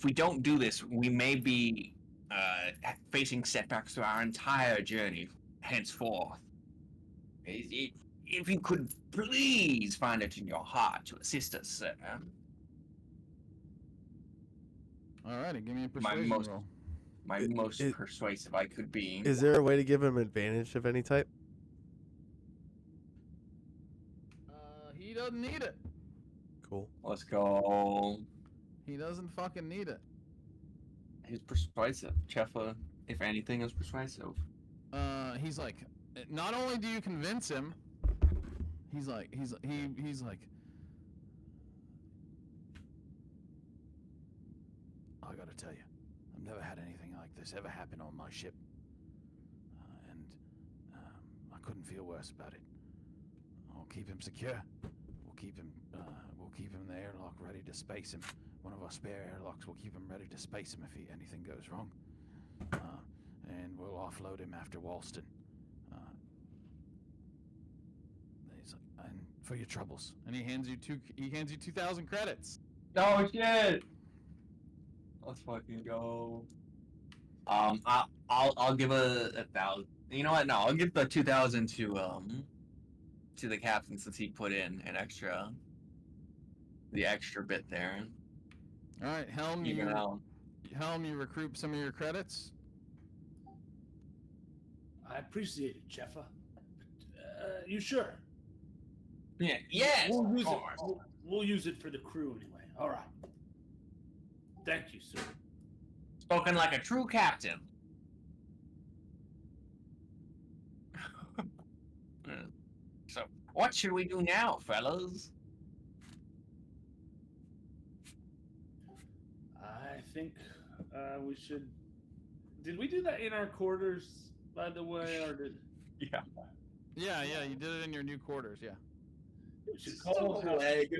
we don't do this, we may be facing setbacks through our entire journey henceforth. If you could please find it in your heart to assist us, sir. Alrighty, give me a persuasion roll. My most persuasive I could be. Is there a way to give him advantage of any type? He doesn't need it. Cool. Let's go. He doesn't fucking need it. He's persuasive. Chefa, if anything, is persuasive. He's like, not only do you convince him, he's like, I gotta tell you, I've never had anything like this ever happen on my ship, and I couldn't feel worse about it. I'll keep him secure. We'll keep him in the airlock, ready to space him. One of our spare airlocks. We'll keep him ready to space him if anything goes wrong, and we'll offload him after Walston. He's like, and for your troubles, and he hands you 2,000 credits. Oh shit! Let's fucking go. I'll give a 1,000. You know what? No, I'll give the 2,000 to the captain since he put in the extra bit there. All right, Helm. You recruit some of your credits. I appreciate it, Chefa. You sure? Yeah. Yes. We'll use it for the crew anyway. All right. Thank you, sir. Spoken like a true captain. So, what should we do now, fellas? I think we should Did we do that in our quarters, by the way, or did Yeah. Yeah, you did it in your new quarters. Yeah. we should Just call a leg.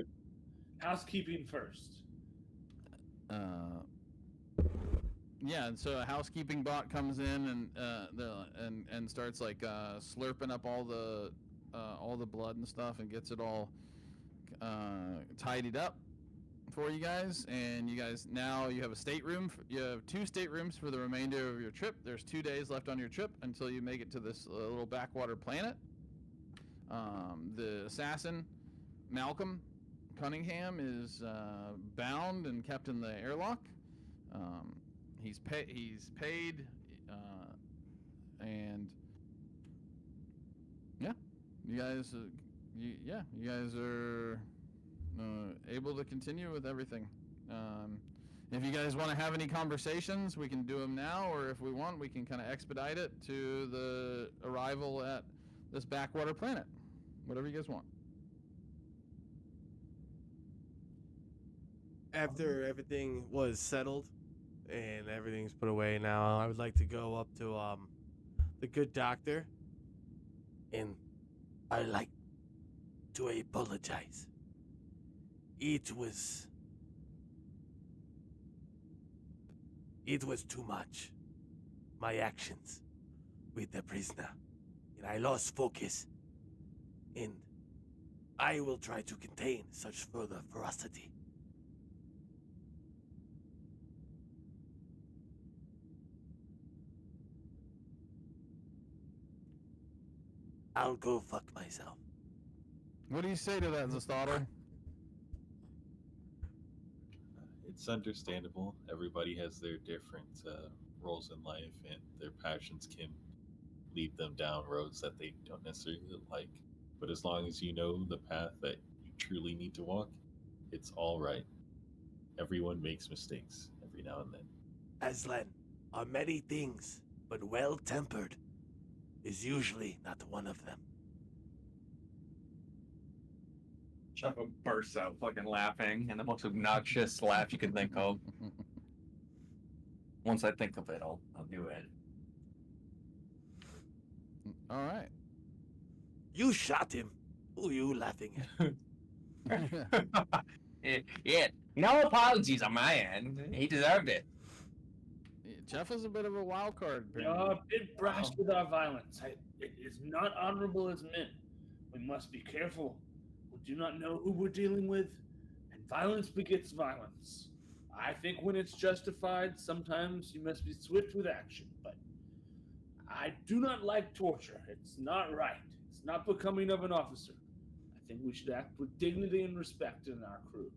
housekeeping first? Yeah, and so a housekeeping bot comes in and starts like slurping up all the blood and stuff and gets it all tidied up for you guys. And you guys now you have a stateroom. You have 2 staterooms for the remainder of your trip. There's 2 days left on your trip until you make it to this little backwater planet. The assassin Malcolm Cunningham is bound and kept in the airlock. He's paid, and yeah, you guys, you guys are able to continue with everything. If you guys want to have any conversations, we can do them now, or if we want, we can kind of expedite it to the arrival at this backwater planet. Whatever you guys want. After everything was settled and everything's put away now, I would like to go up to the good doctor, And I like to apologize. It was too much. My actions with the prisoner. And I lost focus. And I will try to contain such further ferocity. I'll go fuck myself. What do you say to that, Zastado? It's understandable. Everybody has their different roles in life, and their passions can lead them down roads that they don't necessarily like. But as long as you know the path that you truly need to walk, it's all right. Everyone makes mistakes every now and then. Aslan are many things, but well-tempered is usually not one of them. Chuckle bursts out fucking laughing, and the most obnoxious laugh you can think of. Once I think of it, I'll do it. All right. You shot him. Who are you laughing at? Yeah, no apologies on my end. He deserved it. Jeff is a bit of a wild card. We are a bit brash with our violence. It is not honorable as men. We must be careful. We do not know who we're dealing with, and violence begets violence. I think when it's justified, sometimes you must be swift with action, but I do not like torture. It's not right. It's not becoming of an officer. I think we should act with dignity and respect in our crew.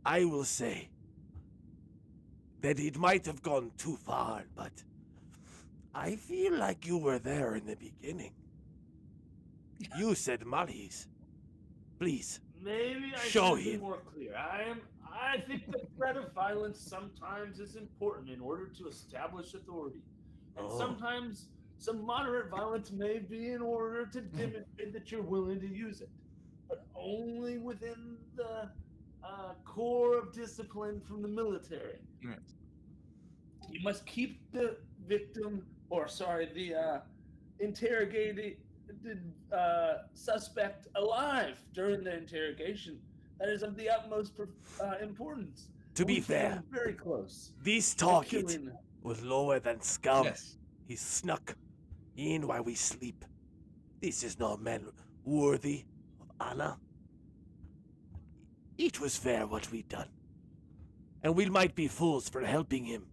I will say that it might have gone too far, but I feel like you were there in the beginning. You said Malhis. Please, Maybe I show should be him. more clear. I think the threat of violence sometimes is important in order to establish authority. And Oh. sometimes some moderate violence may be in order to demonstrate that you're willing to use it. But only within the core of discipline from the military. Yes. You must keep the victim, the interrogated suspect alive during the interrogation. That is of the utmost importance. To be We came fair, very close. this to target killing- was lower than scum. Yes. He snuck in while we sleep. This is no man worthy of honor. It was fair what we done. And we might be fools for helping him.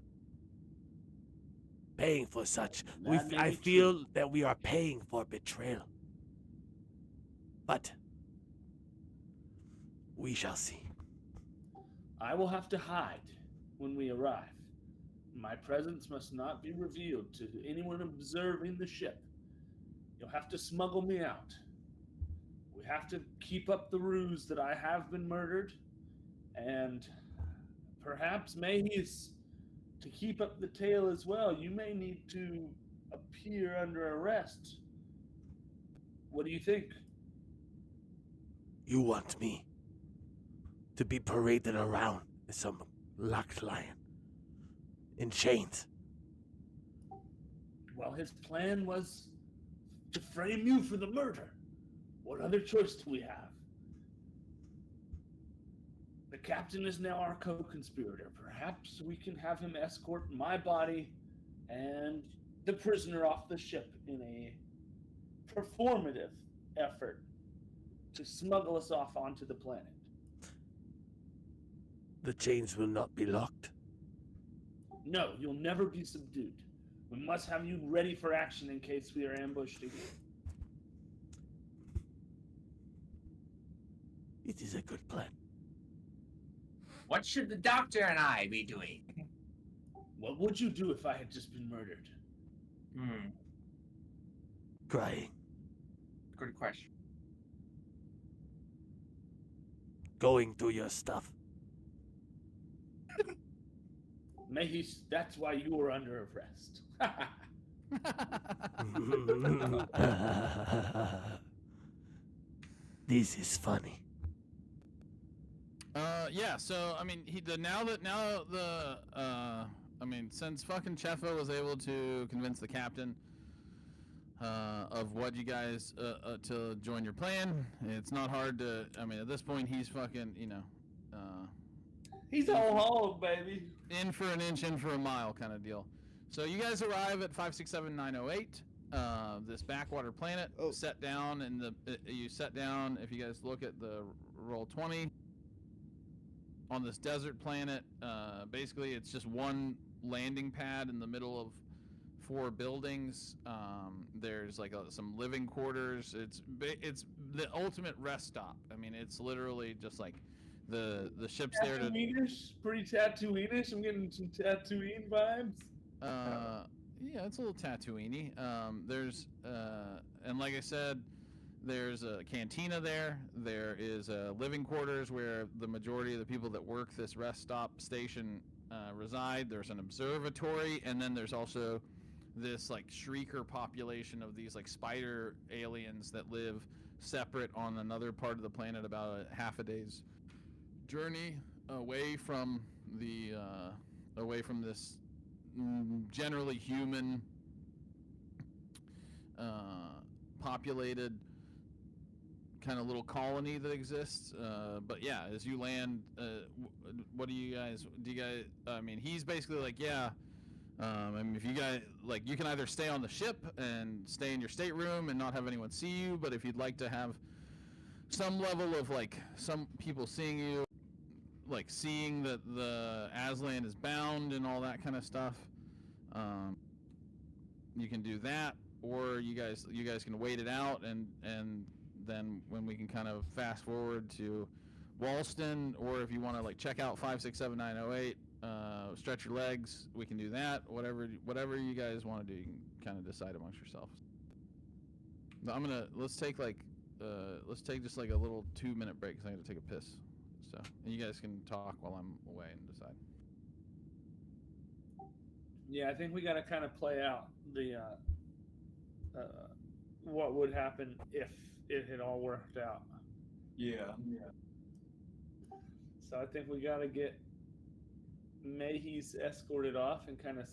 Paying for such. That may I be feel that we are paying for betrayal. But we shall see. I will have to hide when we arrive. My presence must not be revealed to anyone observing the ship. You'll have to smuggle me out. We have to keep up the ruse that I have been murdered, and perhaps Mayhe's to keep up the tale as well. You may need to appear under arrest. What do you think? You want me to be paraded around as some locked lion in chains. Well, his plan was to frame you for the murder. What other choice do we have? The captain is now our co-conspirator. Perhaps we can have him escort my body and the prisoner off the ship in a performative effort to smuggle us off onto the planet. The chains will not be locked. No, you'll never be subdued. We must have you ready for action in case we are ambushed again. It is a good plan. What should the doctor and I be doing? What would you do if I had just been murdered? Crying. Good question. Going through your stuff. Mahis, that's why you were under arrest. This is funny. Yeah. So I mean, since fucking Chefo was able to convince the captain of what you guys to join your plan, it's not hard to. I mean, at this point, he's fucking, He's all hog, baby. in for an inch, in for a mile kind of deal. So you guys arrive at 567908, this backwater planet. Set down in the you set down. If you guys look at the roll 20 on this desert planet, basically it's just one landing pad in the middle of 4 buildings. There's like some living quarters. It's the ultimate rest stop. I mean, it's literally just like the ship's there to. Tatooine-ish? Pretty Tatooine-ish? I'm getting some Tatooine vibes. Yeah, it's a little Tatooine-y. There's and like I said, there's a cantina there. There is living quarters where the majority of the people that work this rest stop station reside. There's an observatory, and then there's also this like shrieker population of these like spider aliens that live separate on another part of the planet, about a half a day's journey away from this generally human populated kind of little colony that exists. But yeah, as you land, what do you guys? I mean, he's basically like, yeah. I mean, if you guys like, you can either stay on the ship and stay in your stateroom and not have anyone see you. But if you'd like to have some level of like some people seeing you, like seeing that the Aslan is bound and all that kind of stuff, you can do that, or you guys can wait it out, and then when we can kind of fast forward to Walston, or if you want to like check out 567908, stretch your legs, we can do that. Whatever you guys want to do, you can kind of decide amongst yourselves. Let's take just like a little 2-minute break because I got to take a piss. So, and you guys can talk while I'm away and decide. Yeah, I think we got to kind of play out the what would happen if it had all worked out. Yeah. So I think we got to get Mahis escorted off and kind of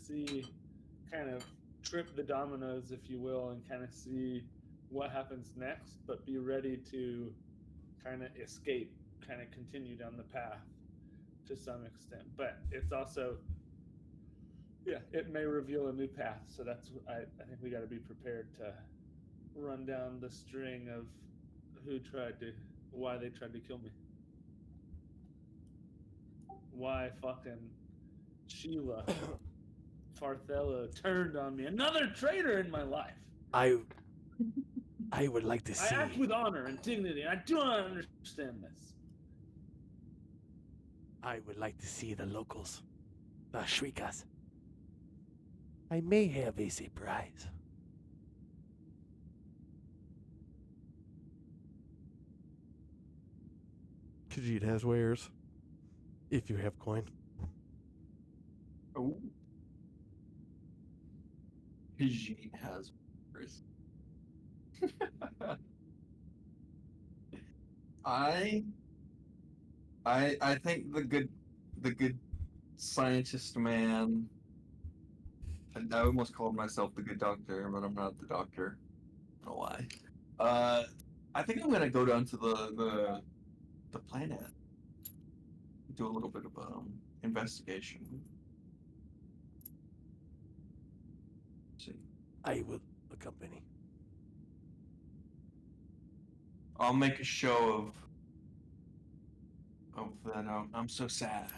trip the dominoes, if you will, and kind of see what happens next, but be ready to kind of escape, kind of continue down the path to some extent. But it's also, yeah, it may reveal a new path. So that's, I think we got to be prepared to run down the string of why they tried to kill me. Why fucking Sheila Farthella turned on me. Another traitor in my life. I would like to see. I act with honor and dignity, and I do not understand this. I would like to see the locals, the Shrikas. I may have a surprise. Khajiit has wares. If you have coin. Oh. Khajiit has wares. I think the good scientist man. I almost called myself the good doctor, but I'm not the doctor. I don't know why. I think I'm gonna go down to the planet, do a little bit of investigation. See, I will accompany. I'll make a show of that. I'm so sad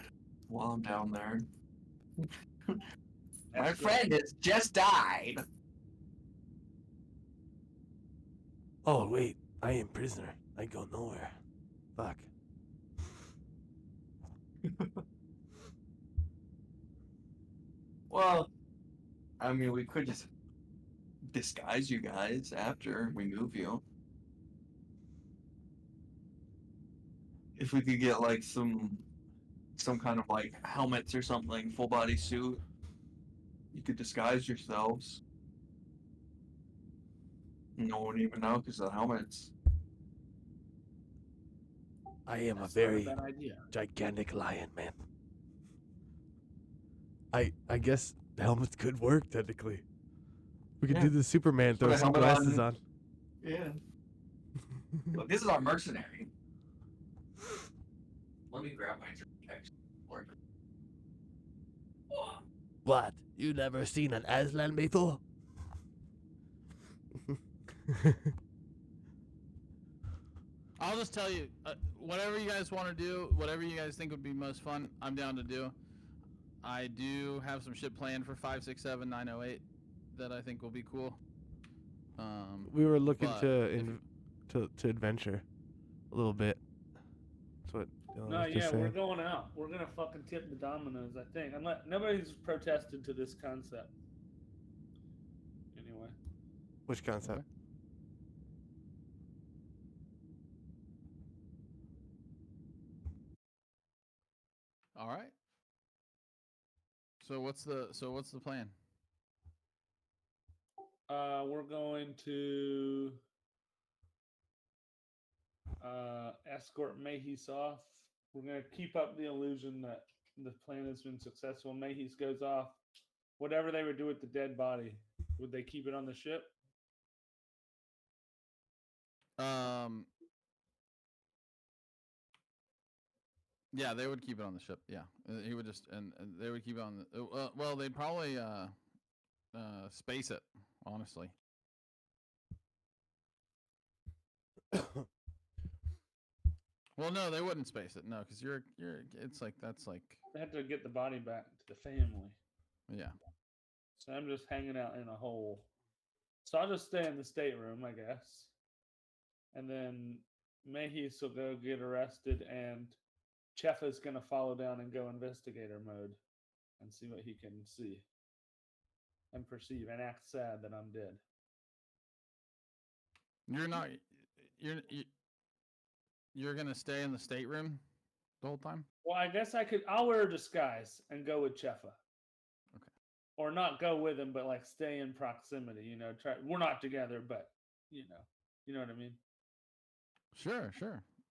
while I'm down there. My That's good. friend has just died. Oh, wait. I am prisoner. I go nowhere. Fuck. Well, I mean, we could just disguise you guys after we move you. If we could get like some kind of like helmets or something, full body suit, you could disguise yourselves. No one even know because of the helmets. I am That's a very not a bad idea. gigantic lion, man. I guess the helmets could work technically. We could Yeah. do the Superman, Put throw a some helmet glasses on. on. Yeah. Look, this is our mercenary. Let me grab my protection. What? You never seen an Aslan before? I'll just tell you, whatever you guys want to do, whatever you guys think would be most fun, I'm down to do. I do have some shit planned for 567908 that I think will be cool. We were looking but to adventure a little bit. That's what Dylan No, was just yeah, saying. we're going out. We're gonna fucking tip the dominoes, I think. Nobody's protested to this concept. Anyway. Which concept? All right. So what's the plan? We're going to escort Mahis off. We're going to keep up the illusion that the plan has been successful. Mahis goes off. Whatever they would do with the dead body, would they keep it on the ship? Yeah, they would keep it on the ship. Yeah, he would just and they would keep it on the. Well, they'd probably space it. Honestly. Well, no, they wouldn't space it. No, because you're. It's like that's like. They have to get the body back to the family. Yeah. So I'm just hanging out in a hole. So I'll just stay in the stateroom, I guess. And then Mahis will go get arrested, and Chefa's going to follow down and go investigator mode and see what he can see and perceive and act sad that I'm dead. You're not. You're gonna stay in the stateroom the whole time. Well, I guess I'll wear a disguise and go with Chefa. Okay. Or not go with him, but like stay in proximity. We're not together, but you know what I mean. Sure.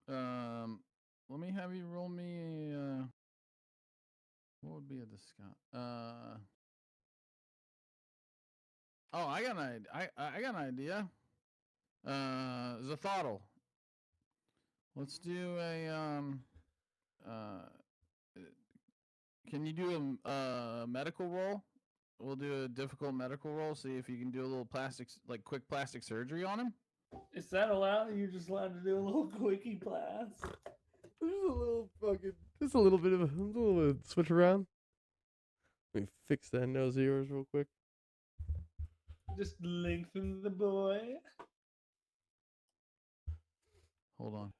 Let me have you roll me. What would be a disguise? Oh, I got an idea. Zathodl. Let's do a Can you do a medical roll? We'll do a difficult medical roll. See if you can do a little quick plastic surgery on him. Is that allowed? Are you just allowed to do a little quickie class? Just a little bit of a switch around. Let me fix that nose of yours real quick. Just lengthen the boy. Hold on.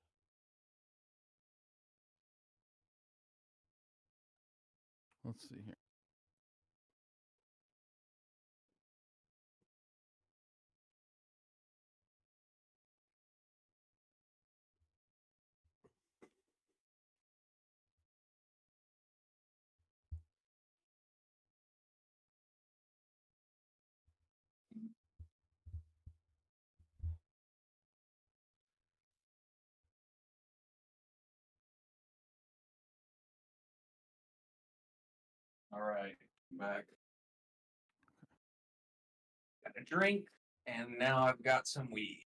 Let's see here. All right, back. Got a drink, and now I've got some weed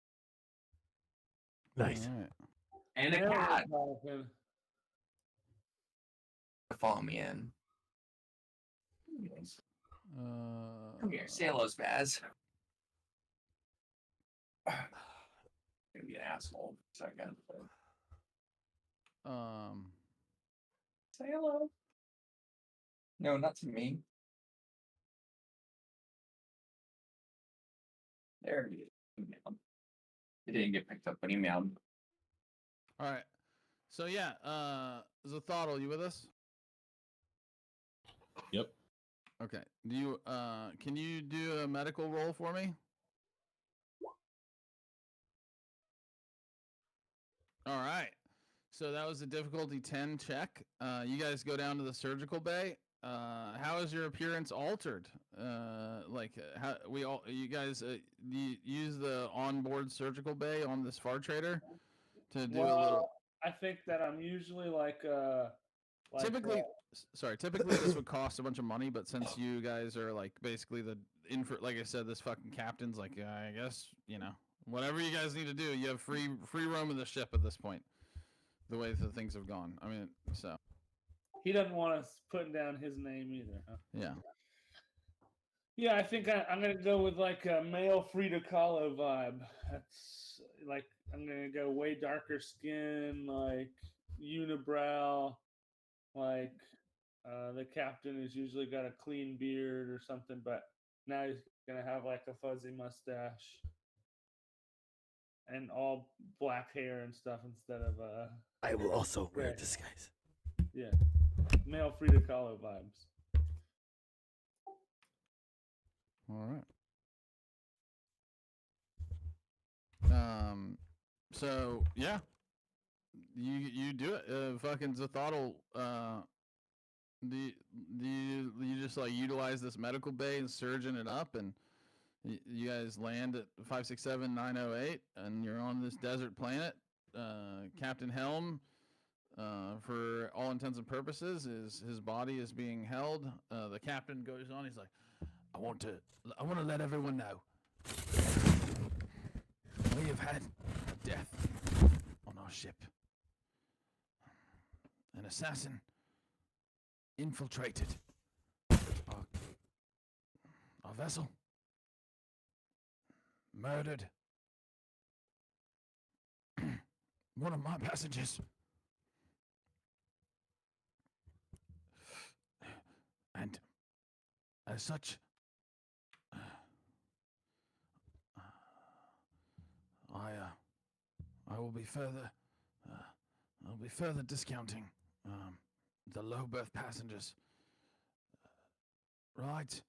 Nice. All right. and a Nail cat it, Dolphin. to follow me in. Come here, say hello, Spaz. Gonna be an asshole for a second. Say hello. No, not to me. There he is. He meowed. It didn't get picked up, but he meowed. All right. So yeah, Zathotl, you with us? Yep. Okay. Do you can you do a medical roll for me? All right. So that was a difficulty 10 check. You guys go down to the surgical bay. How is your appearance altered? How you guys you use the onboard surgical bay on this Far Trader to do a little. I think that I'm usually Typically, typically this would cost a bunch of money, but since you guys are like basically like I said, this fucking captain's like, I guess, whatever you guys need to do, you have free roam of the ship at this point. The way that things have gone. I mean, so. he doesn't want us putting down his name either, huh? Yeah. Yeah, I think I'm gonna go with like a male Frida Kahlo vibe. That's like I'm gonna go way darker skin, like unibrow, like the captain has usually got a clean beard or something, but now he's gonna have like a fuzzy mustache and all black hair and stuff instead of I will also wear a Right. disguise. yeah, male Frida Kahlo vibes. All right. So yeah, you do it. Fucking Zathotl. Do you just like utilize this medical bay and surgeon it up, and you guys land at 567-908, and you're on this desert planet. Captain Helm, for all intents and purposes, his body is being held. The captain goes on. He's like, I want to let everyone know we have had death on our ship. An assassin infiltrated our vessel, murdered one of my passengers, and as such, I will be further discounting the low berth passengers. Right.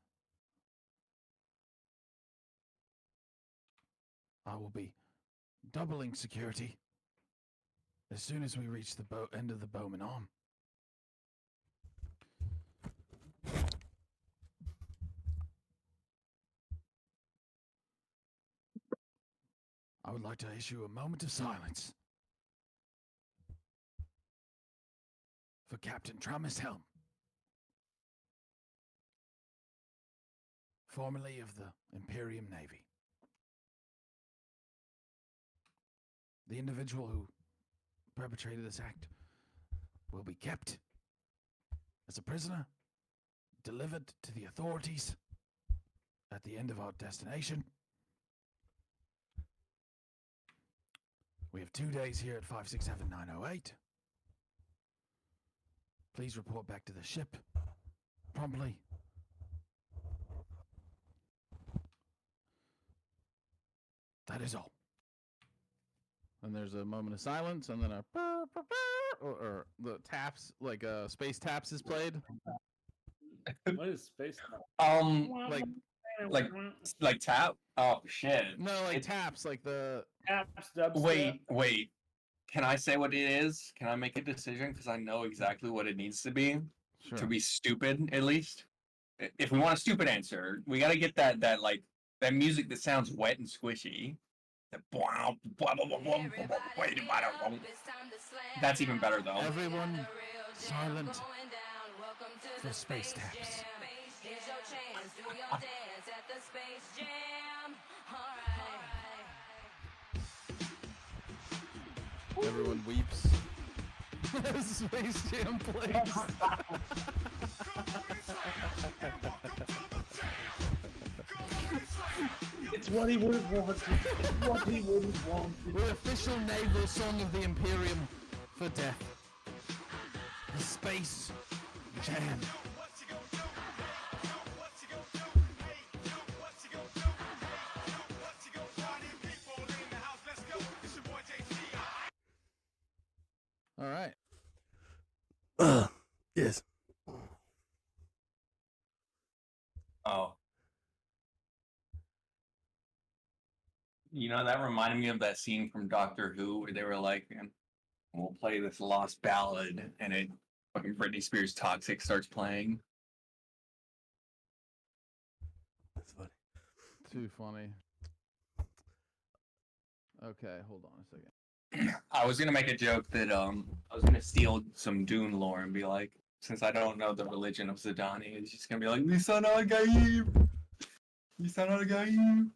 I will be doubling security as soon as we reach the end of the Bowman Arm. I would like to issue a moment of silence for Captain Travis Helm, formerly of the Imperium Navy. The individual who perpetrated this act will be kept as a prisoner, delivered to the authorities at the end of our destination. We have 2 days here at 567-908. Please report back to the ship promptly. That is all. And there's a moment of silence, and then a or the taps, like space taps is played. What is space? Like tap. Oh shit. No, like taps, like the Taps, dubstep. Wait. Can I say what it is? Can I make a decision? Because I know exactly what it needs to be. Sure. To be stupid, at least. If we want a stupid answer, we gotta get that music that sounds wet and squishy. That's even better though. Everyone silent. for Space Taps. Here's your chance, do your dance at the Space Jam. Alright. Everyone weeps. Space Jam plays. It's what he would have wanted. It's what he would have wanted. The official naval song of the Imperium for death. The Space Jam. All right. Yes. Oh. You know, that reminded me of that scene from Doctor Who where they were like, man, we'll play this lost ballad, and it fucking Britney Spears Toxic starts playing. That's funny. Too funny. Okay, hold on a second. I was gonna make a joke that I was gonna steal some Dune lore and be like, since I don't know the religion of Zidani, it's just gonna be like, Lisan al-Gaib! Lisan al-Gaib!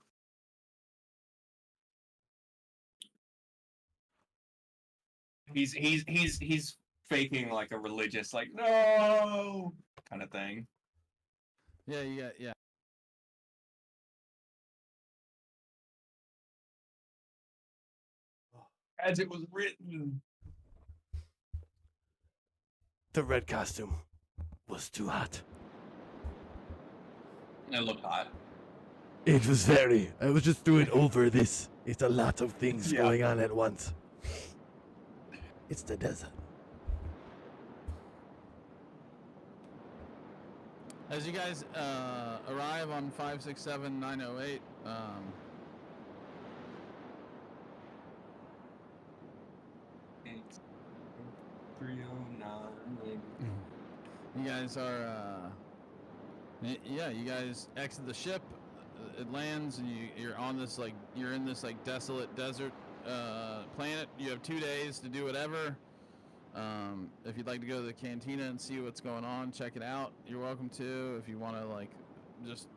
He's faking like a religious, like, no kind of thing. Yeah, yeah. As it was written. The red costume was too hot. It looked hot. It was very. I was just doing over this. It's a lot of things going on at once. It's the desert. As you guys arrive on 567-908, It's 309. you guys are, yeah, you guys exit the ship. It lands, and you're on this you're in this desolate desert planet. You have 2 days to do whatever. If you'd like to go to the cantina and see what's going on, check it out. You're welcome to. If you want to just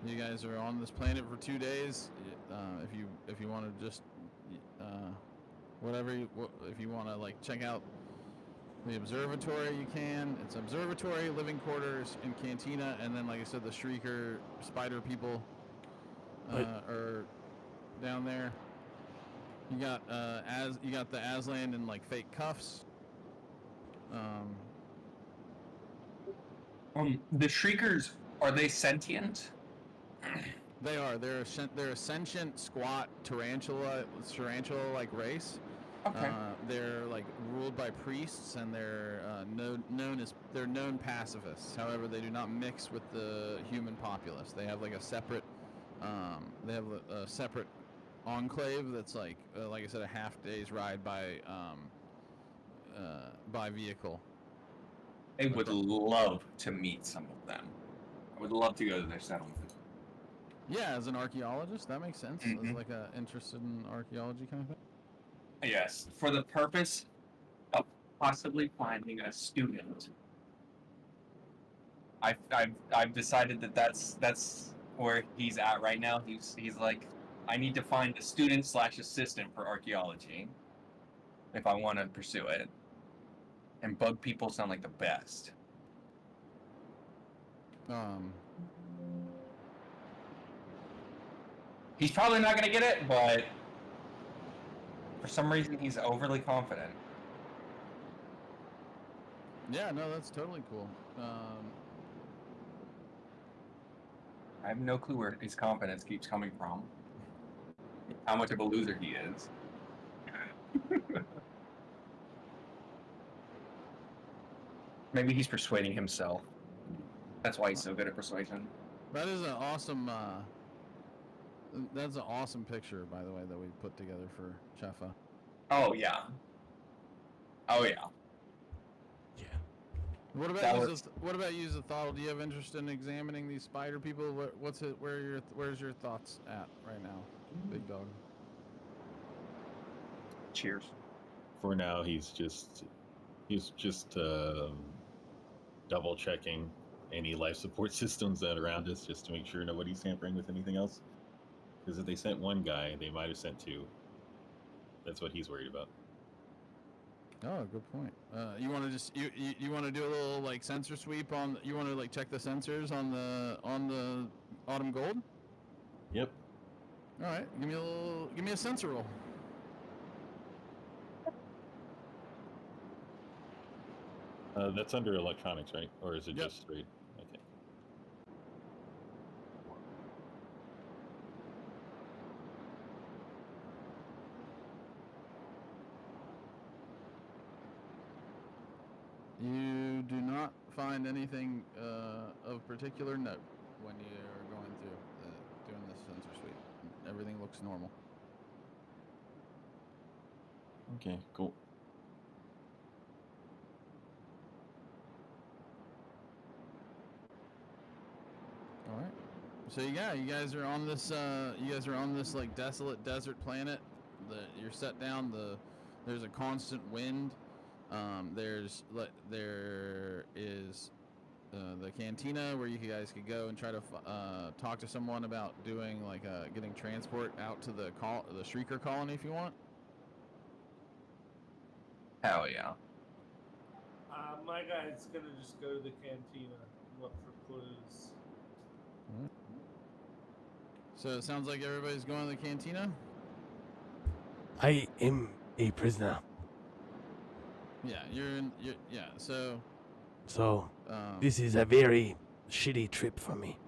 you guys are on this planet for 2 days. If you want to just whatever if you want to check out the observatory, you can. It's observatory, living quarters, and cantina, and then like I said, the Shrieker spider people are down there. You got you got the Aslan in fake cuffs. The Shriekers, are they sentient? They are. They're a sentient, squat tarantula-like race. Okay. They're ruled by priests, and they're known pacifists. However, they do not mix with the human populace. They have a separate separate enclave that's like I said, a half day's ride by vehicle. I would love to meet some of them. I would love to go to their settlement. Yeah, as an archaeologist, that makes sense. Mhm. As interested in archaeology kind of thing. Yes, for the purpose of possibly finding a student. I've decided that that's where he's at right now. He's like, I need to find a student / assistant for archaeology if I want to pursue it. And bug people sound like the best. He's probably not gonna get it, but for some reason he's overly confident. Yeah, no, that's totally cool. I have no clue where his confidence keeps coming from. How much of a loser he is. Maybe he's persuading himself. That's why he's so good at persuasion. That is an awesome. That's an awesome picture, by the way, that we put together for Chefa. Oh yeah. Oh yeah. What That about you, was- what about you, Zathal? Do you have interest in examining these spider people? Where's your thoughts at right now, Big Dog? Cheers. For now, he's just double checking any life support systems that are around us just to make sure nobody's tampering with anything else. Because if they sent one guy, they might have sent two. That's what he's worried about. Oh, good point. You want to just you want to do a little like sensor sweep on? You want to like check the sensors on the Autumn Gold? Yep. All right, give me a sensor roll. That's under electronics, right? Or is it Yep. just straight? Okay. You do not find anything of particular note when you're going through doing this sensor sweep. Everything looks normal. Okay, cool. All right. So yeah, you guys are on this. You guys are on this like desolate desert planet. You're set down. There's a constant wind. There is the cantina where you guys could go and try to talk to someone about doing like getting transport out to the Shrieker colony if you want. Hell yeah. My guy's gonna just go to the cantina and look for clues. So it sounds like everybody's going to the cantina. I am a prisoner. Yeah, yeah. So So this is a very shitty trip for me.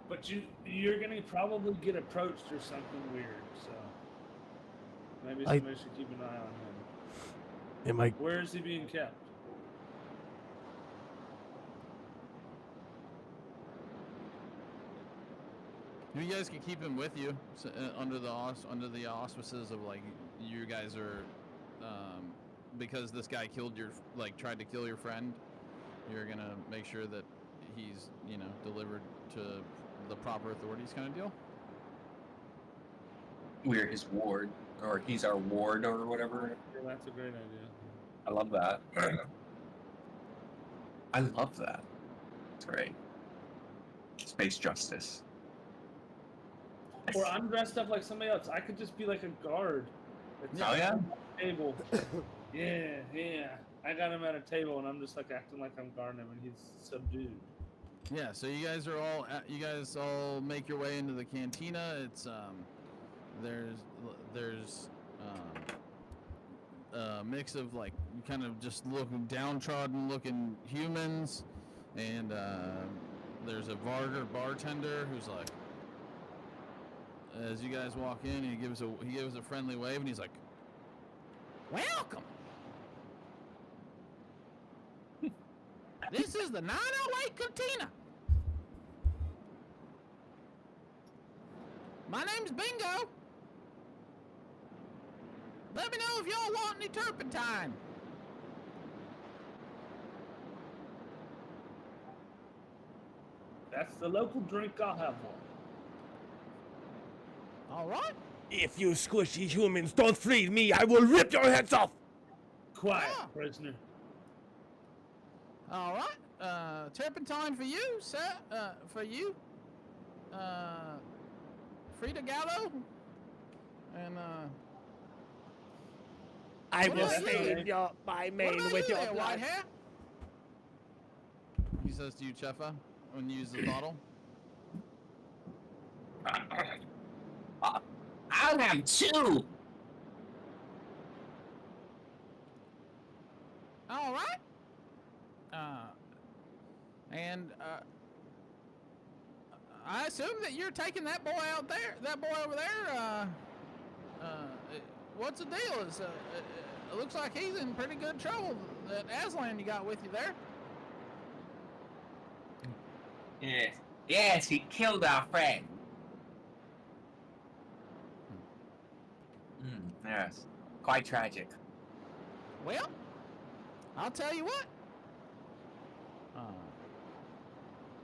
But you're gonna probably get approached or something weird, so maybe somebody should keep an eye on him. Am I? Where is he being kept? you guys can keep him with you under the auspices of like you guys are, because this guy tried to kill your friend. You're gonna make sure that he's delivered to the proper authorities, kind of deal. We're his ward, or he's our ward, or whatever. Yeah, that's a great idea. I love that. I love that. It's great. Space justice. Or I'm dressed up like somebody else. I could just be like a guard. that's Oh, yeah? at the table. yeah. I got him at a table, and I'm just like acting like I'm guarding him, and he's subdued. Yeah. So you guys all make your way into the cantina. It's there's a mix of like kind of just looking downtrodden looking humans, and there's a Varger bartender who's like, as you guys walk in, he gives a friendly wave, and he's like, "Welcome. This is the 908 Cantina. My name's Bingo. Let me know if y'all want any turpentine." That's the local drink. I'll have one. All right. If you squishy humans don't free me, I will rip your heads off. Quiet, Ah. prisoner. All right. Turpentine for you, sir. For you. Frida Gallo. And I What will about you? stain my mane what about with you your there, blood. white hair? He says to you, Chefa, when you use the bottle. I'll have two. All right. And I assume that you're taking that boy out there, that boy over there. What's the deal? It looks like he's in pretty good trouble. That Aslan you got with you there. Yes, he killed our friend. Yes, quite tragic. Well, I'll tell you what.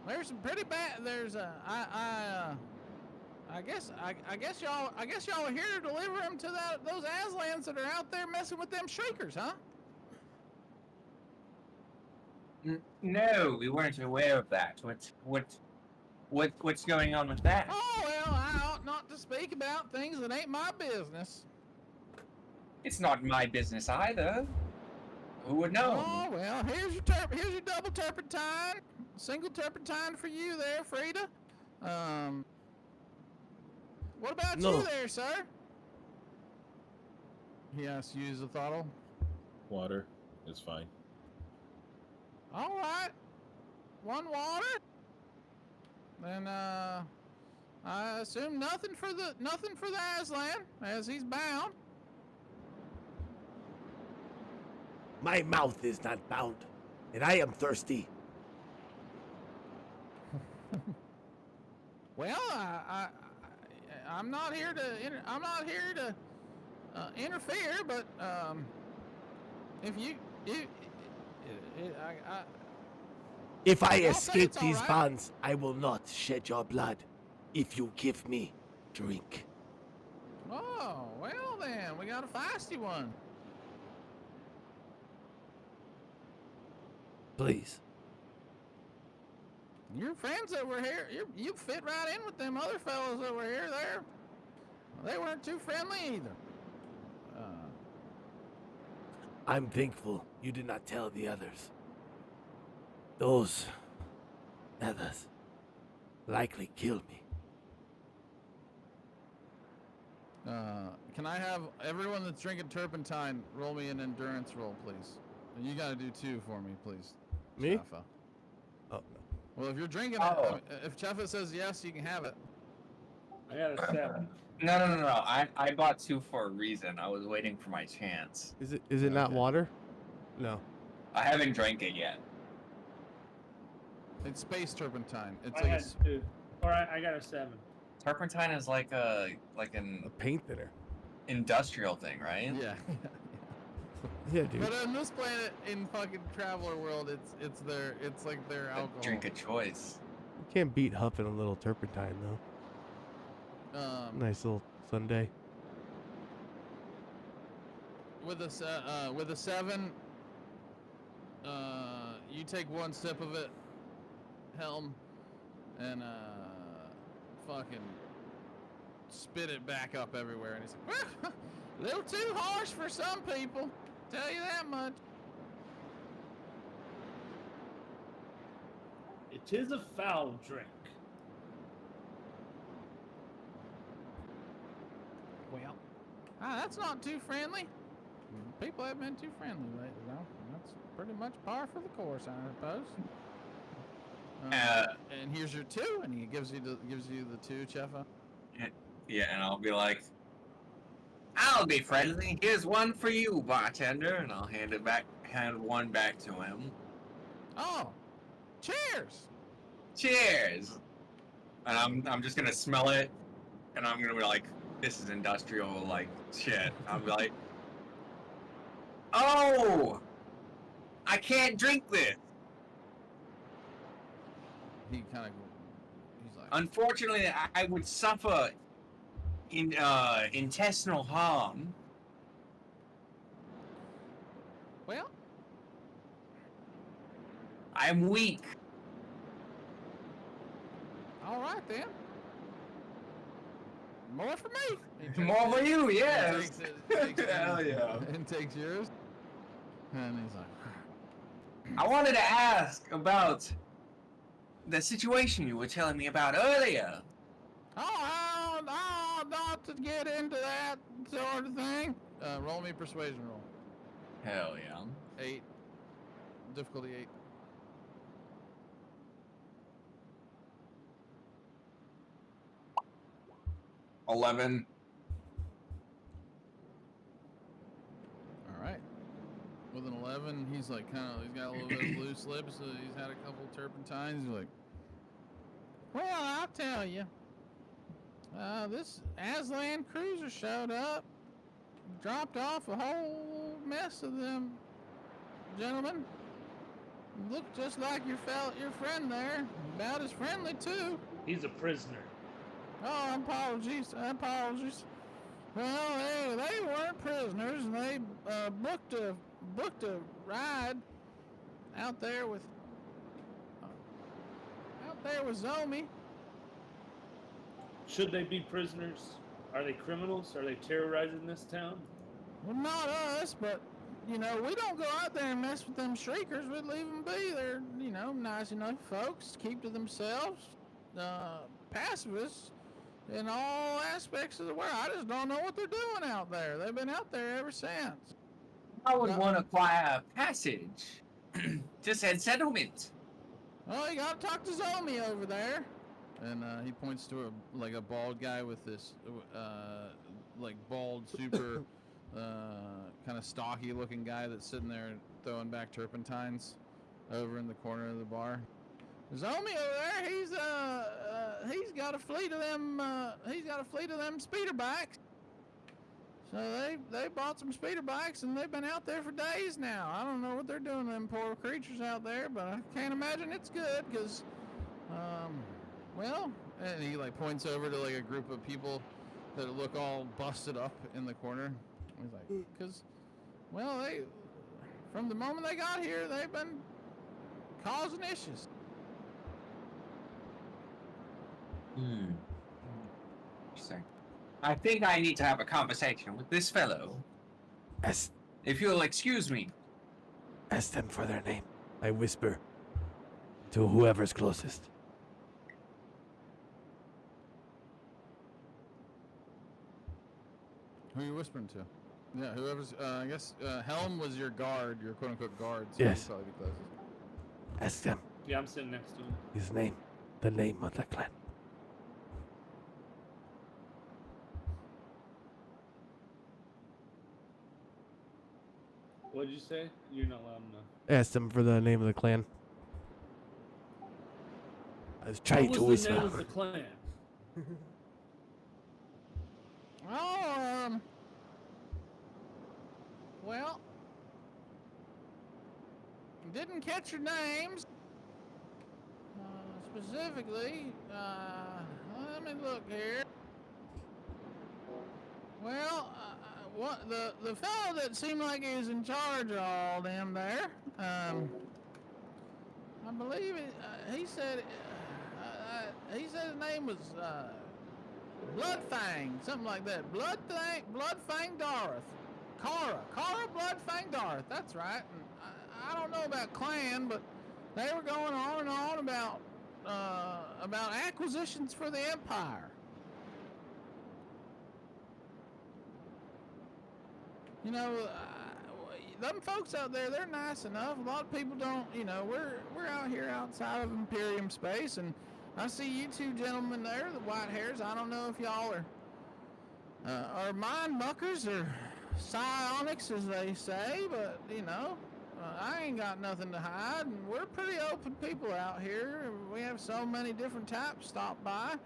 There's some pretty bad. There's I guess y'all are here to deliver him to those Aslans that are out there messing with them Shriekers, huh? No, we weren't aware of that. What's going on with that? Oh, well, I ought not to speak about things that ain't my business. It's not my business either. Who would know? Oh, well, here's your double turpentine. Single turpentine for you there, Frida. What about No. you there, sir? He has to use the throttle. Water is fine. All right. One water. Then I assume nothing for the Aslan, as he's bound. My mouth is not bound, and I am thirsty. Well, I'm not here to interfere, but if If I I'll say escape it's all these right. bonds, I will not shed your blood if you give me drink. Oh, well then, we got a feisty one. Please. Your friends that were here, you fit right in with them other fellows that were here there. They weren't too friendly either. I'm thankful you did not tell the others. Those others likely killed me. Can I have everyone that's drinking turpentine roll me an endurance roll, please? And you got to do 2 for me, please. Me? Cheffa. Oh, Well, if you're drinking Oh. it, if Cheffa says yes, you can have it. I got a 7. No. I bought 2 for a reason. I was waiting for my chance. is it not Okay. water? No. I haven't drank it yet. It's space turpentine. It's I like had 2. All right, I got a 7. Turpentine is like an A paint thinner. industrial thing, right? yeah. Yeah, dude. But on this planet, in fucking Traveler World, it's like their A alcohol. drink of choice. You can't beat huffing a little turpentine though. Nice little Sunday. With a 7, you take 1 sip of it, Helm, and fucking spit it back up everywhere, and he's like, well, a little too harsh for some people. Tell you that much. It is a foul drink. Well, that's not too friendly. People have been too friendly lately, though. That's pretty much par for the course, I suppose. And here's your 2, and he gives you the 2, Cheffa. Yeah, and I'll be like, I'll be friendly. Here's 1 for you, bartender, and I'll hand 1 back to him. Oh, cheers! Cheers. And I'm just gonna smell it, and I'm gonna be like, this is industrial like shit. I'll be like, oh, I can't drink this. He's like, Unfortunately, I would suffer intestinal harm. well, I'm weak. all right then. More for me. He takes More for it- you, he yes. takes it Hell yeah. and takes yours. And he's like, I wanted to ask about the situation you were telling me about earlier. oh, not to get into that sort of thing. Roll me persuasion roll. Hell yeah. 8. Difficulty 8. $11. All right. With an 11, he's like he's got a little bit of loose lips. So he's had a couple turpentines. He's like, well, I'll tell you. This Aslan cruiser showed up, dropped off a whole mess of them gentlemen. Looked just like your friend there. About as friendly too. He's a prisoner. Oh, apologies. Well, they weren't prisoners, and they booked a ride out there with Zomi. Should they be prisoners? Are they criminals? Are they terrorizing this town? Well, not us, but we don't go out there and mess with them shriekers. We'd leave them be. They're nice enough folks, keep to themselves, pacifists in all aspects of the world. I just don't know what they're doing out there. They've been out there ever since. I would want to acquire passage to said settlement. Oh, you gotta talk to Zomi over there. And he points to a bald guy with this bald, super kind of stocky looking guy that's sitting there throwing back turpentines over in the corner of the bar. Zomi over there, he's got a fleet of them speeder bikes. So they bought some speeder bikes and they've been out there for days now. I don't know what they're doing to them poor creatures out there, but I can't imagine it's good because, and he points over to a group of people that look all busted up in the corner. He's like, because, they, from the moment they got here, they've been causing issues. Interesting. I think I need to have a conversation with this fellow. If you'll excuse me. Ask them for their name. I whisper to whoever's closest. Who are you whispering to? Yeah, whoever's, I guess, Helm was your guard, your quote-unquote guard. So Yes. he'd probably be closest. Ask them Yeah, I'm sitting next to him. his name, the name of the clan. What did you say? You're not loud enough. Asked him for the name of the clan. I was trying to What was the name whisper. of the clan? Oh, didn't catch your names specifically. Let me look here. Well, what the fellow that seemed like he was in charge of all them there, I believe he said his name was Bloodfang, something like that. Bloodfang Darth. Kara Bloodfang Darth. That's right. And I don't know about clan, but they were going on and on about acquisitions for the Empire. Them folks out there, they're nice enough. A lot of people don't, we're out here outside of Imperium space, and I see you two gentlemen there, the white hairs. I don't know if y'all are mind muckers or psionics, as they say, but, I ain't got nothing to hide, and we're pretty open people out here. We have so many different types stop by.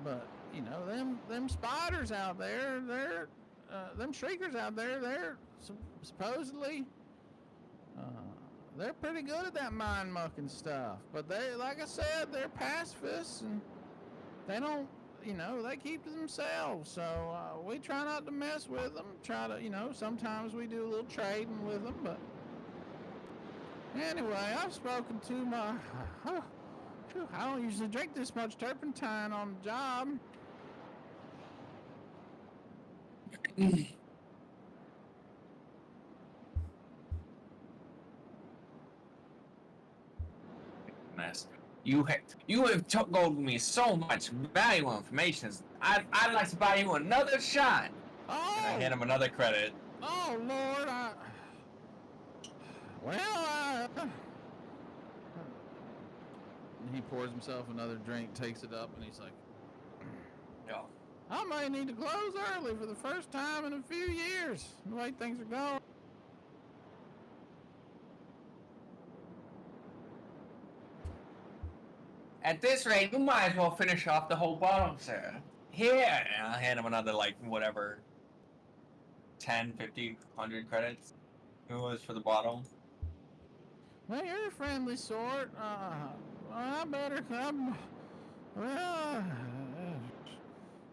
But, them spiders out there, them shriekers out there, they're supposedly, they're pretty good at that mind mucking stuff. But they, like I said, they're pacifists, and they don't, they keep to themselves. So we try not to mess with them. Try to, sometimes we do a little trading with them. But anyway, I've spoken to my, I don't usually drink this much turpentine on the job. Mess. You have told me so much valuable information. I'd like to buy you another shot. Oh! And I hand him another credit. Oh, Lord, he pours himself another drink, takes it up, and he's like, Yeah. I might need to close early for the first time in a few years, the way things are going. At this rate, you might as well finish off the whole bottle, sir. Here, and I'll hand him another, whatever, 10, 50, 100 credits. It was for the bottle. Well, you're a friendly sort. I better come. Well,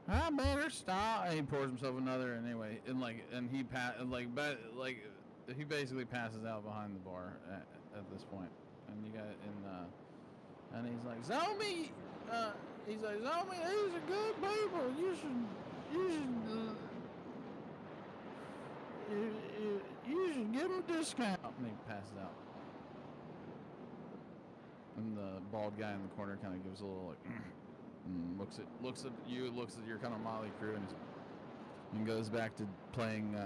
I better stop. He pours himself another anyway, and he he basically passes out behind the bar at this point, and you got and he's like, Zombie, he's like, Zombie, these are good people. You should give him a discount. And he passes out. And the bald guy in the corner kind of gives a little like, and looks at you, looks at your kind of motley crew, and goes back to playing.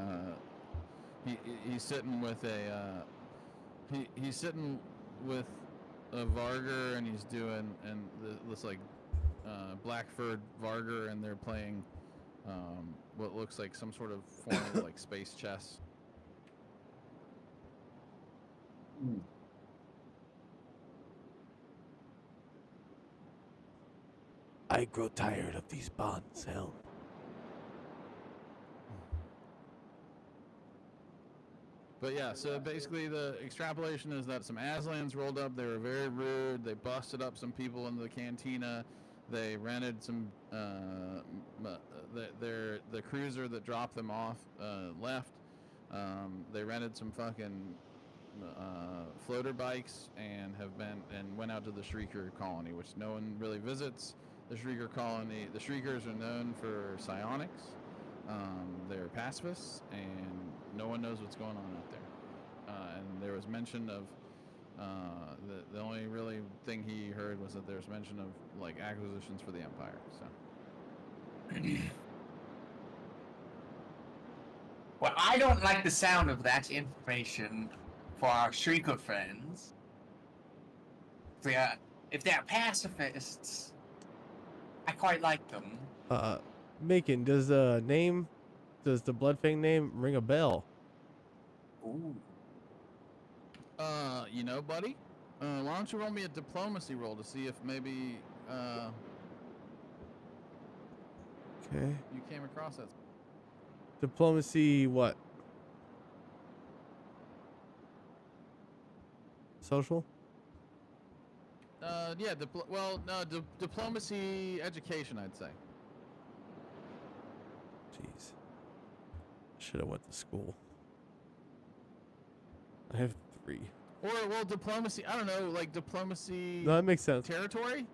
He's sitting with a he's sitting with a Varger, and he's doing this like black furred Varger, and they're playing what looks like some sort of form of like space chess. I grow tired of these bonds, Helm. But yeah, so basically the extrapolation is that some Aslans rolled up. They were very rude. They busted up some people in the cantina. They rented some. The cruiser that dropped them off left. They rented some fucking floater bikes and went out to the Shrieker colony, which no one really visits. The Shrieker colony. The Shriekers are known for psionics. They're pacifists, and no one knows what's going on out there. And there was mention of the only really thing he heard was that there's mention of like acquisitions for the Empire. So. Well, I don't like the sound of that information for our Shrieker friends. If they're pacifists, I quite like them. Macon, does the Bloodfang name ring a bell? Ooh. You know, buddy, why don't you roll me a diplomacy roll to see if maybe Okay. you came across that. Diplomacy, what? Social? Yeah, diplomacy education, I'd say. Jeez. Should have went to school. I have 3. Or, well, diplomacy, I don't know, like diplomacy No, that makes sense. territory?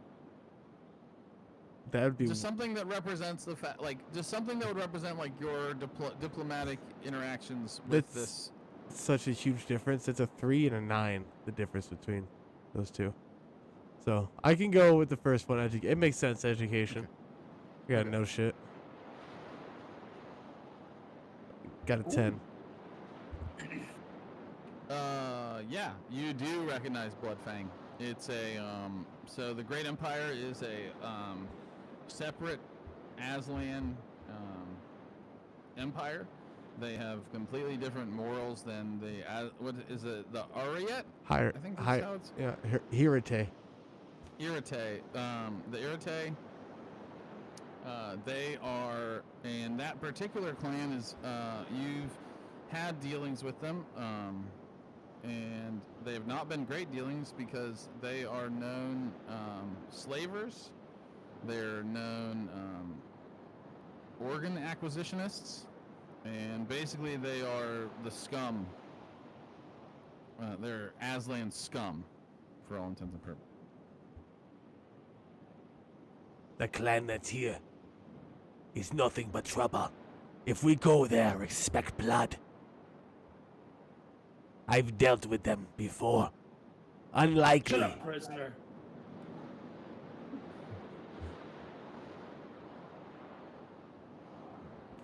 That would be Just something that represents the fact, like, just something that would represent, like, your diplomatic interactions with That's this. such a huge difference. It's a 3 and a 9, the difference between those two. So I can go with the first one. It makes sense. Education. Yeah, Okay. no shit. Got a 10. Yeah, you do recognize Bloodfang. It's a, so the Great Empire is a, separate Aslan, empire. They have completely different morals than what is it, the Ariat? Higher. I think that's how it's. Yeah, Hirite. Irite. The Irite, they are, and that particular clan is, you've had dealings with them, and they have not been great dealings because they are known slavers. They're known organ acquisitionists, and basically they are the scum. They're Aslan scum, for all intents and purposes. The clan that's here is nothing but trouble. If we go there, expect blood. I've dealt with them before. Unlikely. Shut up, prisoner.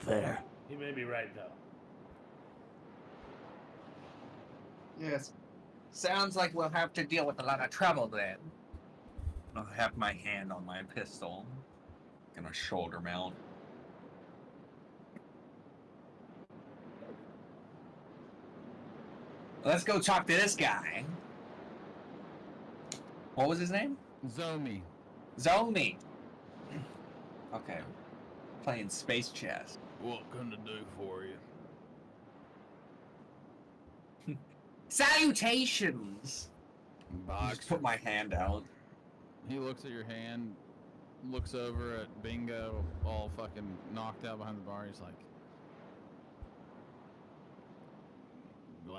There. He may be right, though. Yes. Sounds like we'll have to deal with a lot of trouble then. I'll have my hand on my pistol. Gonna shoulder mount. Let's go talk to this guy. What was his name? Zomi. Zomi. Okay. Playing space chess. What can I do for you? Salutations! Just put my hand out. He looks at your hand, looks over at Bingo, all fucking knocked out behind the bar. He's like,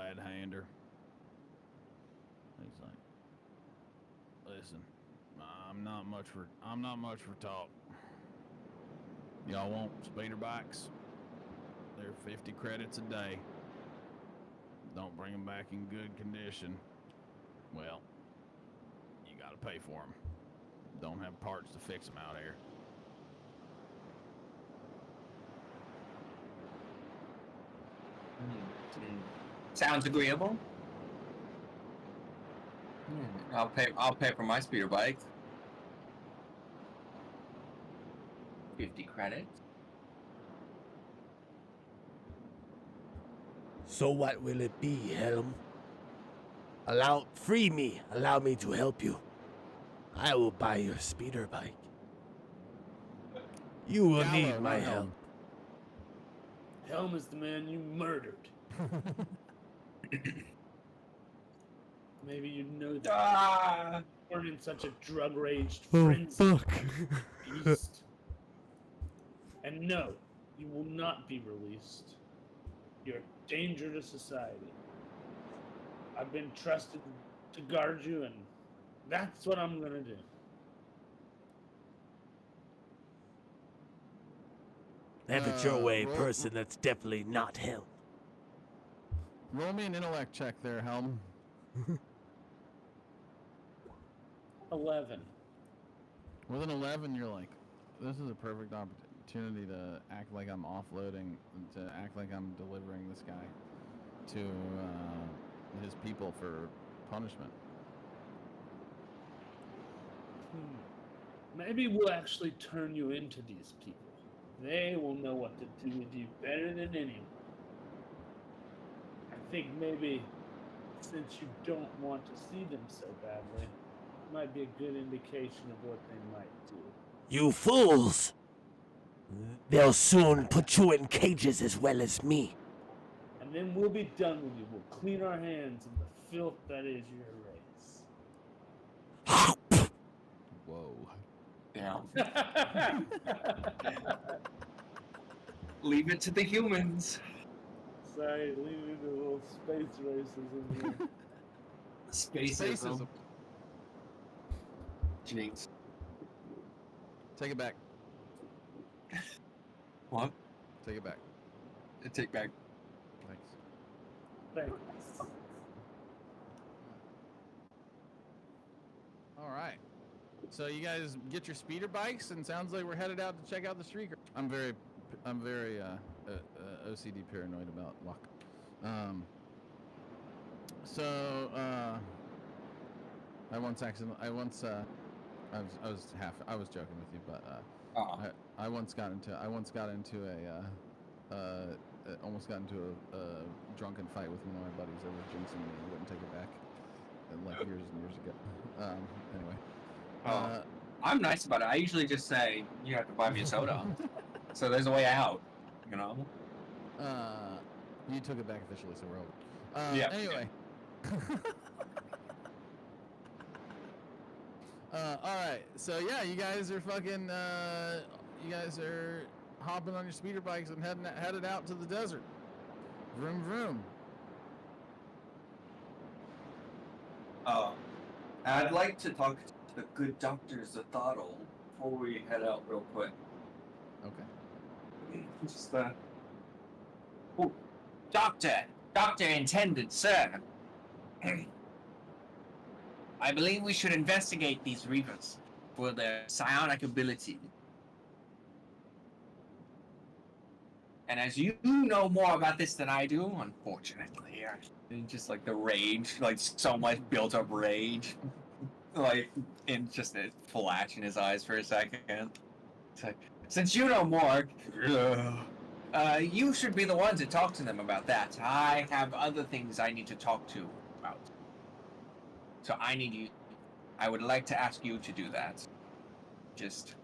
glad hander. He's like, listen, I'm not much for talk. Y'all want speeder bikes? They're 50 credits a day. Don't bring them back in good condition. Well, you gotta pay for them. Don't have parts to fix them out here. Sounds agreeable. I'll pay for my speeder bike. 50 credits. So what will it be, Helm? Free me. Allow me to help you. I will buy your speeder bike. You will Gallo, need my not help. Helm. Helm is the man you murdered. Maybe you know that. Ah! You weren't in such a drug-raged Oh, frenzy. fuck. Beast. And no, you will not be released. You're a danger to society. I've been trusted to guard you, and that's what I'm gonna do. Have it your way, roll- person. That's definitely not Helm. Roll me an intellect check there, Helm. 11. With an 11, you're like, this is a perfect opportunity to act like I'm offloading, to act like I'm delivering this guy to his people for punishment. Maybe we'll actually turn you into these people. They will know what to do with you better than anyone. I think maybe since you don't want to see them so badly, it might be a good indication of what they might do. You fools! They'll soon put you in cages as well as me. And then we'll be done with you. We'll clean our hands of the filth that is your race. Whoa. Damn. Leave it to the humans. Sorry, leaving the little space racism here. Spacism. Jinx. Take it back. What? Take it back. Take back. Thanks. Thanks. All right. So you guys get your speeder bikes, and sounds like we're headed out to check out the streaker. I'm very OCD paranoid about luck. I was joking with you, but I once got into almost got into a drunken fight with one of my buddies over jinxing me. I wouldn't take it back, like years and years ago. Anyway. I'm nice about it. I usually just say, you have to buy me a soda. So there's a way out, you know? You took it back officially, so we're over. Yeah. Anyway. All right. So yeah, you guys are fucking. You guys are hopping on your speeder bikes and headed out to the desert. Vroom vroom. I'd like to talk to the good Dr. Zathatl before we head out real quick. Okay. Just, oh, Doctor intended, sir. I believe we should investigate these Reavers for their psionic ability. And as you know more about this than I do, unfortunately, just like the rage, like so much built up rage, like in just a flash in his eyes for a second. It's like, since you know more, you should be the one to talk to them about that. I have other things I need to talk to about. So I would like to ask you to do that. Just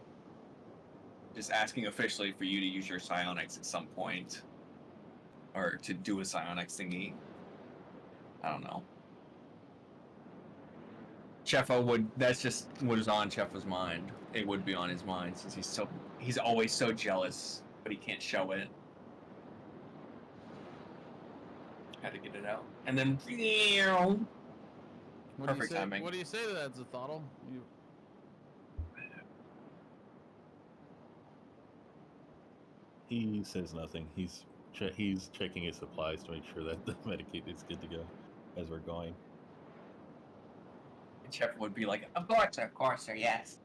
asking officially for you to use your psionics at some point. Or to do a psionics thingy. I don't know. That's just what is on Chefo's mind. It would be on his mind since he's always so jealous, but he can't show it. Had to get it out. And then What do you perfect say? timing. What do you say to that, Zathodl? You, He says nothing. He's checking his supplies to make sure that the Medicaid is good to go as we're going. Chef would be like, of course, sir, yes.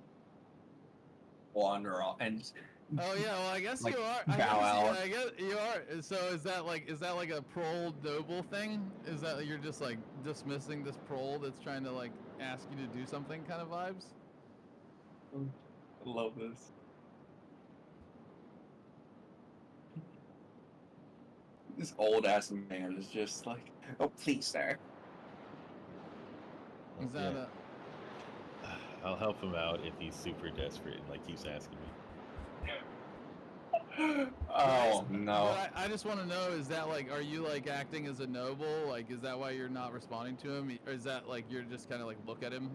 Wander off and oh yeah, well I guess Like, you are. bow out. I guess you are. So is that like a prole noble thing? Is that you're just like dismissing this prole that's trying to like ask you to do something kind of vibes? I love this. This old ass man is just like, oh please, sir. Is that Yeah. I'll help him out if he's super desperate and like keeps asking me. Oh no. But I just want to know, is that like, are you like acting as a noble? Like, is that why you're not responding to him? Or is that like you're just kind of like look at him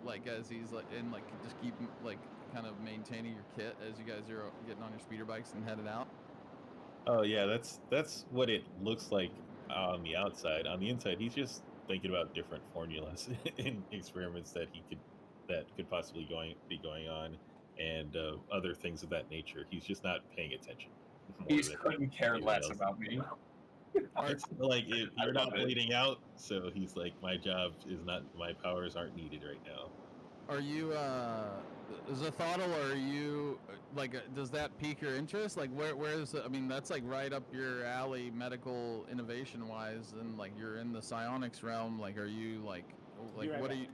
like as he's like and like just keep like kind of maintaining your kit as you guys are getting on your speeder bikes and headed out? Oh yeah, that's what it looks like on the outside. On the inside, he's just thinking about different formulas and experiments that could possibly be going on, and other things of that nature. He's just not paying attention. He than couldn't care anyone less else. about me. It's like I you're love not it. bleeding out, so he's like, my powers aren't needed right now. Are you Zathodl? Are you like? Does that pique your interest? Like, where's? I mean, that's like right up your alley, medical innovation wise, and like you're in the psionics realm. Like, are you like Be right what are back. you?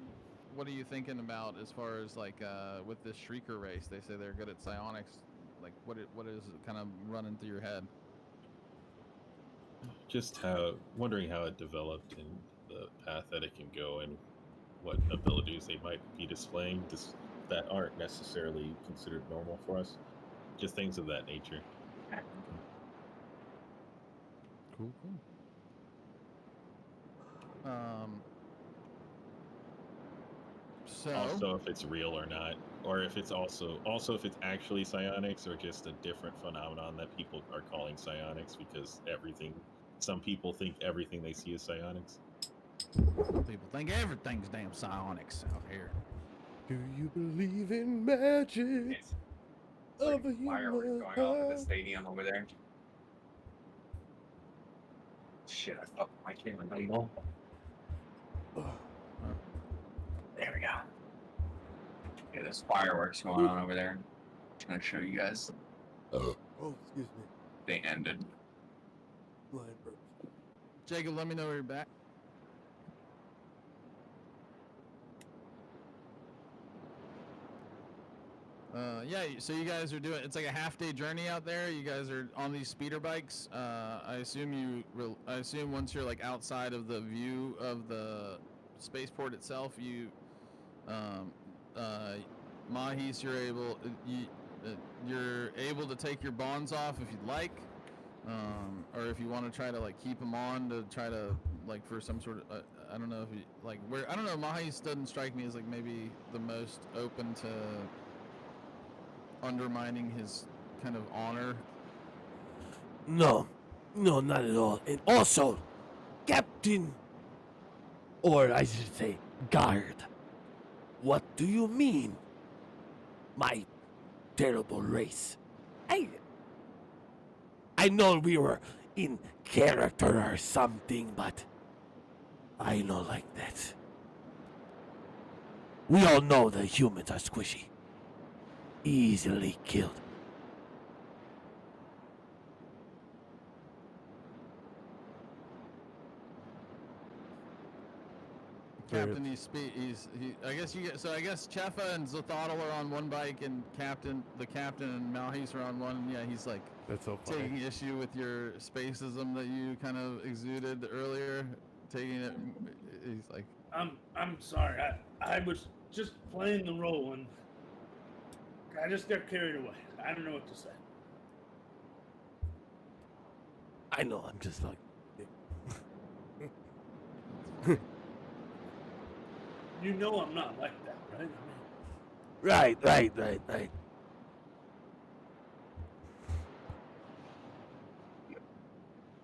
What are you thinking about as far as like with this Shrieker race? They say they're good at psionics. Like, what is kind of running through your head? Just wondering how it developed and the path that it can go and what abilities they might be displaying that aren't necessarily considered normal for us. Just things of that nature. Cool. So Also, if it's real or not, or if it's also if it's actually psionics or just a different phenomenon that people are calling psionics because some people think everything they see is psionics. people think everything's damn psionics out here. Do you believe in magic It's of like a fireworks human going off in the heart? stadium over there. Shit, I fucked my camera angle. There we go. Yeah, there's fireworks going on over there. I'm gonna show you guys. Oh, excuse me. They ended. Blind burp. Jacob, let me know when you're back. Yeah, so you guys are doing, it's like a half-day journey out there. You guys are on these speeder bikes. I assume once you're like outside of the view of the spaceport itself, Mahis, you're able to take your bonds off if you'd like, or if you want to try to like keep them on to try to like for some sort of I don't know if you like where I don't know. Mahis doesn't strike me as like maybe the most open to undermining his kind of honor. No, not at all. And also, Captain, or I should say, guard, what do you mean, my terrible race? I know we were in character or something, but I know like that. We all know that humans are squishy, easily killed. Captain, I guess I guess Chefa and Zathodl are on one bike, and the captain and Malhis are on one. And yeah, he's like That's so funny. taking issue with your spacism that you kind of exuded earlier. Taking it, he's like, I'm sorry. I was just playing the role and I just got carried away. I don't know what to say. I know, I'm just like, You know I'm not like that, right? I mean, right.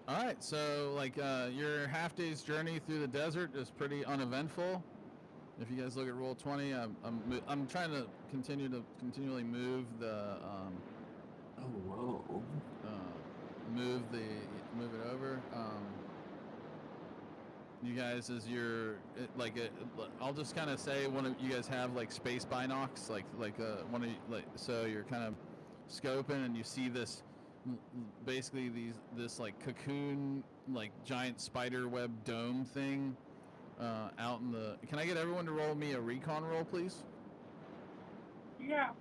all All right, so like your half day's journey through the desert is pretty uneventful. If you guys look at roll 20, I'm trying to continually move the Oh, whoa. move it over. You guys, as you're I'll just kind of say one of you guys have like space binocs, one of so you're kind of scoping and you see this basically this like cocoon like giant spider web dome thing out in the. Can I get everyone to roll me a recon roll, please? Yeah.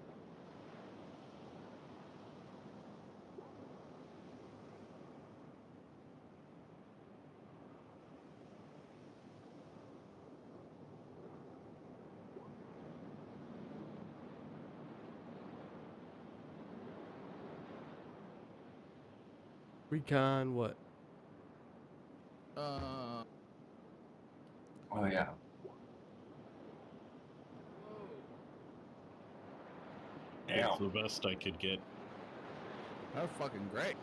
Recon what? Uh, Oh yeah. That's the best I could get. That's fucking great.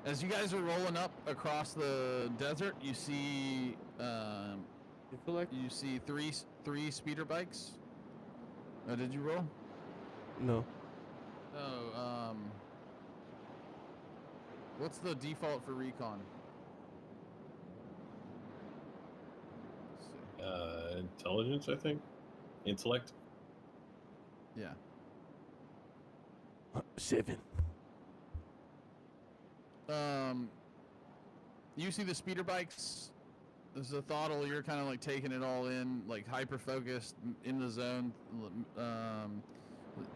As you guys are rolling up across the desert, you see you see three speeder bikes. Oh, did you roll? No. Oh, what's the default for recon? Let's see. Intelligence, I think. Intellect. Yeah. 7. You see the speeder bikes. As a Throttle, you're kind of like taking it all in, like hyper focused in the zone.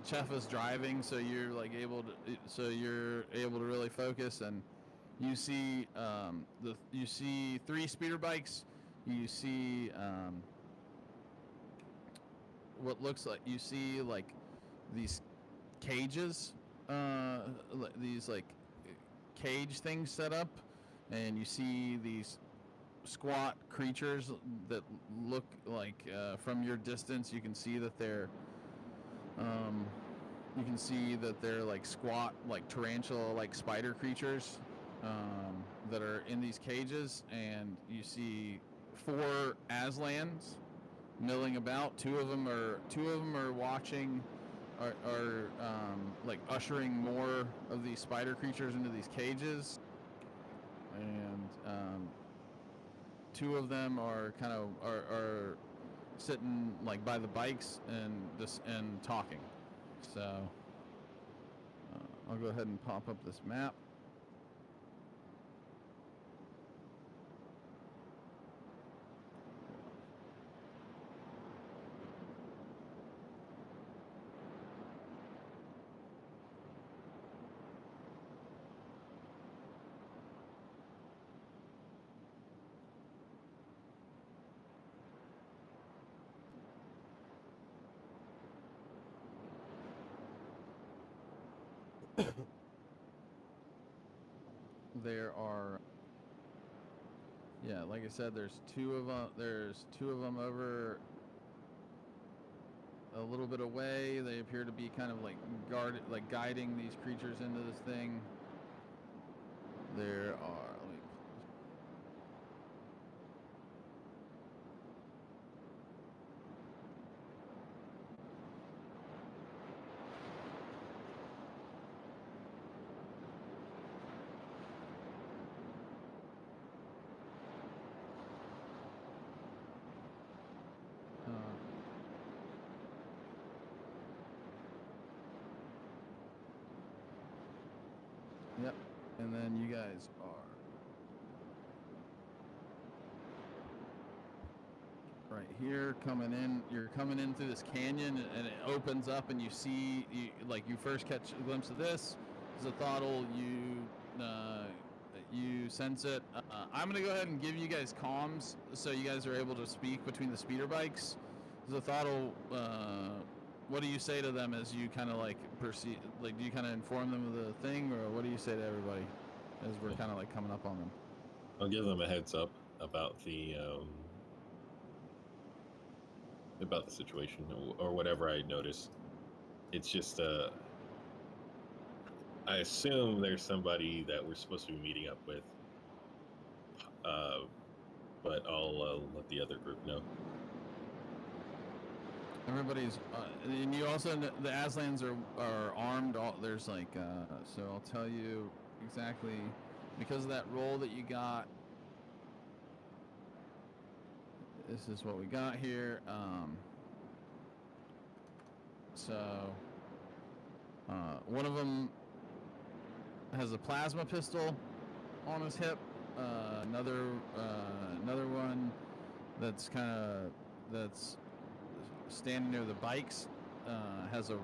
Chef is driving, so you're like able to really focus, and you see you see 3 speeder bikes. You see what looks like you see like these cages, these like cage things set up, and you see these squat creatures that look like from your distance you can see that they're like squat like tarantula like spider creatures that are in these cages, and you see 4 Aslans milling about. Two of them are watching are like ushering more of these spider creatures into these cages, and 2 of them are kind of are sitting like by the bikes and talking. So I'll go ahead and pop up this map. There are, yeah, like I said, there's 2 of them. There's 2 of them over a little bit away. They appear to be kind of like guiding these creatures into this thing. There are. Yep, and then you guys are right here coming in. You're coming in through this canyon, and it opens up, and you see, you first catch a glimpse of this. As a Throttle, you sense it. I'm gonna go ahead and give you guys comms, so you guys are able to speak between the speeder bikes. As a Throttle, what do you say to them as you kind of like perceive? Like, do you kind of inform them of the thing, or what do you say to everybody as we're kind of like coming up on them? I'll give them a heads up about the situation or whatever I notice. It's just I assume there's somebody that we're supposed to be meeting up with. But I'll let the other group know. Everybody's, and you also the Aslans are armed. There's like, so I'll tell you exactly because of that roll that you got. This is what we got here. So one of them has a plasma pistol on his hip. Another one that's standing near the bikes has a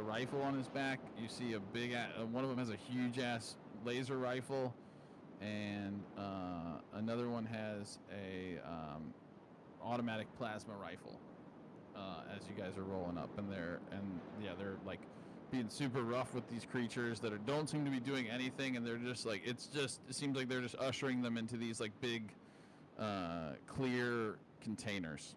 rifle on his back. You see one of them has a huge ass laser rifle, and another one has a automatic plasma rifle. As you guys are rolling up, and they're like being super rough with these creatures that don't seem to be doing anything, and they're just like it seems like they're just ushering them into these like big clear containers.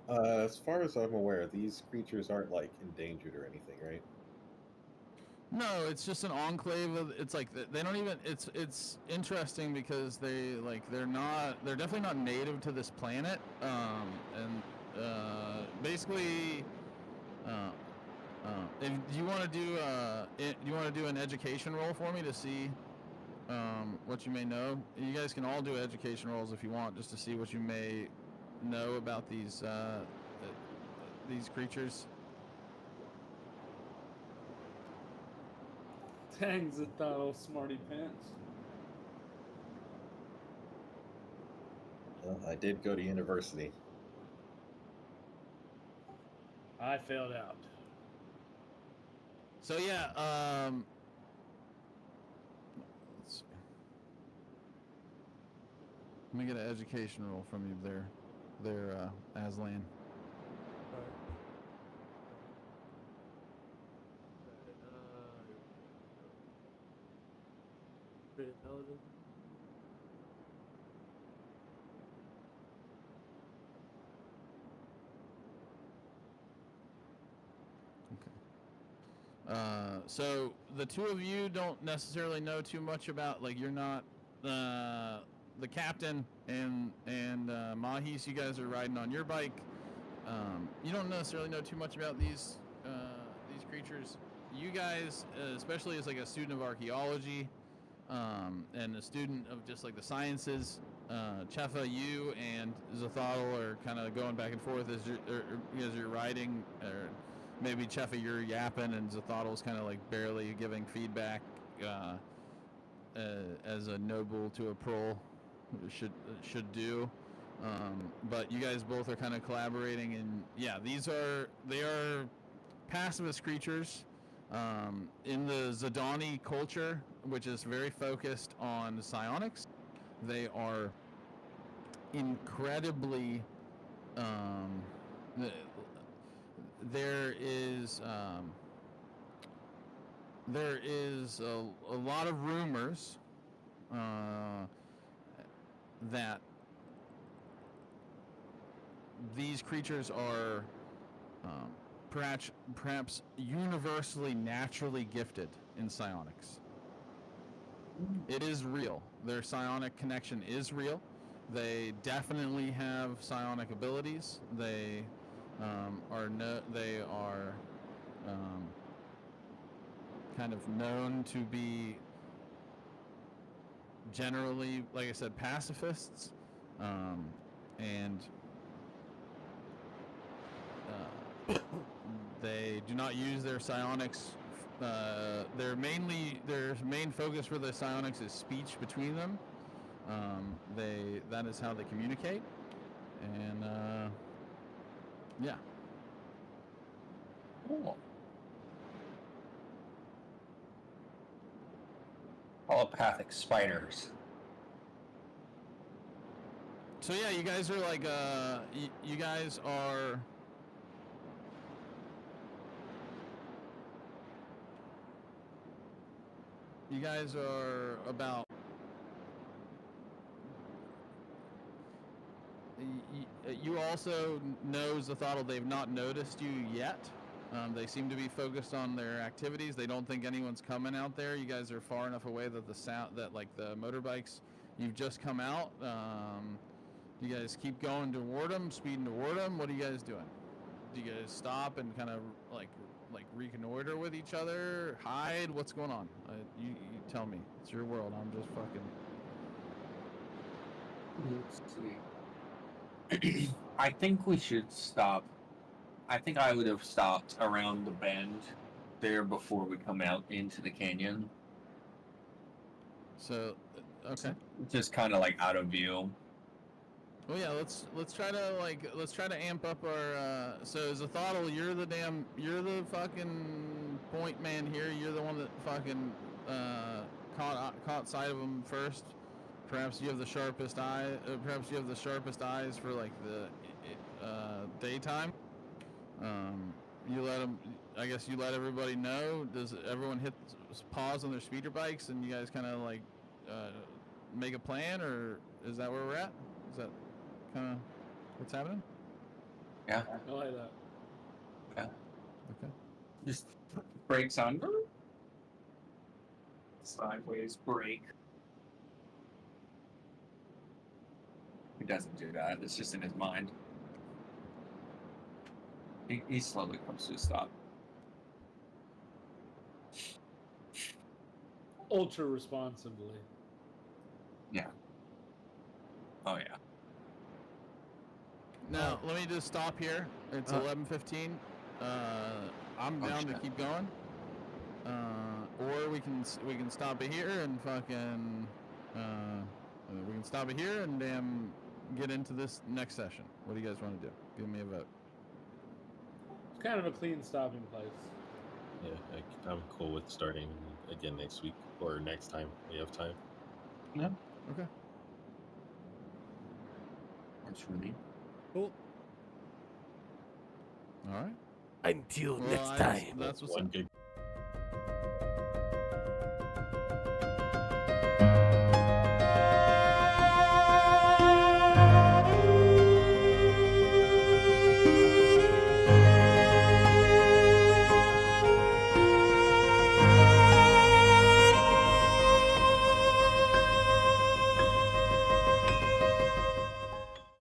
As far as I'm aware, these creatures aren't like endangered or anything, right? No, it's just an enclave of. It's like they don't even. It's interesting because they're definitely not native to this planet. Basically, if you want to do an education roll for me to see what you may know. You guys can all do education rolls if you want, just to see what you may know about these creatures. Dang, Zathatl, smarty pants. Well, I did go to university. I failed out. So yeah, let's see. Let me get an education roll from you there, Aslan. Pretty intelligent. So the two of you don't necessarily know too much about, like, you're not the captain and Mahis. You guys are riding on your bike. You don't necessarily know too much about these creatures. You guys, especially as like a student of archaeology and a student of just like the sciences, Chefa, you and Zathatl are kind of going back and forth as you're riding. Or maybe Chefa, you're yapping, and Zathatl's kind of like barely giving feedback, as a noble to a prole should do. But you guys both are kind of collaborating, and yeah, they are pacifist creatures in the Zidani culture, which is very focused on psionics. They are incredibly there is a lot of rumors that these creatures are perhaps universally naturally gifted in psionics. It is real. Their psionic connection is real. They definitely have psionic abilities. They are kind of known to be generally, like I said, pacifists, and they do not use their psionics. Their main focus for the psionics is speech between them. That is how they communicate, and yeah. Cool. Telepathic spiders. So yeah, you guys are like you guys are about you also know Zathodl. They've not noticed you yet. They seem to be focused on their activities. They don't think anyone's coming out there. You guys are far enough away that the motorbikes, you've just come out. You guys keep going toward them, speeding toward them. What are you guys doing? Do you guys stop and kind of like reconnoiter with each other, hide? What's going on? You tell me. It's your world. I'm just fucking. Let's see. I think we should stop. I think I would have stopped around the bend there before we come out into the canyon. So, okay. Just kind of like out of view. Well, yeah. Let's try to amp up our. So Zathodl, you're the fucking point man here. You're the one that fucking caught sight of him first. Perhaps you have the sharpest eye. Perhaps you have the sharpest eyes for like the daytime. You let them. I guess you let everybody know. Does everyone hit pause on their speeder bikes and you guys kind of like make a plan, or is that where we're at? Is that kind of what's happening? Yeah. I like that. Yeah. Okay. Just brakes on. Sideways brake. He doesn't do that. It's just in his mind. He slowly comes to a stop. Ultra responsibly. Yeah. Oh yeah. Now let me just stop here. It's 11:15. I'm Oh, down to shit. keep going. Or we can stop it here and fucking. We can stop it here and damn get into this next session. What do you guys want to do? Give me a vote. It's kind of a clean stopping place. Yeah, I'm cool with starting again next week or next time we have time. Yeah. Okay. Works for me. Cool. All right. Until Well, next I- time. That's what's One up. good